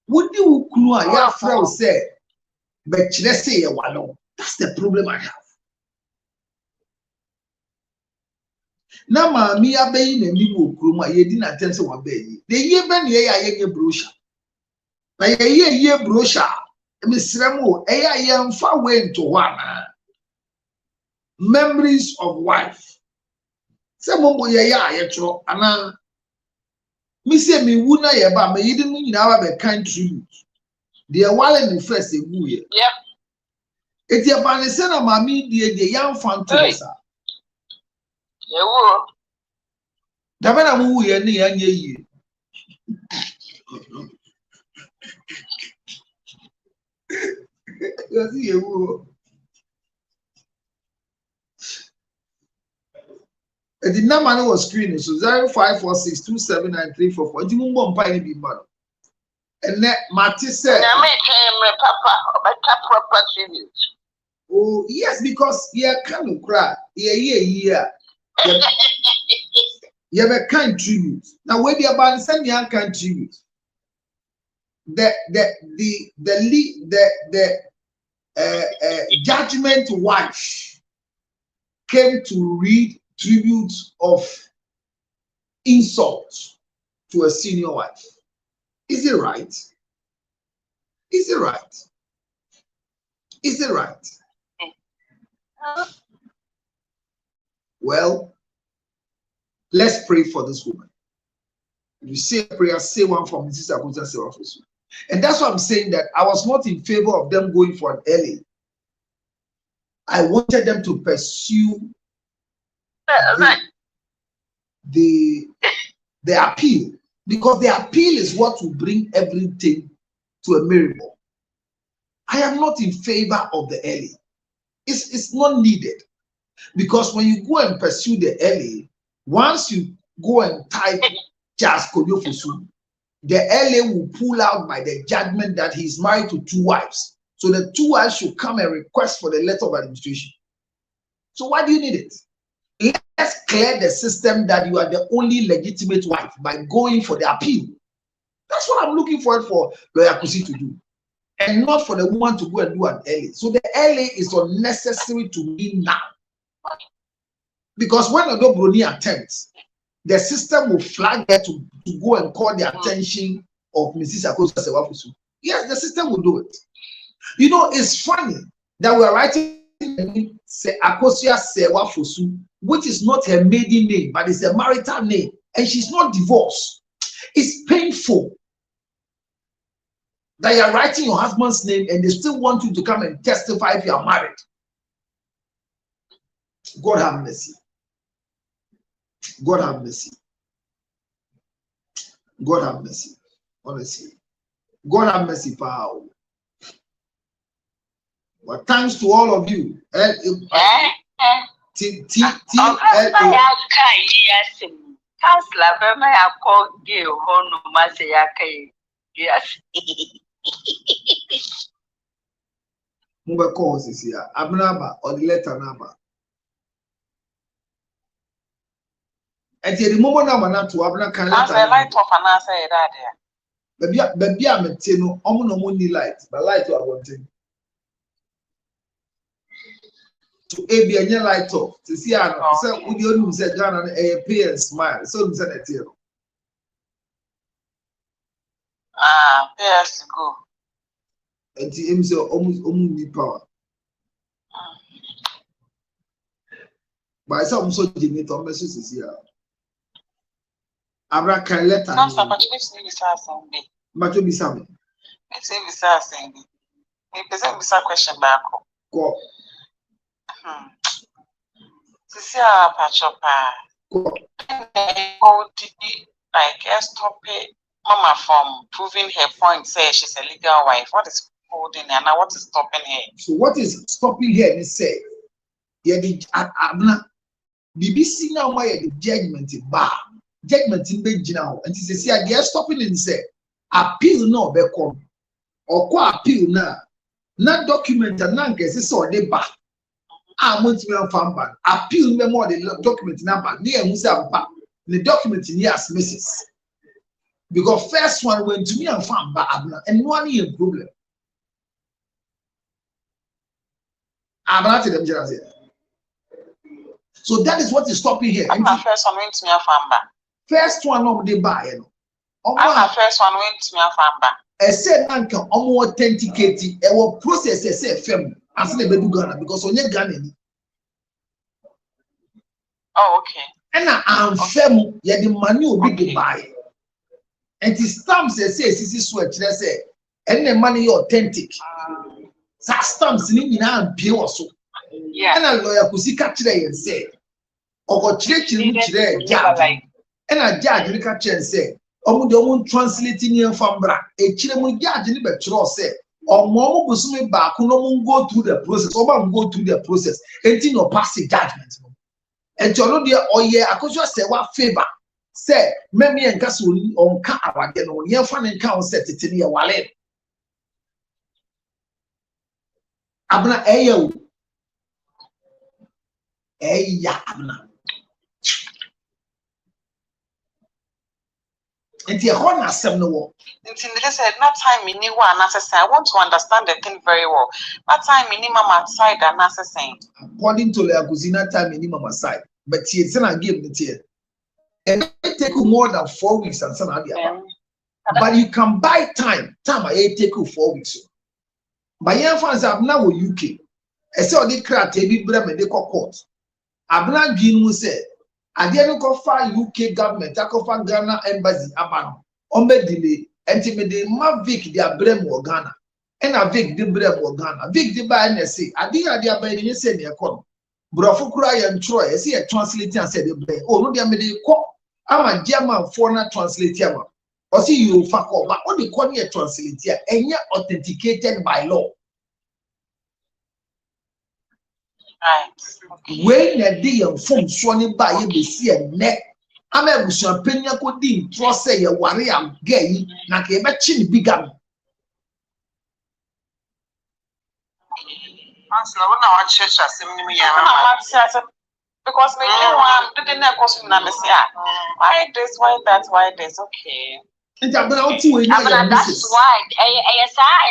would you kunu a ya fra o say but kire say ye wano. That's the problem I have. Na mami abeyi na ni wo kunu a ye di na tense wa beyi. The ye ben ye ya ye brochure. Na ye brochure. Misremo eya ye mfa we into one. Memories of wife. Say mo ye ya ye tro ana me say me wu na ye ba me yidi no nyina ba be kan tribute. The wale me first e wu ye. Yep. Eti e ba ne say na mami die yan fantom sa. Ye wo. Da be na mo wu ye ne yan ye yi. You see ye wu. The number was screen so 0546279344. Di mo mbo mpa ni bi ma. And that Matty said, oh, yes, because you can't cry. Yeah. You have a kind tribute. Now, where the about send you kind tribute. The judgment wife came to read tribute of insult to a senior wife. Is it right? Is it right? Is it right? Well, let's pray for this woman. If you say a prayer, say one for Mrs. Abuja, say one for you. And that's why I'm saying that I was not in favor of them going for an LA. I wanted them to pursue the appeal. Because the appeal is what will bring everything to a miracle. I am not in favor of the LA. It's not needed. Because when you go and pursue the LA, once you go and type just Kodiofosu, the LA will pull out by the judgment that he's married to 2 wives. So the 2 wives should come and request for the letter of administration. So why do you need it? Let's clear the system that you are the only legitimate wife by going for the appeal. That's what I'm looking for Lawyer Kusi to do. And not for the woman to go and do an LA. So the LA is unnecessary to me now. Because when Odo Broni attempts, the system will flag her to go and call the attention of Mrs. Akosia Sewafosu. Yes, the system will do it. You know, it's funny that we are writing Akosia Sewafosu, which is not her maiden name, but it's a marital name, and she's not divorced. It's painful that you're writing your husband's name and they still want you to come and testify if you are married. God have mercy. God have mercy. God have mercy. Honestly. God have mercy, power. Well, thanks to all of you. Mube calls is here. Abnaba or the letter number. And the moment I'm not to Abna can let light off and answer that. Baby, I'm a tino, only light, but light to our thing. To a be a light off to see how would you say Ghana a pay and smile. So said it here. Yes, go. And to him so almost only power. By some so Jimmy Thomas is here. Abra can let her. But you be some. It's a visa saying. It's a visa question back. Go. Sisia Pachopa. Like stop it Mama from proving her point, say she's a legal wife. What is holding her now? What is stopping her? So what is stopping her is say, yeah, the BBC now my judgment in bar, judgment in bed now, and she says, yeah, they are stopping and say, appeal no be come, or qua appeal now, not document and non case so they bar. I want to be on farm ban, appeal me more the document number, near Musa back, the document in years misses. Because first one went to me and found by Abner, and one year problem. Abner to them, so that is what is stopping here. I'm the first one went to me and found by. First one of the buy, you know. I'm the first one went to me and found by. I said, Uncle, almost authenticated, I will process a say film as they do Ghana because on your Ghana. Oh, okay. And I'm firm, yeah, the money will be the buy. And the stamps say this sweat say and the money authentic. That stamps in and pure so. Yeah. And a lawyer could see catch and say, or got judge and a judge in catch and say, oh, the one translating in Fambra, a children judge in the say, or more was me back who no go through the process, or go through the process, and no pass a judgment. And to know the oh yeah, I could just say what favor. Say, maybe and gas on car again on your fan and count set it in your wallet. Abna Ayo Abna. And the honor some no. They said, not time in one I want to understand the thing very well. That time minimum outside and saying. According to the Aguzina time minimum aside, but it's not give it here. And it take you more than 4 weeks and some other. But you can buy time. Time I take you 4 weeks. But young fans have now UK. I saw the crowd baby Bremen they call court. Abna Ginu said, I didn't go far UK government, I go far Ghana embassy abano. Ombe delay, and the ma Vic their Bremen or Ghana. And a Vic the Bremen or Ghana. Vic the buy and say, I did idea by the same year come. Brofukura and Troy, I see a translator and said, oh, no, they made a call. I'm a German foreigner translator. Or see you fuck up, but what they call me a translator and yet authenticated by law. Right. When a day and phone swanning by you, see a neck. I'm a champagne could deem, trust say a warrior gay, like a matching bigam. Because me didn't know why this, why that, why this, okay. And that's why and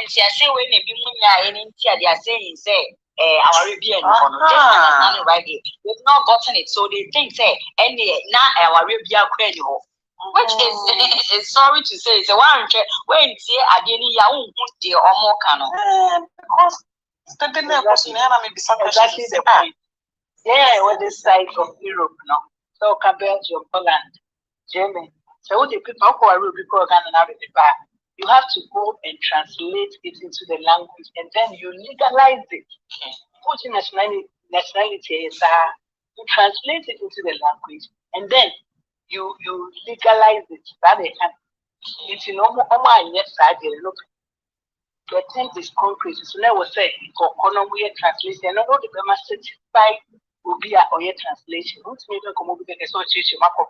she say when they are saying say our Arabian right there. They've not gotten it, so they think say any now our Arabian queen, which is sorry to say, it's a one when say Adeni Yahu the Omo Kano. Because the dinner was maybe exactly the point. Yeah, what this side of Europe now. So Belgium, Poland, Germany. So what the people who are really you have to go and translate it into the language, and then you legalize it. Put in nationality is you translate it into the language, and then you legalize it. That they can. It's look. The thing is concrete. So now we say for economy translation. No, the grammar certified will be a translation. Don't make them come over there. So change your mark of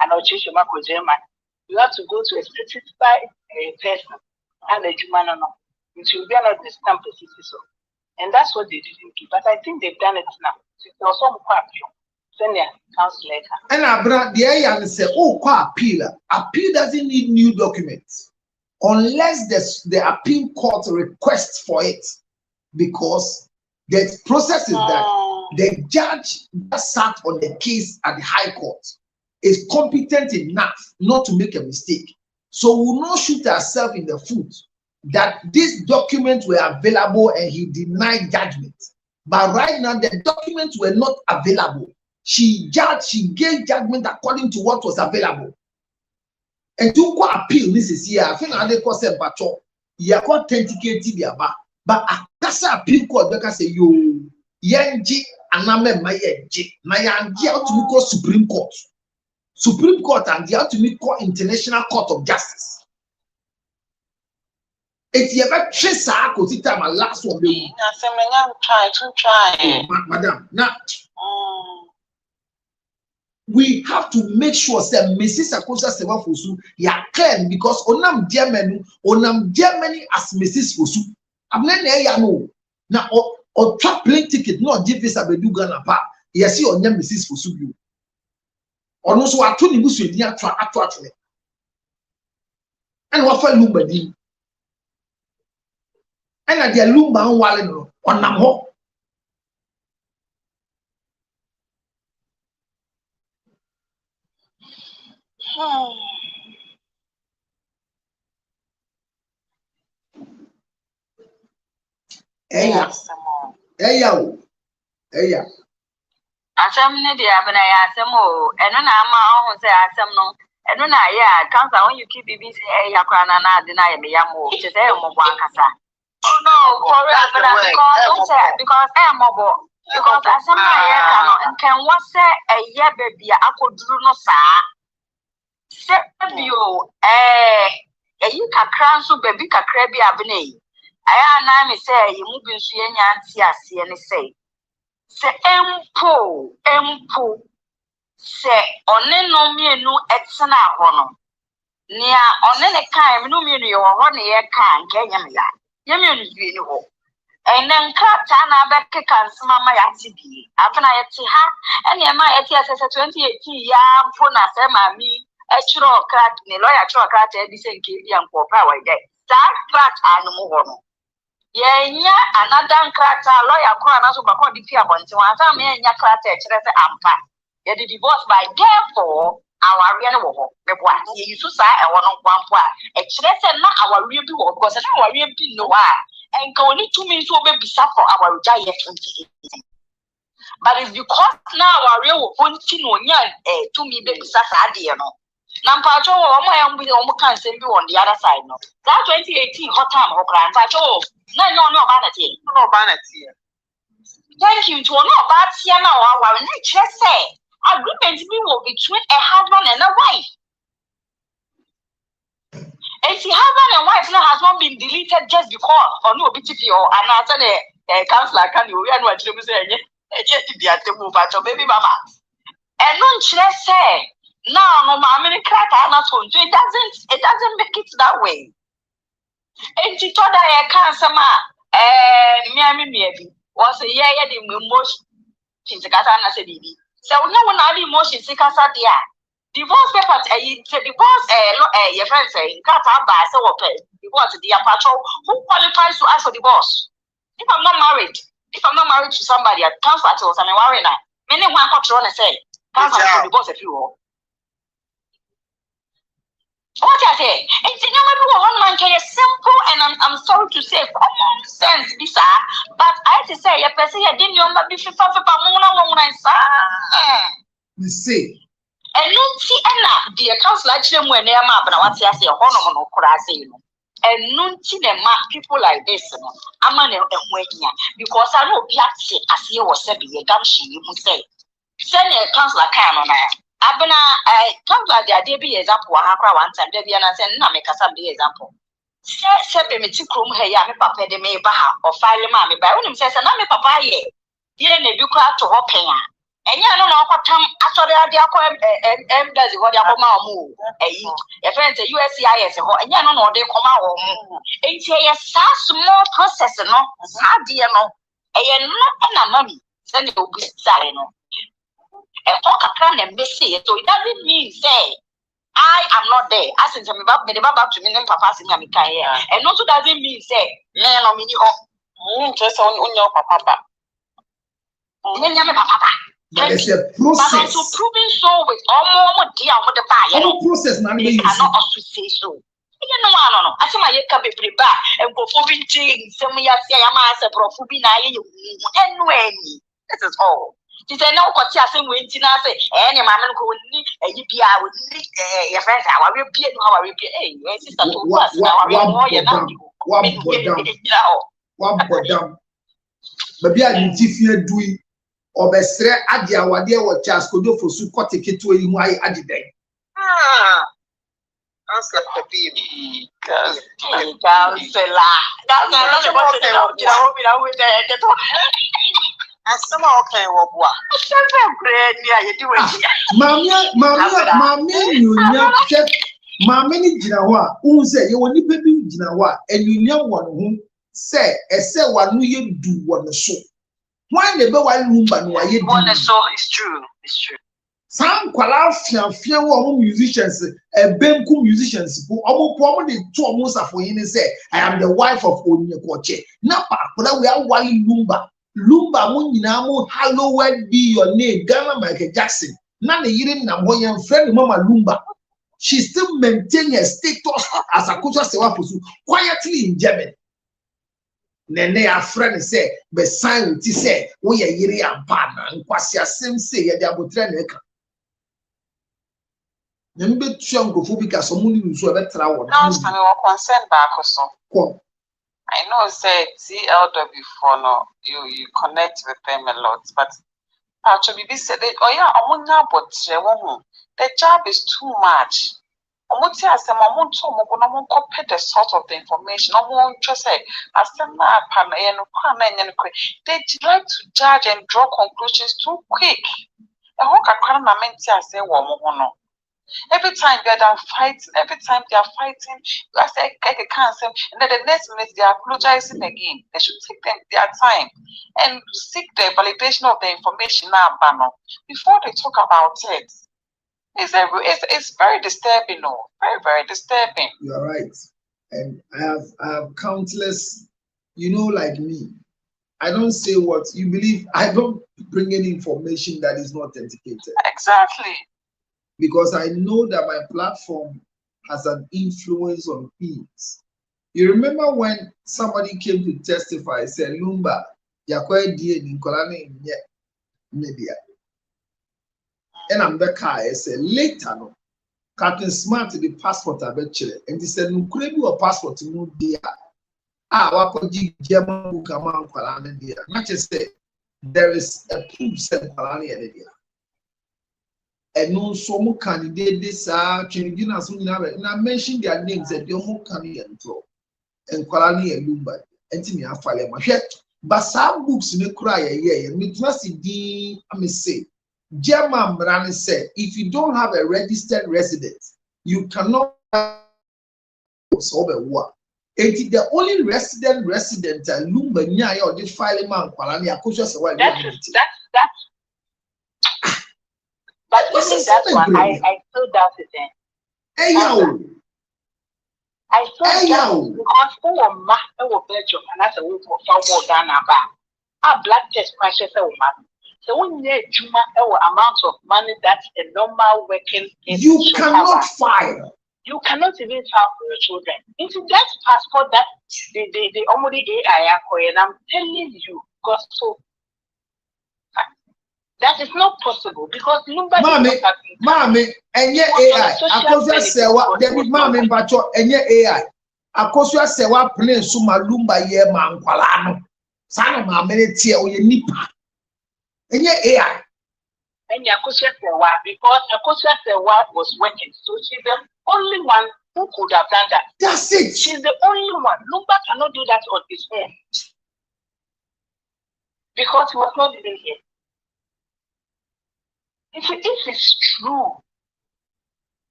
and I'll change your mark of German. You have to go to a certified person and a German no. It will be another stamp so. And that's what they didn't do. But I think they've done it now. So it's also quite send their council letter. And Abra the AI say, oh, appeal. Appeal doesn't need new documents. Unless the appeal court requests for it, because the process is that the judge that sat on the case at the High Court is competent enough not to make a mistake. So we will not shoot ourselves in the foot that these documents were available and he denied judgment. But right now, the documents were not available. She gave judgment according to what was available. And to go appeal this is here. I think they call them patrol. You authenticated the aba, but a casa appeal court because say you yenji aname maye J. Maya dia to me call Supreme Court. Supreme Court and dia to me call International Court of Justice. It's ever trace our time my last one. Try. Madam, now we have to make sure that Mrs. Akosa Seva Fosu ya clear because onam Germany as Mrs. Fosu. I'm not there ya no. Now or trap plane ticket no give visa bedu Ghana pa. Yes, you on Mrs. Fosu you. Or no so atuni busu edi atwa. And what for lumbadi? And at the lumba wale no onam ho. Eya. Asem ne dia bena ya asem o eno na ama ohun say asem no eno na ya cancer when you keep BBC ya kwa na ade na ya me ya mo che say mo bo ankasa. Oh no, for because because asem na ya ka no nkan wo say eye baby akoduru no saa. Se bio eyi kakra nso baby kakra bi abena yi. Aya na me say yi mu bi nso ye nya anti ase ne say. Se empo se one no mienu etena ho no nia one ne kan me no mienu ye ho ne ye kan nke nya me ya ye mienu bi ni ho enen krata na be kan smama ya tibi abena ye ti ha ene ma ye ti asese 2018 ya mpo na se mami e chiro krat ne lawyer chiro krata e bi se nke bi anko pa wa dey that krata anu mo ho no yenya another krata lawyer ko anaso ba ko di pia bonti wan sa me nya krata e kire se ampa ye di divorce by therefore our real wo ho me bo ati ye su sa e wo no kwampo a e kire se na our real bi wo because na our real bi no a enka oni tumi so be bisa for our ja ye 2018 but it's because now our real wo onti no nya tumi be bisa sa de no na mpacho wo mo ya mbi wo kan se bi on the other side no that 2018 hot time ho kra mpacho no vanity. No vanity. Thank you to no bad here now. Our nature say agreement will between a husband and a wife. And the husband and wife now has not been deleted just because or no BTP or another counselor can you read what you say? Baby mama. And no say now no mammy crack it doesn't make it that way. And she told her cancer ma Miami was a year the emotion in the Casana said so no one had emotion in Casa dia. Divorce papers divorce your friend saying Cata by so okay. Divorce the patrol who qualifies to ask for divorce. If I'm not married to somebody at comfort or something worrying now. Many one control and say cancer for divorce if you will. What I say, it's one man can simple and I'm sorry to say common sense, Bisa. But I have to say, a person I didn't know but before we see. And no see the accounts like them when they are map and what I say, Honoman or Kurasi. And no see them people like this, I'm an waiting because I know Piazzi as you was said, be a gumshy, you must say. Send a counselor can on that. Abena come like the idea be example hakra one time Deviant and say na make some be example say be me ti krom ha ya me papa de me ba ha o file ma me ba woni say na me papa ye na bi kwa to ho pen a enya no na okotam asori ade akọ embassy ho de akoma omu eyi e friend say USCIS ho enya no na ode koma wo mu enti ye sa small process no sa de no eye no na mami say na obi sare no. So it doesn't mean say I am not there. As in some back to me papa and also doesn't mean say no mini just on your papa. It's a process. But also proving so with all dear with the fire. Process you cannot also say so. You know, I don't know. I see my can be prepared and go for vintage. Some years I am as a profubina anyway. This is all. She said, no, what you are saying, when Tina say, any man who need a UPI would need your friends. Our repeat, our repeat, your sister to us. One put down. Maybe I need to fear doing obesre ade awade wo chas kodo fosu kote keto yi mu ayi ade den That's like the baby. Counselor. That's not the one that Mammy ni jina wa unse ye woni pe bi jina wa enyunya won ho se ese wanu ye du won so wan ne be wa lumba no ye du won so is true. Some kwala fiafia wo musicians benku musicians po omo de to omo safo yin say I am the wife of Onyekoche na pa kwala we awali lumba mo nyina mo hallowed be your name Ghana Michael Jackson na ne yiri na mo yan friend mama lumba. She still maintains her status as a cultural sewapusu quietly in Germany. Nene a friend say, but sign with say, we are yiri and partner, and Kwasia Sim say, ya diabotre neka. Nembe Tushangophobia, someone who so better. Now, I'm concerned back also. I know, say, CLW before no, you connect with them a lot, but actually, be said, oh, yeah, I'm not but the job is too much. The sort of the information. They like to judge and draw conclusions too quick. Every time they are fighting, I say I can't say, and then the next minute they are apologizing again. They should take them their time and seek the validation of the information now, before they talk about it. It's very disturbing, very, very disturbing. You are right. And I have countless, like me. I don't say what you believe. I don't bring any information that is not authenticated. Exactly. Because I know that my platform has an influence on things. You remember when somebody came to testify, said, Lumba, yakwe die ninkolane media. And I'm the car. I said, later, no, Captain Smart, the passport, I bet you. And he said, no, could you a passport to move there? What could you German come on, Kalani, dear? Not just say, there is a proof said Kalani, dear. And no, so more candidate this, changing us, and I mentioned their names that you're more candidate and Kalani and Lumba, and to me, I follow my head. But some books in the cry, and we trust in I may say. German Brand said, if you don't have a registered resident, you cannot solve a war. It's the only resident Lumba Nyaya or the filing man Kwalani Akosha. But even that one, I still doubt it then. Hey yo! I still doubt it because Belgium and that's a way for Ghana back. Blood test pressure so when you amount of money that a normal working you cannot file. You cannot even file for your children. Into that passport that they already AI and I'm telling you, because so that is not possible because Mommy, and yet AI. Akosia sewa, David Mommy Bacho, and yet AI. Akosia sewa plane suma lumba ye man kwalano. Sana mamene tia o ye nipa. And yet AI. And Yakusia Sewa, because Yakusia Sewa was working, so she's the only one who could have done that. That's it. She's the only one. Lumba cannot do that on his own because he was not living here. If it's true,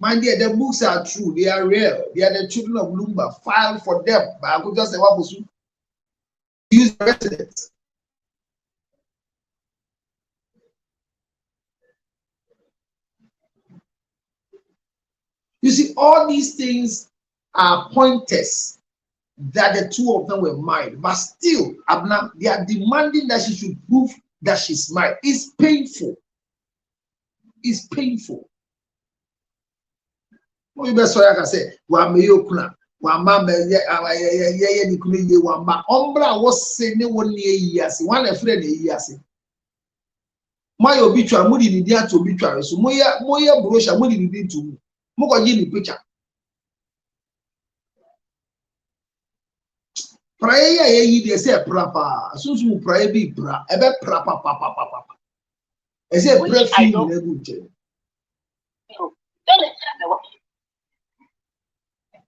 my dear, the books are true. They are real. They are the children of Lumba. File for them. But I could just say what was use residents. You see, all these things are pointers that the two of them were married, but still, Abna, they are demanding that she should prove that she's married. It's painful. It's painful. What you best I can say, Wameyokuna, Wamama, Wamba, Ombra was saying 1 year, one a friend a year. My obituary, Moody did to obituary, so Moya Brosha, Moody did to me. Moko yini picture. Prayer ye they say prapa. So so prayer be pra. Ebe prapa papa papa. I say pray feel in a good thing.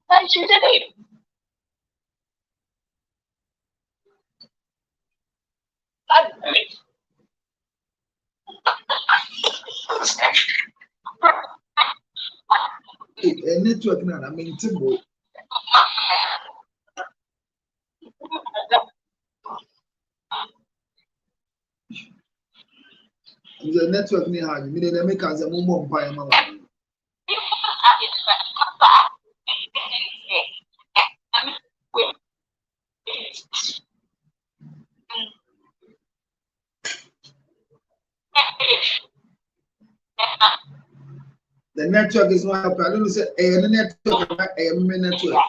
And she did it. A network now, I mean, Timbo. The network near how you mean they make us a mumbo pie. The network is not helping. I don't say a network, a network.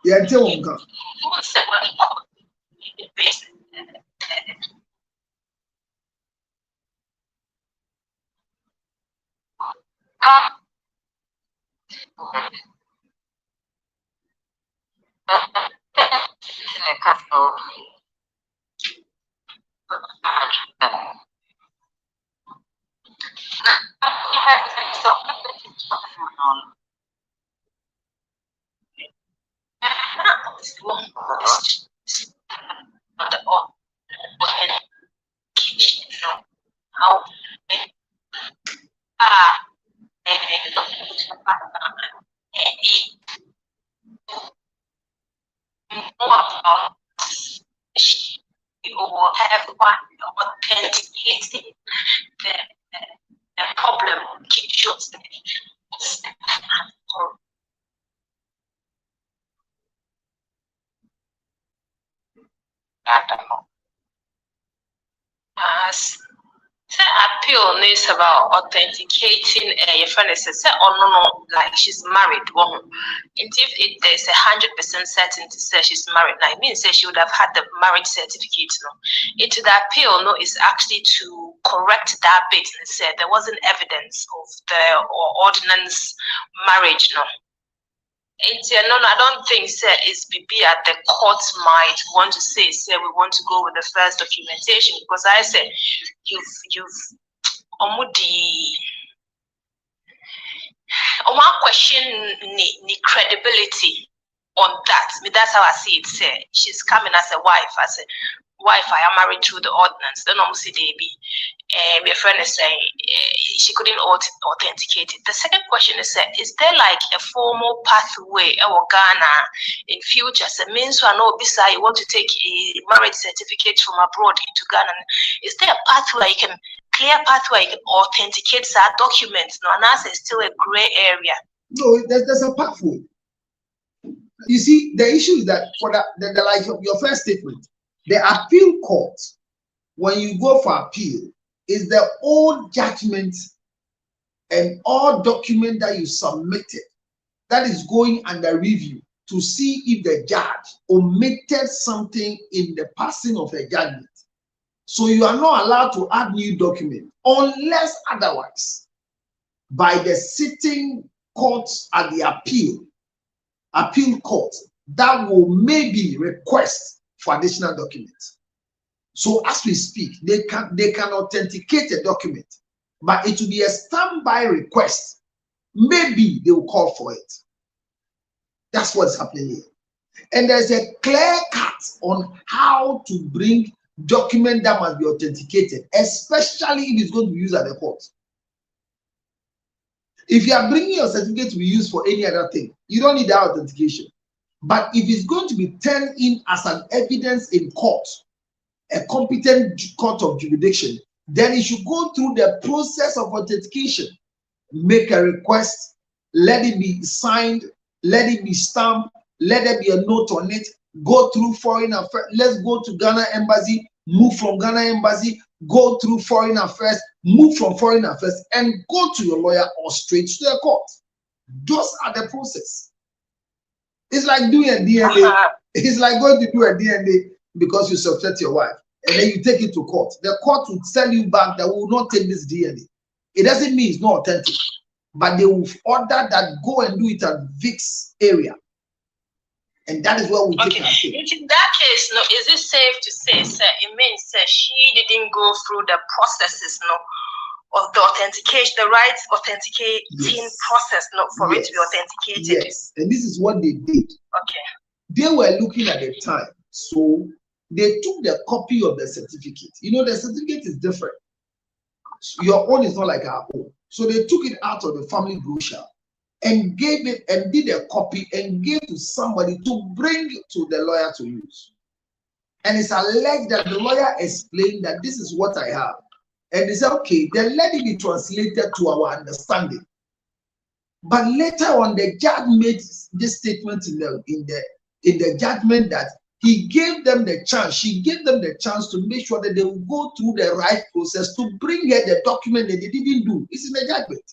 Yeah, tell them come. Authenticating the problem keep short. I don't know. Appeal is about authenticating your friend say oh no like she's married. If there's 100% certainty say she's married, now it means say she would have had the marriage certificate. No, into the appeal no is actually to correct that bit and say there wasn't evidence of the ordinance marriage. No. No, I don't think it's BB at the court might want to say we want to go with the first documentation because I said you've one question the credibility on that. That's how I see it. Say she's coming as a wife. As a wife, I am married through the ordinance. Then almost baby. My friend is saying she couldn't authenticate it. The second question is there like a formal pathway or Ghana in future? So means I know beside you want to take a marriage certificate from abroad into Ghana. Is there a pathway clear pathway you can authenticate that documents? No, and that's still a gray area. No, there's a pathway. You see, the issue is that for the like your first statement, the appeal court, when you go for appeal, is the old judgment and all document that you submitted that is going under review to see if the judge omitted something in the passing of a judgment. So you are not allowed to add new document unless otherwise by the sitting courts at the appeal court that will maybe request for additional documents. So as we speak, they can authenticate a document, but it will be a standby request. Maybe they will call for it. That's what's happening here. And there's a clear cut on how to bring document that must be authenticated, especially if it's going to be used at the court. If you are bringing your certificate to be used for any other thing, you don't need that authentication. But if it's going to be turned in as an evidence in court, a competent court of jurisdiction, then it should go through the process of authentication, make a request, let it be signed, let it be stamped, let there be a note on it, go through foreign affairs. Let's go to Ghana embassy, move from Ghana embassy, go through foreign affairs, move from foreign affairs, and go to your lawyer or straight to the court. Those are the process. It's like doing a DNA. It's like going to do a DNA because you subject your wife and then you take it to court. The court will tell you back that we will not take this DNA. It doesn't mean it's not authentic, but they will order that go and do it at Vic's area. And that is where we take our case. In that case, no, is it safe to say, sir, it means she didn't go through the processes, no, of the authentication, the right authenticating process, no, for it to be authenticated? Yes, and this is what they did. Okay. They were looking at the time, so they took the copy of the certificate. You know, the certificate is different. Your own is not like our own. So they took it out of the family brochure and gave it and did a copy and gave to somebody to bring to the lawyer to use. And it's alleged that the lawyer explained that this is what I have. And they said, okay, then let it be translated to our understanding. But later on, the judge made this statement in the judgment that he gave them the chance, she gave them the chance to make sure that they will go through the right process to bring her the document that they didn't do. It's in the judgment.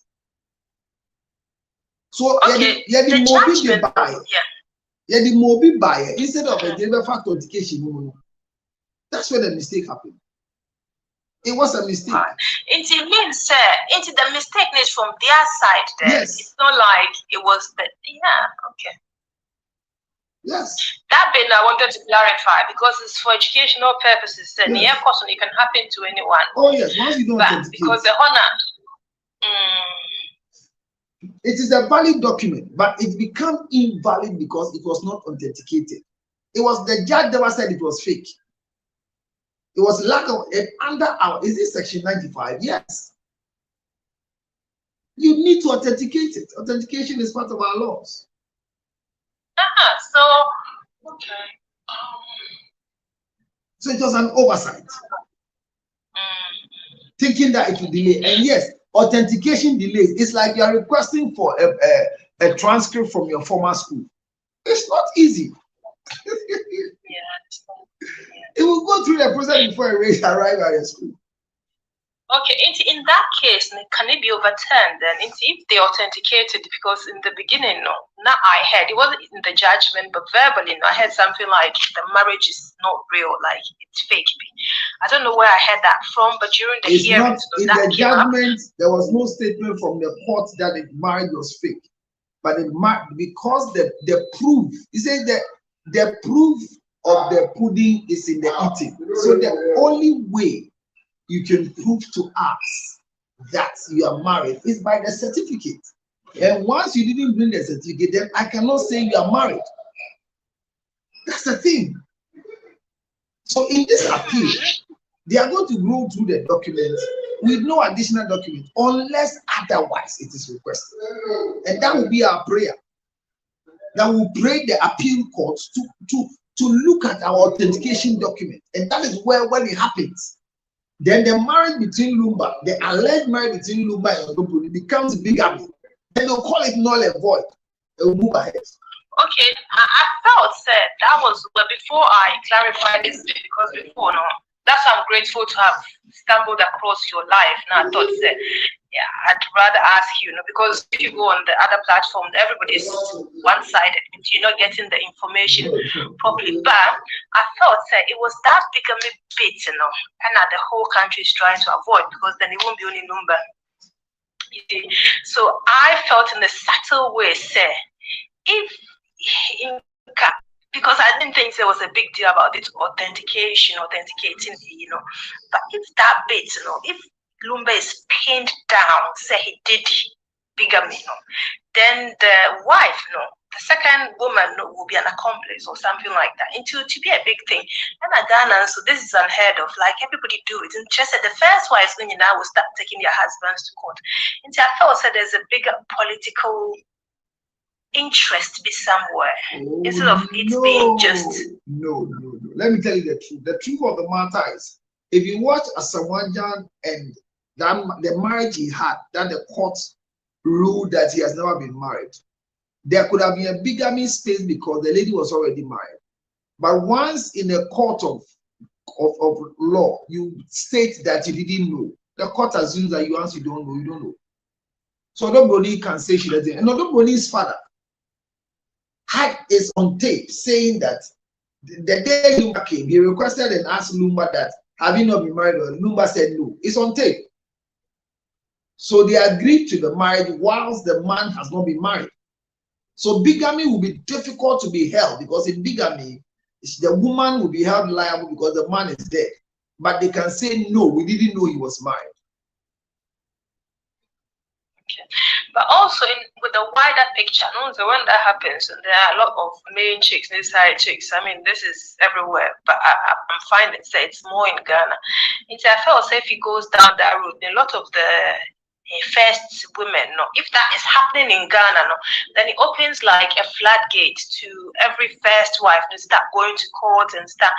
So, okay, the judgment, the mobile buyer instead of a deliver fact authentication. That's where the mistake happened. It was a mistake. It means, the mistake is from their side. Then yes. It's not like it was the okay. Yes. That bit I wanted to clarify because it's for educational purposes. And yes. of course, it can happen to anyone. Oh yes, once you don't authenticate. Because the honor. It is a valid document, but it became invalid because it was not authenticated. It was the judge never said it was fake. It was lack of it under our. Is this section 95? Yes. You need to authenticate it. Authentication is part of our laws. So okay. So it was an oversight. Thinking that it will delay. And yes, authentication delays. It's like you are requesting for a transcript from your former school. It's not easy. It will go through the process before it arrives at your school. Okay, in that case, can it be overturned then? If they authenticated, because in the beginning, no, now I heard, it wasn't in the judgment, but verbally, no, I heard something like the marriage is not real, like it's fake. I don't know where I heard that from, but during the hearings, in the judgment, there was no statement from the court that the marriage was fake. But because the proof, he said that the proof of the pudding is in the eating. So the only way you can prove to us that you are married is by the certificate. And once you didn't bring the certificate, then I cannot say you are married. That's the thing. So in this appeal, they are going to go through the documents with no additional document unless otherwise it is requested. And that will be our prayer. That will pray the appeal courts to look at our authentication document. And that is where when it happens, then the marriage between Lumba, the alleged marriage between Lumba and Odobroni becomes bigamy. Then they'll call it null and void. They will move ahead. Okay, I felt that was, but before I clarified this, because before, no, that's why I'm grateful to have stumbled across your life. Now I thought, I'd rather ask you, because if you go on the other platform, everybody's one-sided. You're not getting the information properly. But I felt it was that bigamy bit, and that the whole country is trying to avoid, because then it won't be only number. So I felt in a subtle way, because I didn't think there was a big deal about it, authenticating, but if that bit, if Lumba is pinned down, say he did bigamy, then the wife, the second woman will be an accomplice or something like that. And to be a big thing. And Ghana, so this is unheard of. Like everybody do it. And just the first wives when you now will start taking their husbands to court. And I felt there's a bigger political interest to be somewhere instead of it being just no. Let me tell you the truth. The truth of the matter is, if you watch Asamoah Gyan and the marriage he had, that the court ruled that he has never been married. There could have been a bigamy space because the lady was already married. But once in a court of law, you state that you didn't know, the court assumes that once you don't know, you don't know. So nobody can say she doesn't. And nobody's father is on tape saying that the day Lumba came, he requested and asked Lumba that, have you not been married? Or Lumba said no. It's on tape. So they agreed to the marriage whilst the man has not been married. So bigamy will be difficult to be held because in bigamy, the woman will be held liable because the man is dead. But they can say, no, we didn't know he was married. Okay. But also with the wider picture, no, so when that happens, there are a lot of main chicks, these side chicks. I mean, this is everywhere, but I'm finding it's more in Ghana. I felt if he goes down that route, a lot of the first women, no, if that is happening in Ghana, no, then it opens like a floodgate to every first wife to start going to court and start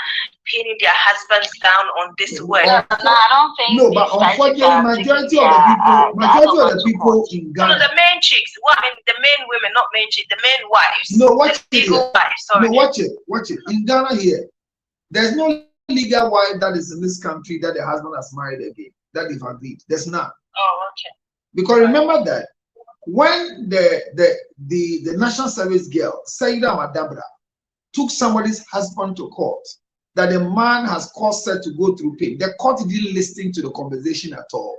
pinning their husbands down on this word. No, I don't think. No, but unfortunately, majority of the people in Ghana. No, the main chicks. Well, I mean, the main women, not main chicks, the main wives. No, watch it. Wives, sorry. No, watch it. In Ghana here, there's no legal wife that is in this country that the husband has married again. That they've agreed. There's none. Oh, okay. Because remember that when the national service girl, Saida Madabra, took somebody's husband to court, that the man has caused her to go through pain, the court didn't listen to the conversation at all.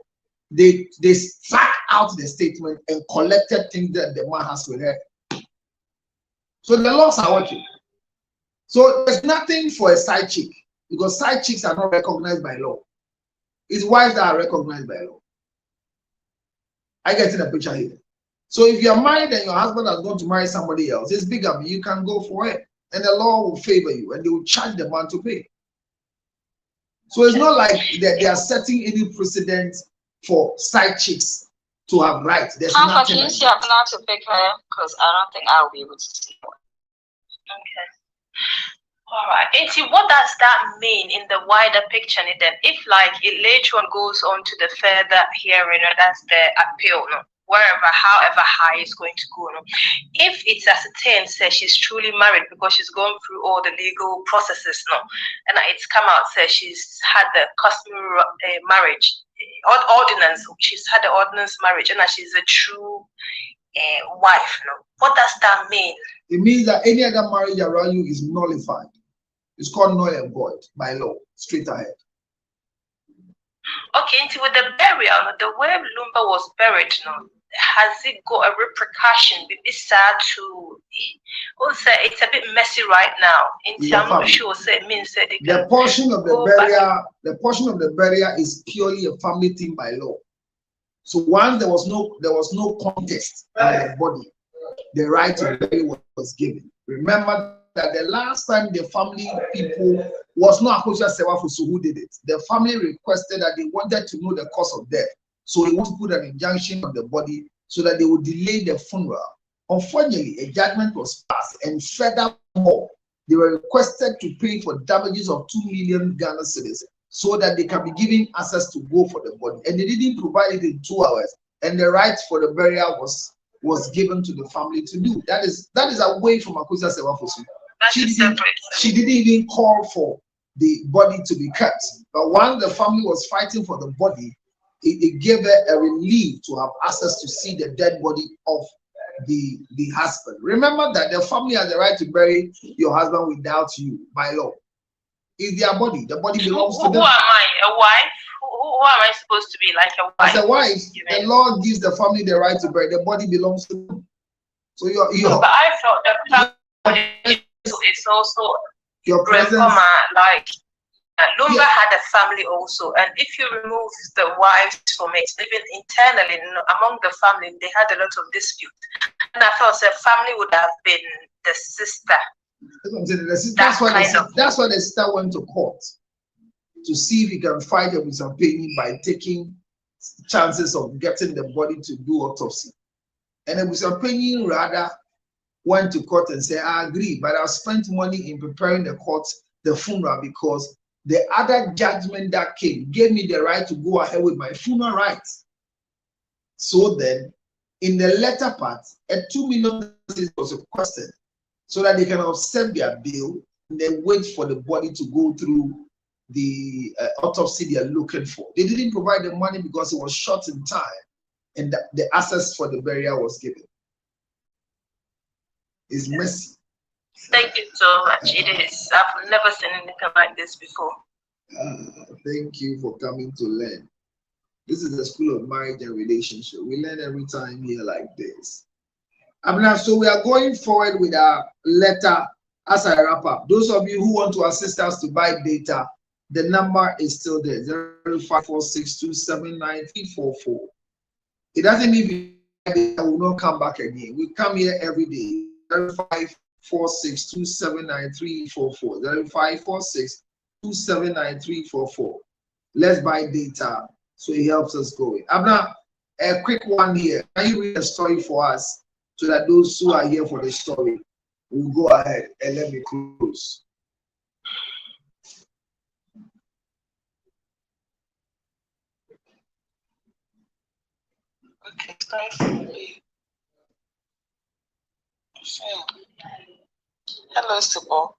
They struck out the statement and collected things that the man has with her. So the laws are watching. So there's nothing for a side chick because side chicks are not recognized by law. It's wives that are recognized by law. I get in the picture here. So if you're married and your husband has gone to marry somebody else, it's bigamy, you can go for it. And the law will favor you and they will charge the man to pay. So it's not like they are setting any precedent for side chicks to have rights. There's nothing like that. Not to pick her because I don't think I'll be able to see one. Okay. All right. And what does that mean in the wider picture then? If like it later on goes on to the further hearing, that's the appeal, no? Wherever, however high it's going to go, no? If it's ascertained, says she's truly married because she's gone through all the legal processes, no? And it's come out, says she's had the customary marriage, ordinance, she's had the ordinance marriage, and that she's a true wife, no? What does that mean? It means that any other marriage around you is nullified. It's called null and void by law, straight ahead. Okay, into with the burial, the way Lumba was buried, no, has it got a repercussion? It's sad to also it's a bit messy right now. I'm not sure it means that the portion of the burial is purely a family thing by law. So once there was no contest on the body, the right to bury was given. Remember that the last time the family people was not Akosha Sewafusu who did it. The family requested that they wanted to know the cause of death. So they want to put an injunction on the body so that they would delay the funeral. Unfortunately, a judgment was passed, and furthermore, they were requested to pay for damages of 2 million Ghana cedis so that they can be given access to go for the body. And they didn't provide it in 2 hours. And the right for the burial was given to the family to do. That is away from Akosha Sewafusu. She didn't even call for the body to be cut. But once the family was fighting for the body, it gave her a relief to have access to see the dead body of the husband. Remember that the family has the right to bury your husband without you by law. It's their body. The body belongs to them. Who am I? A wife? Who am I supposed to be? Like a wife? As a wife, the law gives the family the right to bury. The body belongs to them. So but I thought the family is also your presence. Like Lumba had a family also, and if you remove the wives from it, even internally among the family, they had a lot of dispute. And I thought the family would have been the sister. That's why the sister went to court to see if he can fight a Busampeni by taking chances of getting the body to do autopsy. And a Busampeni rather went to court and said, I agree, but I spent money in preparing the funeral because the other judgment that came gave me the right to go ahead with my funeral rites. So then in the latter part, a 2 million was requested so that they can offset their bill and then wait for the body to go through the autopsy they are looking for. They didn't provide the money because it was short in time and the access for the burial was given. It's messy. Thank you so much. It is. I've never seen anything like this before. Thank you for coming to learn. This is the School of Marriage and Relationship. We learn every time here like this. So we are going forward with our letter as I wrap up. Those of you who want to assist us to buy data, the number is still there, 0546279344. It doesn't mean we will not come back again. We come here every day, 0546279344, 0546279344. Let's buy data so it helps us going. Abna, a quick one here. Can you read a story for us so that those who are here for the story will go ahead and let me close? Okay, hello, Sibo.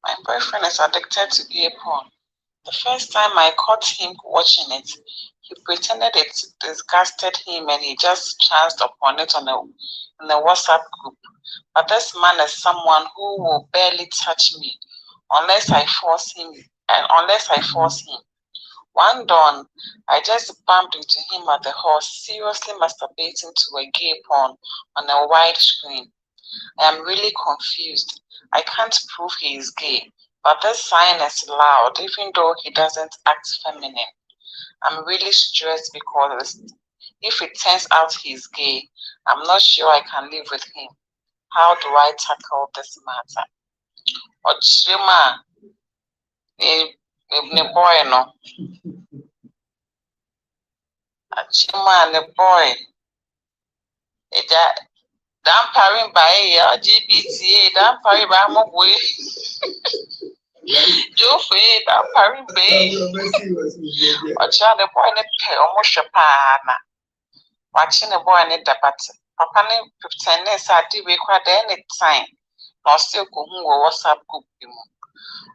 My boyfriend is addicted to gay porn. The first time I caught him watching it, he pretended it disgusted him and he just chanced upon it in a WhatsApp group. But this man is someone who will barely touch me unless I force him. One dawn, I just bumped into him at the hall, seriously masturbating to a gay porn on a wide screen. I am really confused. I can't prove he is gay, but this sign is loud, even though he doesn't act feminine. I'm really stressed because if it turns out he's gay, I'm not sure I can live with him. How do I tackle this matter? Ochima, the boy, no. Ochima, the boy. Damparing by LGBT, damparing by Mogwe. Joffrey, damparing bay. Ocha the boy in the pay almost a pana. Watching the boy in the debate. Papa 15 days I did require any time. Or still go who WhatsApp group.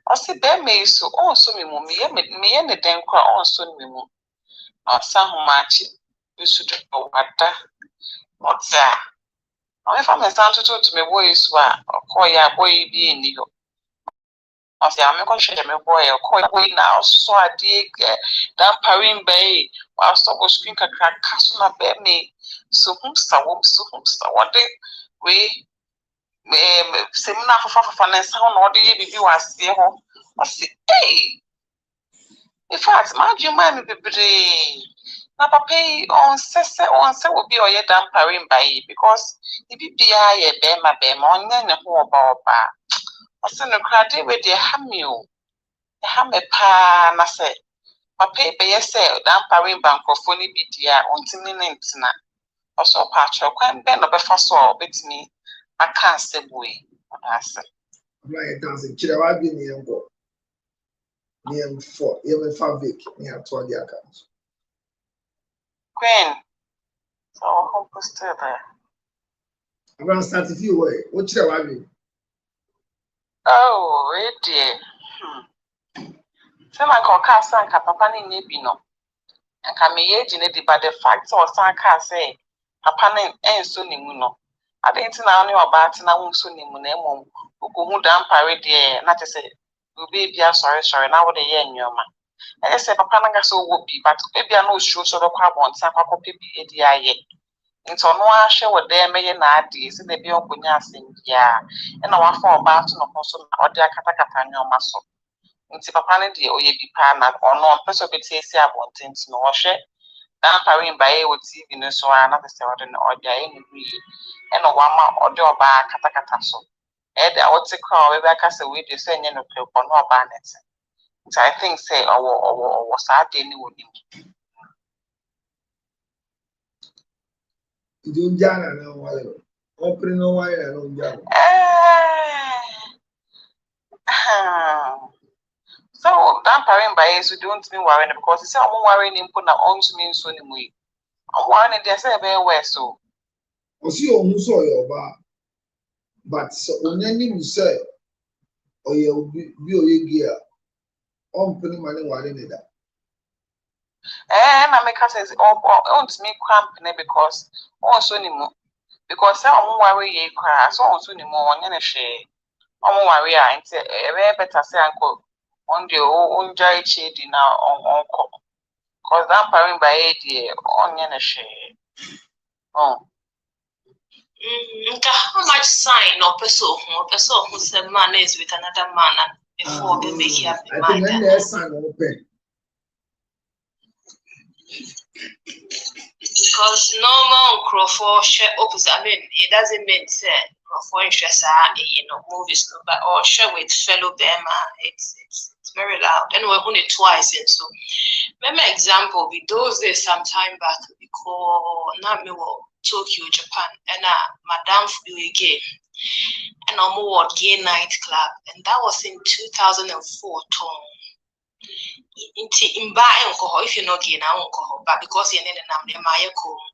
Or see, there may so also me, me and the den cry also me. Or some much you should know what that. What's that? If I'm a son to me, boys were or call ya boy be in you. Of the American me boy or call boy now, so I dig damparing bay, while stop was screen crack castle bear me. So whomster, what day we seminar for finance, how not the baby was there. I say, hey, in fact, mind you, mind me, baby. Na papa on say will be or ye damparing by because the BPI a bema on the whole about. I send a craddy with the hamil. The hammer pa, na say, papa be yourself damparing bank of funny BDI on Timinentina. Also, patch or quite bend of a fossil bit me. I can't say boy. I said, right, dancing. Chirawa be near go. Near 4, even Favik, near 20 accounts. Queen. So, home still there. I'm going to start a few way. What Chirawa be? Oh, dear. So, my caucus and Papa ni bino. And come here, Jenny, but the fact or Sanka say, Papa and Sunny Muno. I didn't know about and I won't soon in Munemo, who damn parade, not to say, will be sorry, now the year in your man. I said, Papa so would be, but maybe I know sure so the carbon, Sanka Poppy, ADI. Into no I share what they may not is in the beyond Punyasing, yeah, and I want for about no person or their catacatano muscle. Into Papa, dear, or ye be pan or no person could say, I want things no share. Damparing by would see in so another certain or their enemy. And a woman or your bar catacataso. Ed, I would say, call Rebecca, so we do send in a club or no bannet. So I think, say, or was that any would be. You don't jana no wire. Open no wire, no jana. So, damparing by us, we don't mean worrying because it's all worrying in put our own means so anyway. I'm worrying, they say, very well so. see who saw your bar, but so only you say, or you'll be a gear on putting money while in it. My maker says, oh, me cramp because also anymore. Because some worry ye cry, so also anymore, and a share. Worry, I say, a better say, uncle, on the own jay shady now on uncle. Cause I'm parring by 8 year on a share. Oh. How much sign or person who said man is with another man before they make you up the mind? I think there's sign open. Because normal Crawford share opposite. I mean, it doesn't mean Crawford interest movies, but or share with fellow Bema. It's very loud. Anyway, who need twice and so. Remember example, with those days some time back, we call Namiwo, Tokyo, Japan, and Madame Fubuige, and a gay nightclub, and that was in 2004. In alcohol, if you know gay alcohol, but because you need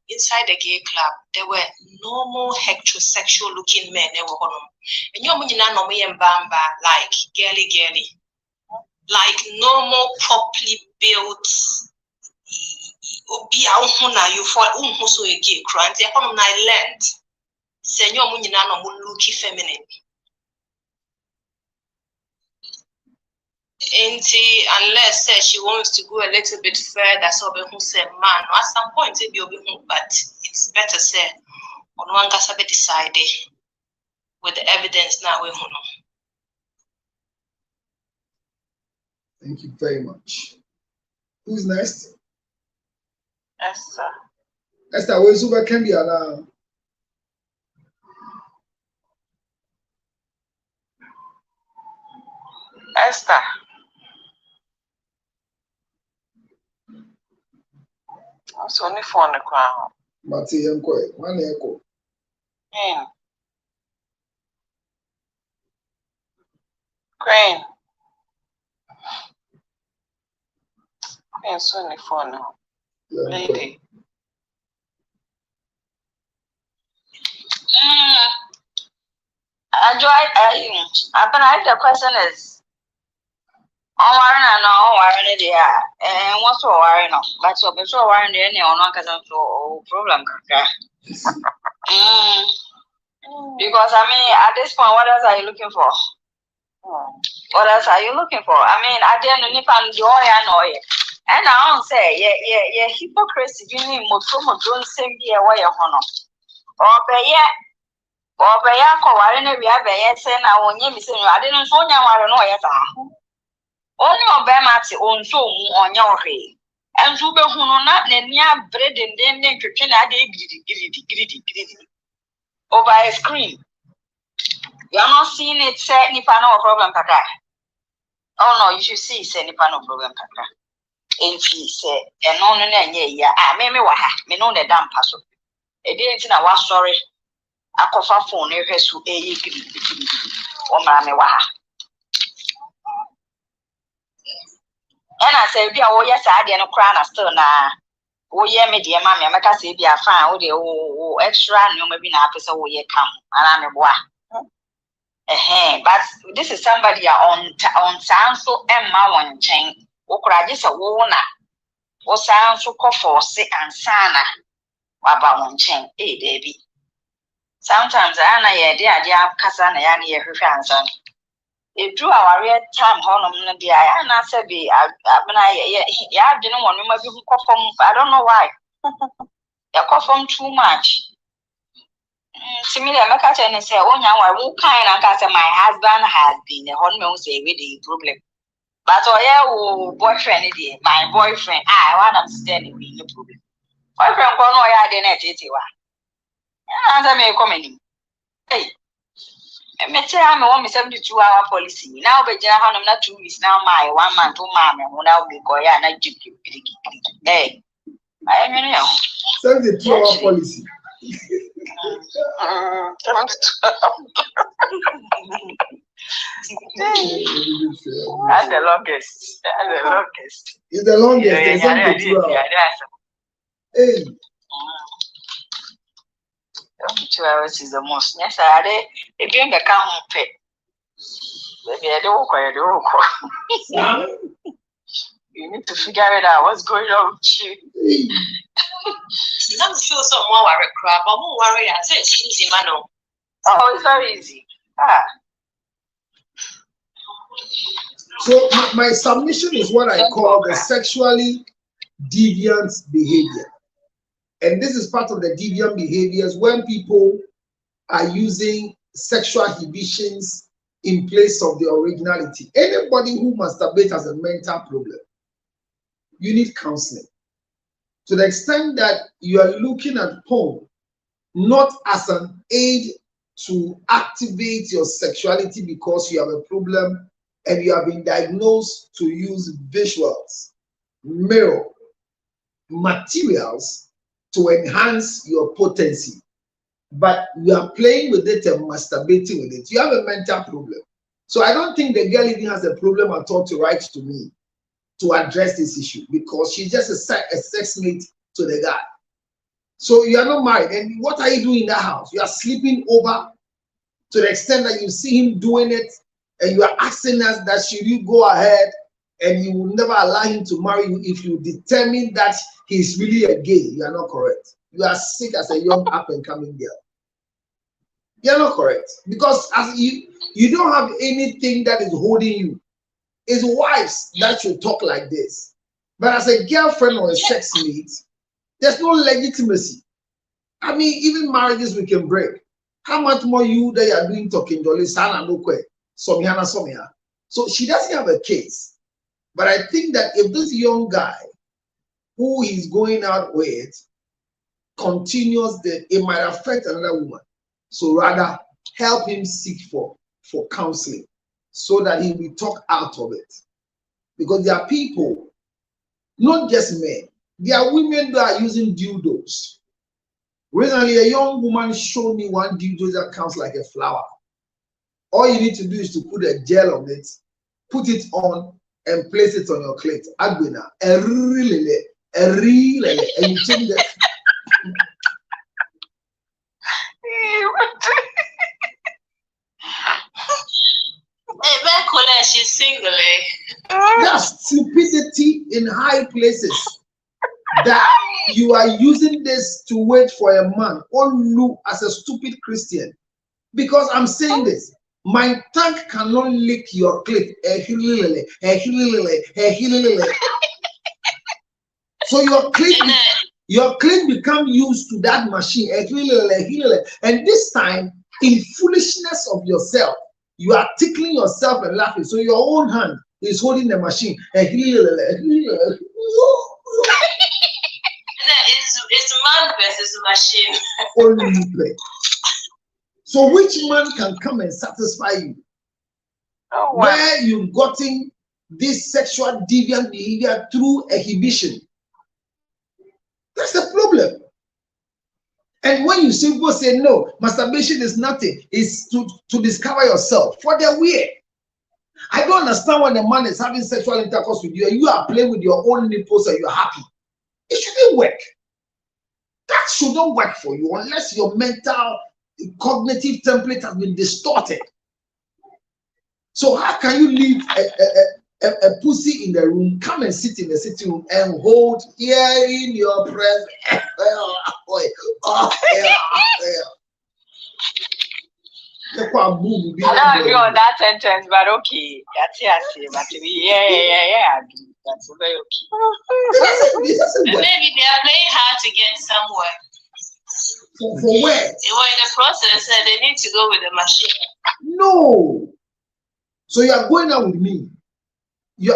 inside the gay club, there were normal heterosexual looking men. They were and you're like girly, like normal, properly built. Be out you for so a gay crime. They come on island. Say you're looky feminine. Unless she wants to go a little bit further, so be who say man. At some point, it will be but it's better said on one gas be decided with the evidence now. We know. Thank you very much. Who's next? Esther. Esther, where's Uber Candy now? Esther. It's only for the crown. Mati Yanko, one echo. Crane. It's only for now. Lady. I the question is, worrying there, and what's so worrying? But so worrying there, no one can solve problem. Because I mean, at this point, what else are you looking for? What else are you looking for? I mean, at the end of the day, and I don't say, yeah, hypocrisy, you need more don't same be a way of honor. Or by we have a saying, I won't be saying, I didn't show you what I know yet. Only Obama own so on your way. And Zuba who know not near bread and then to can add greedy. Over a screen. You're not seeing it, say, any no problem, Kaka. Oh no, you should see, say, any no problem, Kaka. And she said, and no, maybe what me know the damn puzzle. A day in I was sorry. I cover phone, you has to a greedy. Oh, mammy, what? And I say, be a yes, I didn't cry still now. Oh, yeah, me, dear mammy, I can say, be a fine, oh, extra, you may be not so ye come, and I'm a boy. But this is somebody on sound so Emma one chain. O just a wona. O sound so call for say and sana. About one chain, baby. Sometimes Anna, dear Cassana, Yanni, her fans. It drew our real time honor, dear. And I said, be I didn't want you to call from. I don't know why. You call from too much. Similar, I catch and say, oh, now I won't kind of catch my husband has been a honeymoon say with the problem. But oh, yeah, boyfriend, my boyfriend, I want to stand with the problem. Boyfriend, go no, I didn't eat it. Answer me coming. Hey, I tell I'm a 72-hour policy. Now, but I'm not 2 weeks now, my 1 month, 2 months, and when I'll be going, I give you. Hey, I mean, 72-hour policy. That's the longest. It's the longest. Hey. 2 hours is the most. Yes, I did. If you can home pay. Maybe I don't quite do. You need to figure it out. What's going on with you? I'm sure someone worry crap. I'm more worried. I said it's easy, man. Oh, it's very easy. So my submission is what I call the sexually deviant behavior. And this is part of the deviant behaviors when people are using sexual inhibitions in place of the originality. Anybody who masturbates has a mental problem. You need counseling. To the extent that you are looking at porn not as an aid to activate your sexuality because you have a problem and you have been diagnosed to use visuals, mirror, materials to enhance your potency, but you are playing with it and masturbating with it, you have a mental problem. So I don't think the girl even has a problem at all to write to me to address this issue because she's just a sex mate to the guy. So you are not married, and what are you doing in that house? You are sleeping over to the extent that you see him doing it, and you are asking us that should you go ahead and you will never allow him to marry you if you determine that he's really a gay. You are not correct. You are sick as a young up and coming girl. You are not correct because as you don't have anything that is holding you. It's wives that should talk like this. But as a girlfriend or a sex mate, there's no legitimacy. I mean, even marriages we can break. How much more you that you are doing talking jolly sana no kwe somiana somia. So she doesn't have a case. But I think that if this young guy who he's going out with continues, that it might affect another woman. So rather help him seek for counseling so that he will talk out of it. Because there are people, not just men, there are women that are using dildos. Recently, a young woman showed me one dildo that counts like a flower. All you need to do is to put a gel on it, put it on, and place it on your clit. Agwina, and you change that. She's single. That's stupidity in high places. That you are using this to wait for a man. All as a stupid Christian. Because I'm saying this. My tank cannot lick your clit. So your clit become used to that machine. And this time, in foolishness of yourself, you are tickling yourself and laughing. So your own hand is holding the machine. It's man versus machine. Only you play. So which man can come and satisfy you? Oh, wow. Where you've gotten this sexual deviant behavior through exhibition. That's the problem. And when you see people say no, masturbation is nothing, it's to discover yourself. For they're weird. I don't understand when a man is having sexual intercourse with you and you are playing with your own nipples and you're happy. It shouldn't work. That shouldn't work for you unless your mental cognitive template has been distorted. So how can you leave a pussy in the room, come and sit in the sitting room and hold here in your presence? I don't agree on that sentence, but okay. But yeah. That's very okay. Maybe they are playing hard to get somewhere. For where? They were in the process and they need to go with the machine. No. So you are going out with me.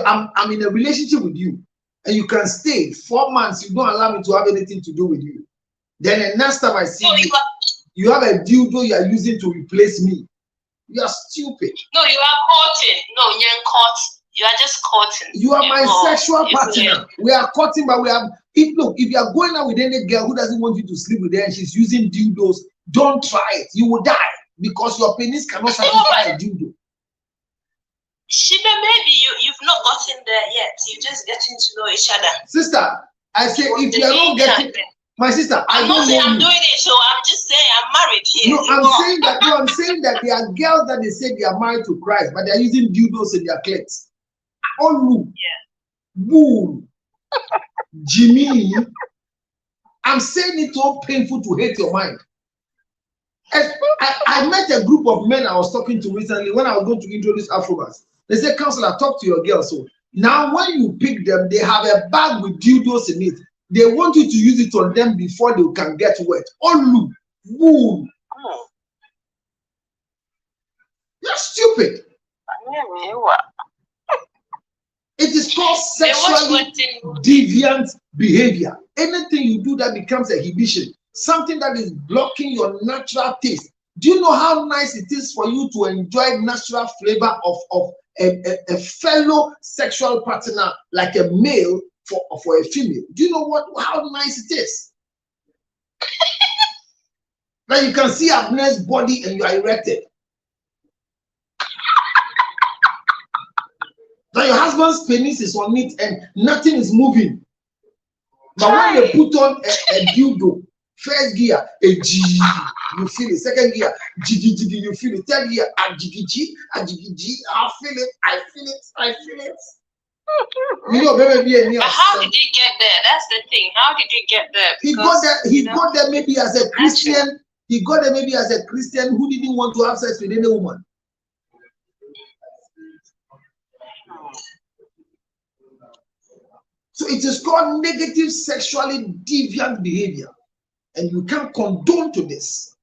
I'm in a relationship with you, and you can stay 4 months. You don't allow me to have anything to do with you. Then the next time I see you have a dildo you are using to replace me. You are stupid. No, you are courting. No, you're caught. You are just courting. You are my sexual partner. We are courting, but we have. Look, if you are going out with any girl who doesn't want you to sleep with her and she's using dildos, don't try it. You will die because your penis cannot satisfy a dildo. Shiba, maybe you've not gotten there yet. You're just getting to know each other. Sister, I say if you are not getting, My sister, I'm not saying I'm doing it, so I'm just saying I'm married here. No, I'm saying that there are girls that they say they are married to Christ, but they are using dildos in their clits. Olu, Boo, Jimmy. I'm saying it's all painful to hate your mind. I met a group of men I was talking to recently when I was going to introduce Afrobas. They said, Counselor, talk to your girls. So now when you pick them, they have a bag with dildos in it. They want you to use it on them before they can get wet. Olu, Boo. You're stupid. It is called sexually deviant behavior. Anything you do that becomes a inhibition, something that is blocking your natural taste. Do you know how nice it is for you to enjoy natural flavor of a fellow sexual partner, like a male for a female? Do you know how nice it is? Now you can see Abner's body and you are erected. Now your husband's penis is on it and nothing is moving. But when they put on a dildo, first gear, a G, you feel it. Second gear, G, you feel it. Third gear, a G, I feel it. You know, baby, but how did you get there? That's the thing. How did you get there? Because he got there maybe as a Christian. He got there maybe as a Christian who didn't want to have sex with any woman. So it is called negative sexually deviant behavior. And you can't condone to this.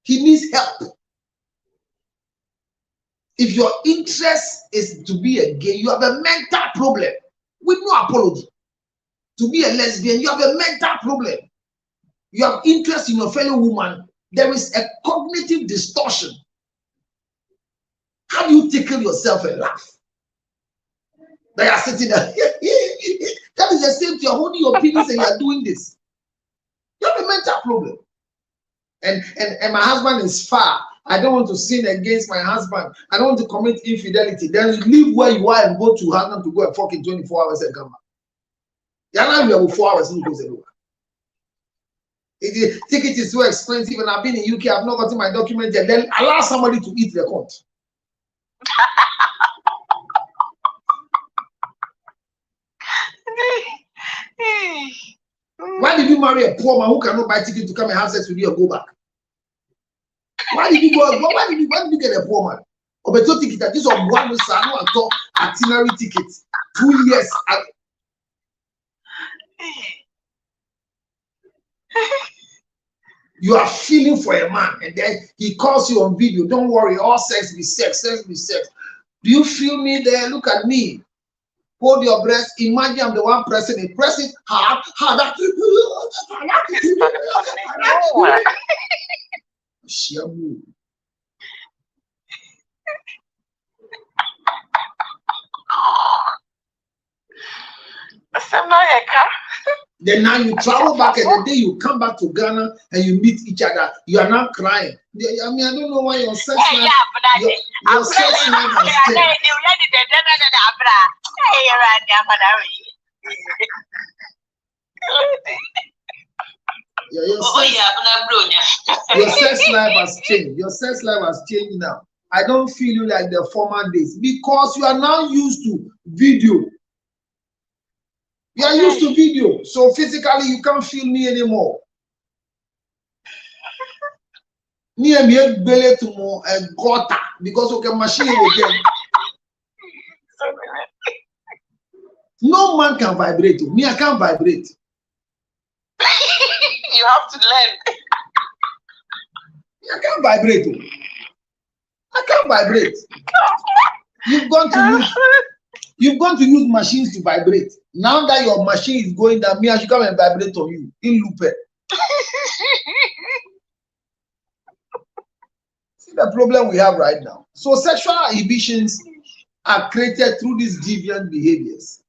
He needs help. If your interest is to be a gay, you have a mental problem with no apology. To be a lesbian, you have a mental problem. You have interest in your fellow woman. There is a cognitive distortion. How do you tickle yourself and laugh? They are sitting there. That is the same thing. You're holding your penis and you're doing this. You have a mental problem. And my husband is far. I don't want to sin against my husband. I don't want to commit infidelity. Then you leave where you are and go to husband to go and fuck in 24 hours and come back. You're not here with 4 hours and goes anywhere. The ticket is so expensive and I've been in UK, I've not gotten my document yet. Then allow somebody to eat the cunt. Why did you marry a poor man who cannot buy ticket to come and have sex with you and go back? Why did you get a poor man? Or better ticket that this of one itinerary tickets 2 years. You are feeling for a man, and then he calls you on video. Don't worry, all sex be sex, sex be sex. Do you feel me there? Look at me. Hold your breast. Imagine I'm the one pressing it. Press it hard. Then now you travel back, and the day you come back to Ghana and you meet each other, you are now crying. I mean, I don't know why your sex life, your sex life has changed. Your sex life has changed. Your sex life has changed now. I don't feel you like the former days because you are now used to video. You are used to video, so physically you can't feel me anymore. Me and me belly to more a gutter because okay machine again. No man can vibrate. Me, I can't vibrate. You have to learn. I can't vibrate. I can't vibrate. You've gone to use machines to vibrate. Now that your machine is going down, me I should come and vibrate on you in loop. See the problem we have right now. So sexual inhibitions are created through these deviant behaviors.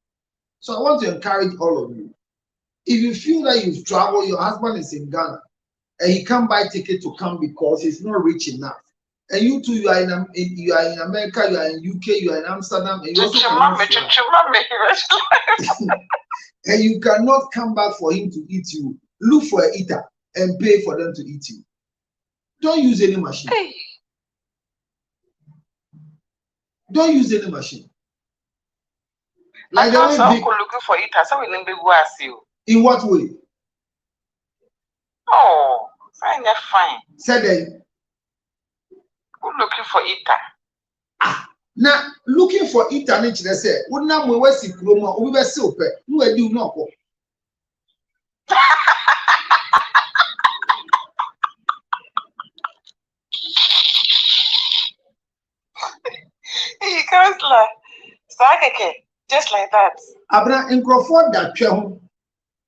So I want to encourage all of you. If you feel that you've traveled, your husband is in Ghana, and he can't buy ticket to come because he's not rich enough. And you too, you are in America, you are in UK, you are in Amsterdam, and you also and you cannot come back for him to eat you. look for an eater and pay for them to eat you. Don't use any machine. Hey. Don't use any machine. Like I'm looking for eaters. So we didn't be go ask you. In what way? Oh, fine, that's fine. Said then. Who looking for eater? Now looking for eater, they say, "What now we were sick, Roma, we were so pay. No, do not go." He goes like, just like that. Abra in Crawford that channel.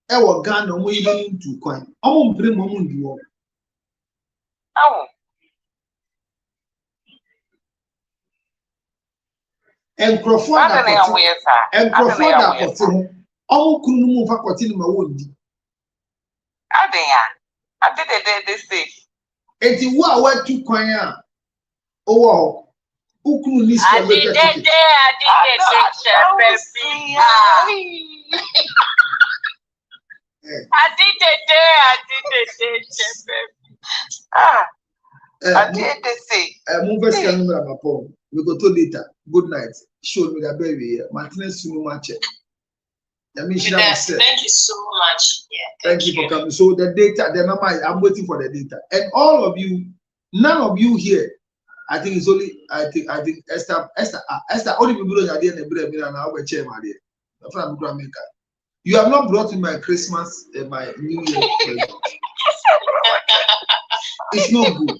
Our gun no even to coin. Bring moment you. Oh. And Crawford that and Crawford that for kunu mu fa kotini ma wondi. I did this day. Enti wo a wa tu kwan a owo ukunu ni I did we go to data. Good night. Show me that baby. Maintenance soon much. Thank you so much. Yeah. Thank you for coming. So the data, the number, I'm waiting for the data. And all of you, none of you here, I think it's only, I think Esther, only people that are there in the and I'll chair my dear. You have not brought me my Christmas and my New Year present. It's not good.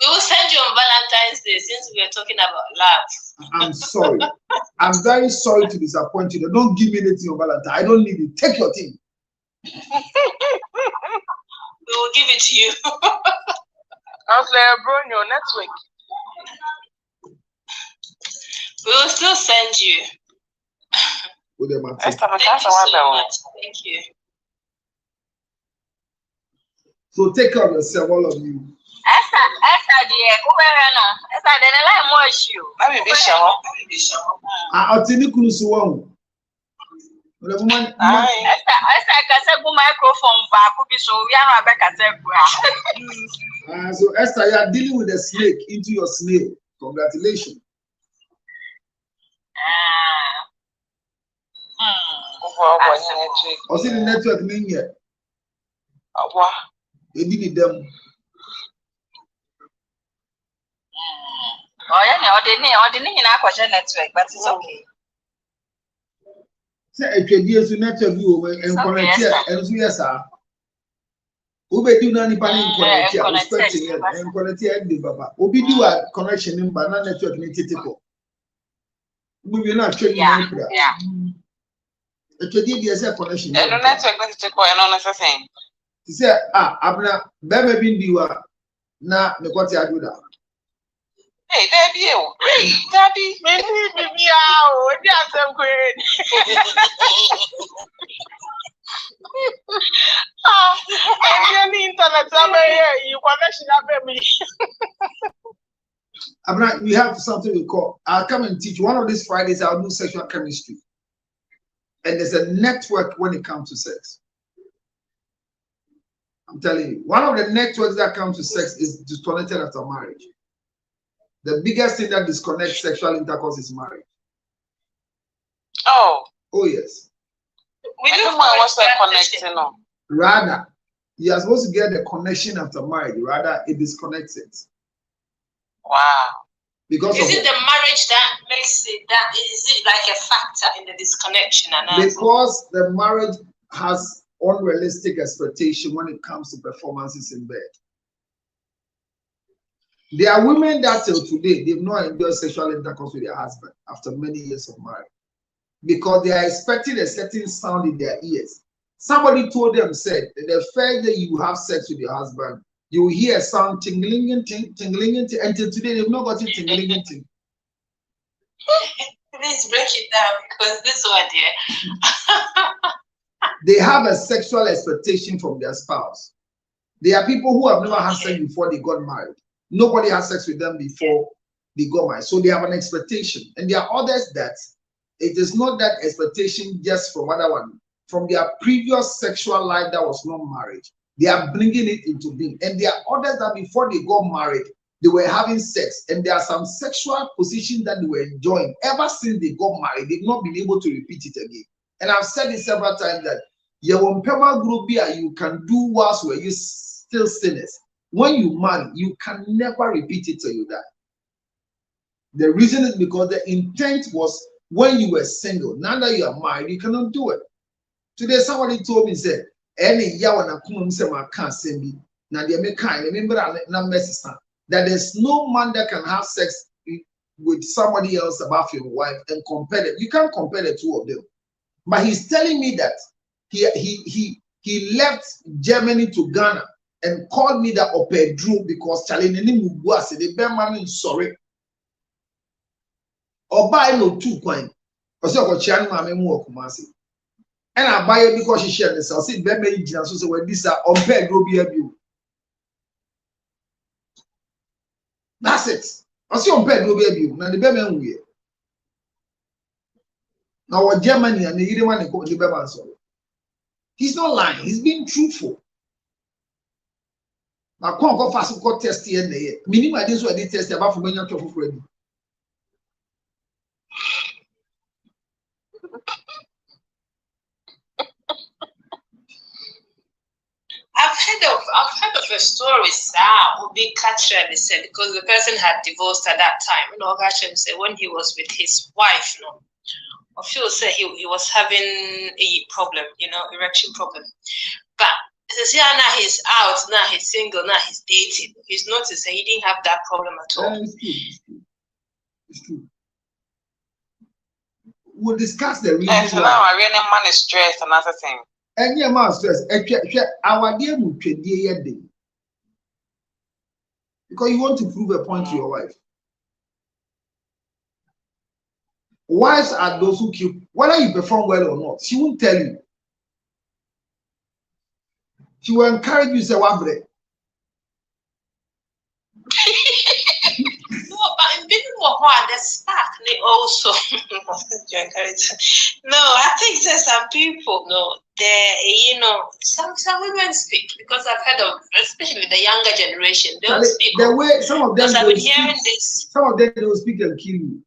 We will send you on Valentine's Day since we are talking about love. I'm sorry. I'm very sorry to disappoint you. Don't give me anything on Valentine's. I don't need it. Take your thing. We will give it to you. I was like, bro, your network. We will still send you. Thank you so much. Thank you. So take care of yourself, all of you. Esther, dear, Esther, then I like more issue. Let me be sure. I'll tell you, Kurusuwa. Esther, can say go microphone back, so we are not back at So Esther, you are dealing with a snake into your snail. Congratulations. Also, the network mean here. You did them. Oh, yeah, the name in our question network, but it's okay. Say a trade to network you and connect here, and so yes, sir. Who be do nani pani connect here, expecting it and connect here, Baba. Who be do a connection in banana network in Titico. We will not trade you. Yeah. A trade is a connection. And the network is to go and on saying. He said, Abna, Bama Bindiwa, na Nikoti Aduda. Hey, Debbie, maybe out. That's so great. And the internet over here, you connection up me. Abna, we have something we call. I'll come and teach. One of these Fridays, I'll do sexual chemistry. And there's a network when it comes to sex. I'm telling you, one of the networks that comes to sex is disconnected after marriage. The biggest thing that disconnects sexual intercourse is marriage. Oh yes. We don't want what's that connection on. Rather, you are supposed to get the connection after marriage. Rather, it disconnects it. Wow. Because is it the marriage that makes it that? Is it like a factor in the disconnection? Because the marriage has unrealistic expectation when it comes to performances in bed. There are women that till today they've not enjoyed sexual intercourse with their husband after many years of marriage because they are expecting a certain sound in their ears. Somebody told them, said that the first day you have sex with your husband, you will hear a sound tingling, until today they've not got it tingling. Please break it down because this one here. They have a sexual expectation from their spouse. There are people who have never had sex before they got married. Nobody has sex with them before they got married. So they have an expectation. And there are others that it is not that expectation just from from their previous sexual life that was not marriage. They are bringing it into being. And there are others that before they got married, they were having sex. And there are some sexual positions that they were enjoying. Ever since they got married, they've not been able to repeat it again. And I've said it several times that you can do whilst where you still sinners. When you marry, you can never repeat it till you die. The reason is because the intent was when you were single. Now that you are married, you cannot do it. Today, somebody told me, said, any yawana kumum can't send me. Now they make kind, remember that there's no man that can have sex with somebody else above your wife and compare it. You can't compare the two of them. But he's telling me that he left Germany to Ghana and called me that Opedru because Chalinini Mugwase, the Berman sorry. Or buy no 2 coin. Or so Chan Mamma Kumasi. And I buy it because she shared this. I'll see Berman so say when this are Opedru be a view. That's it. I see Opedru be a view. Now the Berman we. Now what Germany and the Ireman and the Berman sorry. He's not lying. He's being truthful. Now, come go fast go test here. Minimum this what they test about for when you're talking for ready. I've heard of a story, being Catherine said because the person had divorced at that time. You know, Catherine said when he was with his wife, you know, I feel say he was having a problem, you know, erection problem. But now he's out, now he's single, now he's dating. He's noticed that he didn't have that problem at all. It's true. We'll discuss the reason. And so now I really manage stress, another thing. And yeah, man, stress. Our dear day. Because you want to prove a point to your wife. Wives are those who keep, whether you perform well or not, she won't tell you. She will encourage you to say, "What bread?" No, but in being more the spark, they also No, I think there's some people, no, they, you know, some women speak because I've heard of, especially the younger generation, they don't speak. The way some of them, because I've been hearing this. Some of them don't speak and kill you.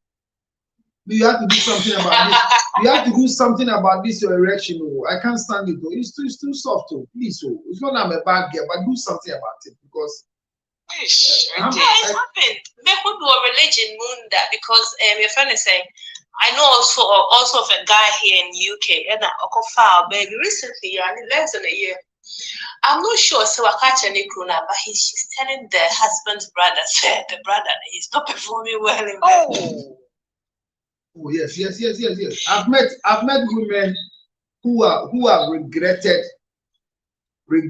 You have to do something about this. You have to do something about this your erection. Oh, I can't stand it. Oh. It's too soft. Oh. Please, oh. It's not I'm a bad girl, but do something about it because It's happened. There could be a religion moon that because your friend is saying, I know also of a guy here in UK and I file baby recently, less than a year. I'm not sure so I catch any crooner, but she's telling the husband's brother, said the brother he's not performing well in bed. Oh yes. I've met women who have regretted. Wait,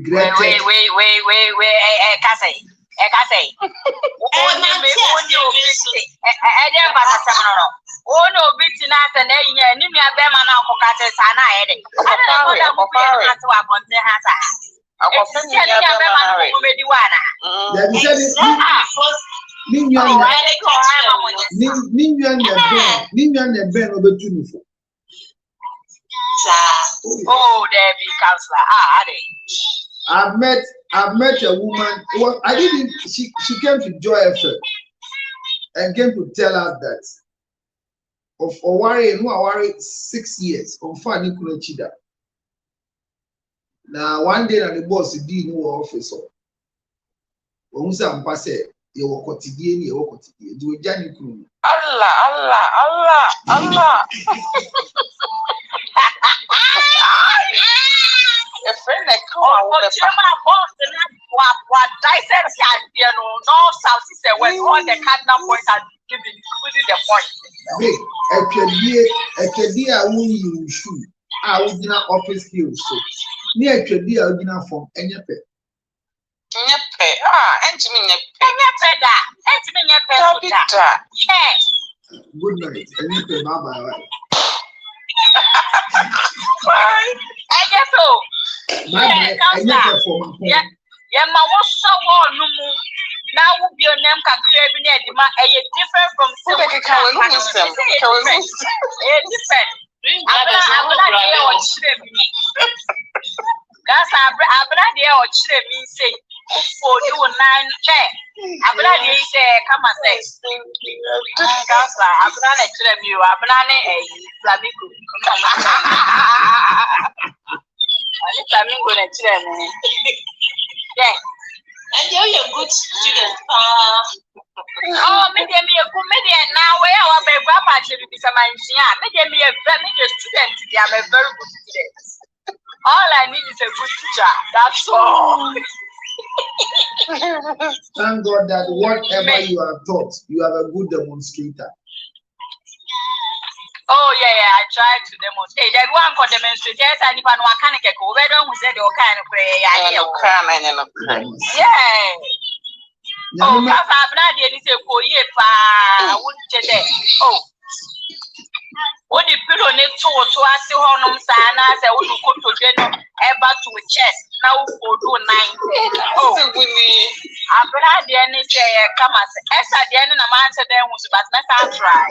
Oh, there be counselor. I've met a woman. Well, I didn't. She came to Joy FM and came to tell us that of Owari 6 years on Fanny Kunechida. Now one day the boss did no officer. When we say pass you walk quotidian, you walk quotidian. Do Johnny Kunu. Allah. A friend that come out with what dissect you know, north, south, east, and west, all the cardinal points are giving the point. Hey, I won't use shoe. I will dinner office skills. So near a dinner from any pet. Good night. And bye. I guess so. Yeah, my what's so no more. Now will be your name can create different from different. dear or children mean say, for you 9 check. I'm glad you say, come and say, that's like, I'm not a children, you are banana a flamingo. Flamingo and children. Yeah. And you're a good student. Oh, maybe me a good median now. Where our grandpa should be some engineer. Maybe me a very good student. I'm a very good student. All I need is a good teacher. That's all. Thank God that whatever you are taught, you have a good demonstrator. Oh yeah, I tried to demonstrate. That one could demonstrate. Yes, and if I know I can't get over, don't say the kind of prayer. Yeah. Oh, because I'm not the little boy. I wouldn't say that. Oh. What the pillow next to us to Honum Sana, I would go to general ever to a chest. Now for do 9. Oh, I'm glad the end is come as at the end of the month, then was but not try.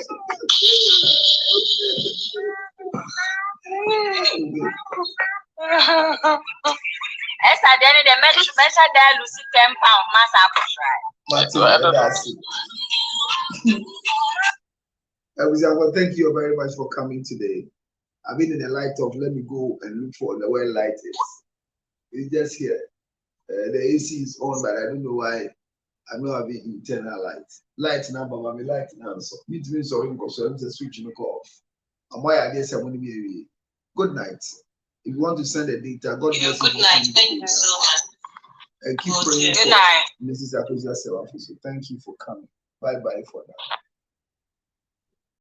As at the end of the measure there, Lucy 10 pounds, mass apple try. Thank you very much for coming today. I've been in the light of let me go and look for the where light is. It's just here. The AC is on, but I don't know why I'm not having internal light. Light number, my light now. So it means so because I'm just switching off. And why I guess I want to be good night. If you want to send the data, God bless you. Good night. Thank you so much. And keep praying. Good night. Mrs. Akosia Sewafi. So thank you for coming. Bye bye for now.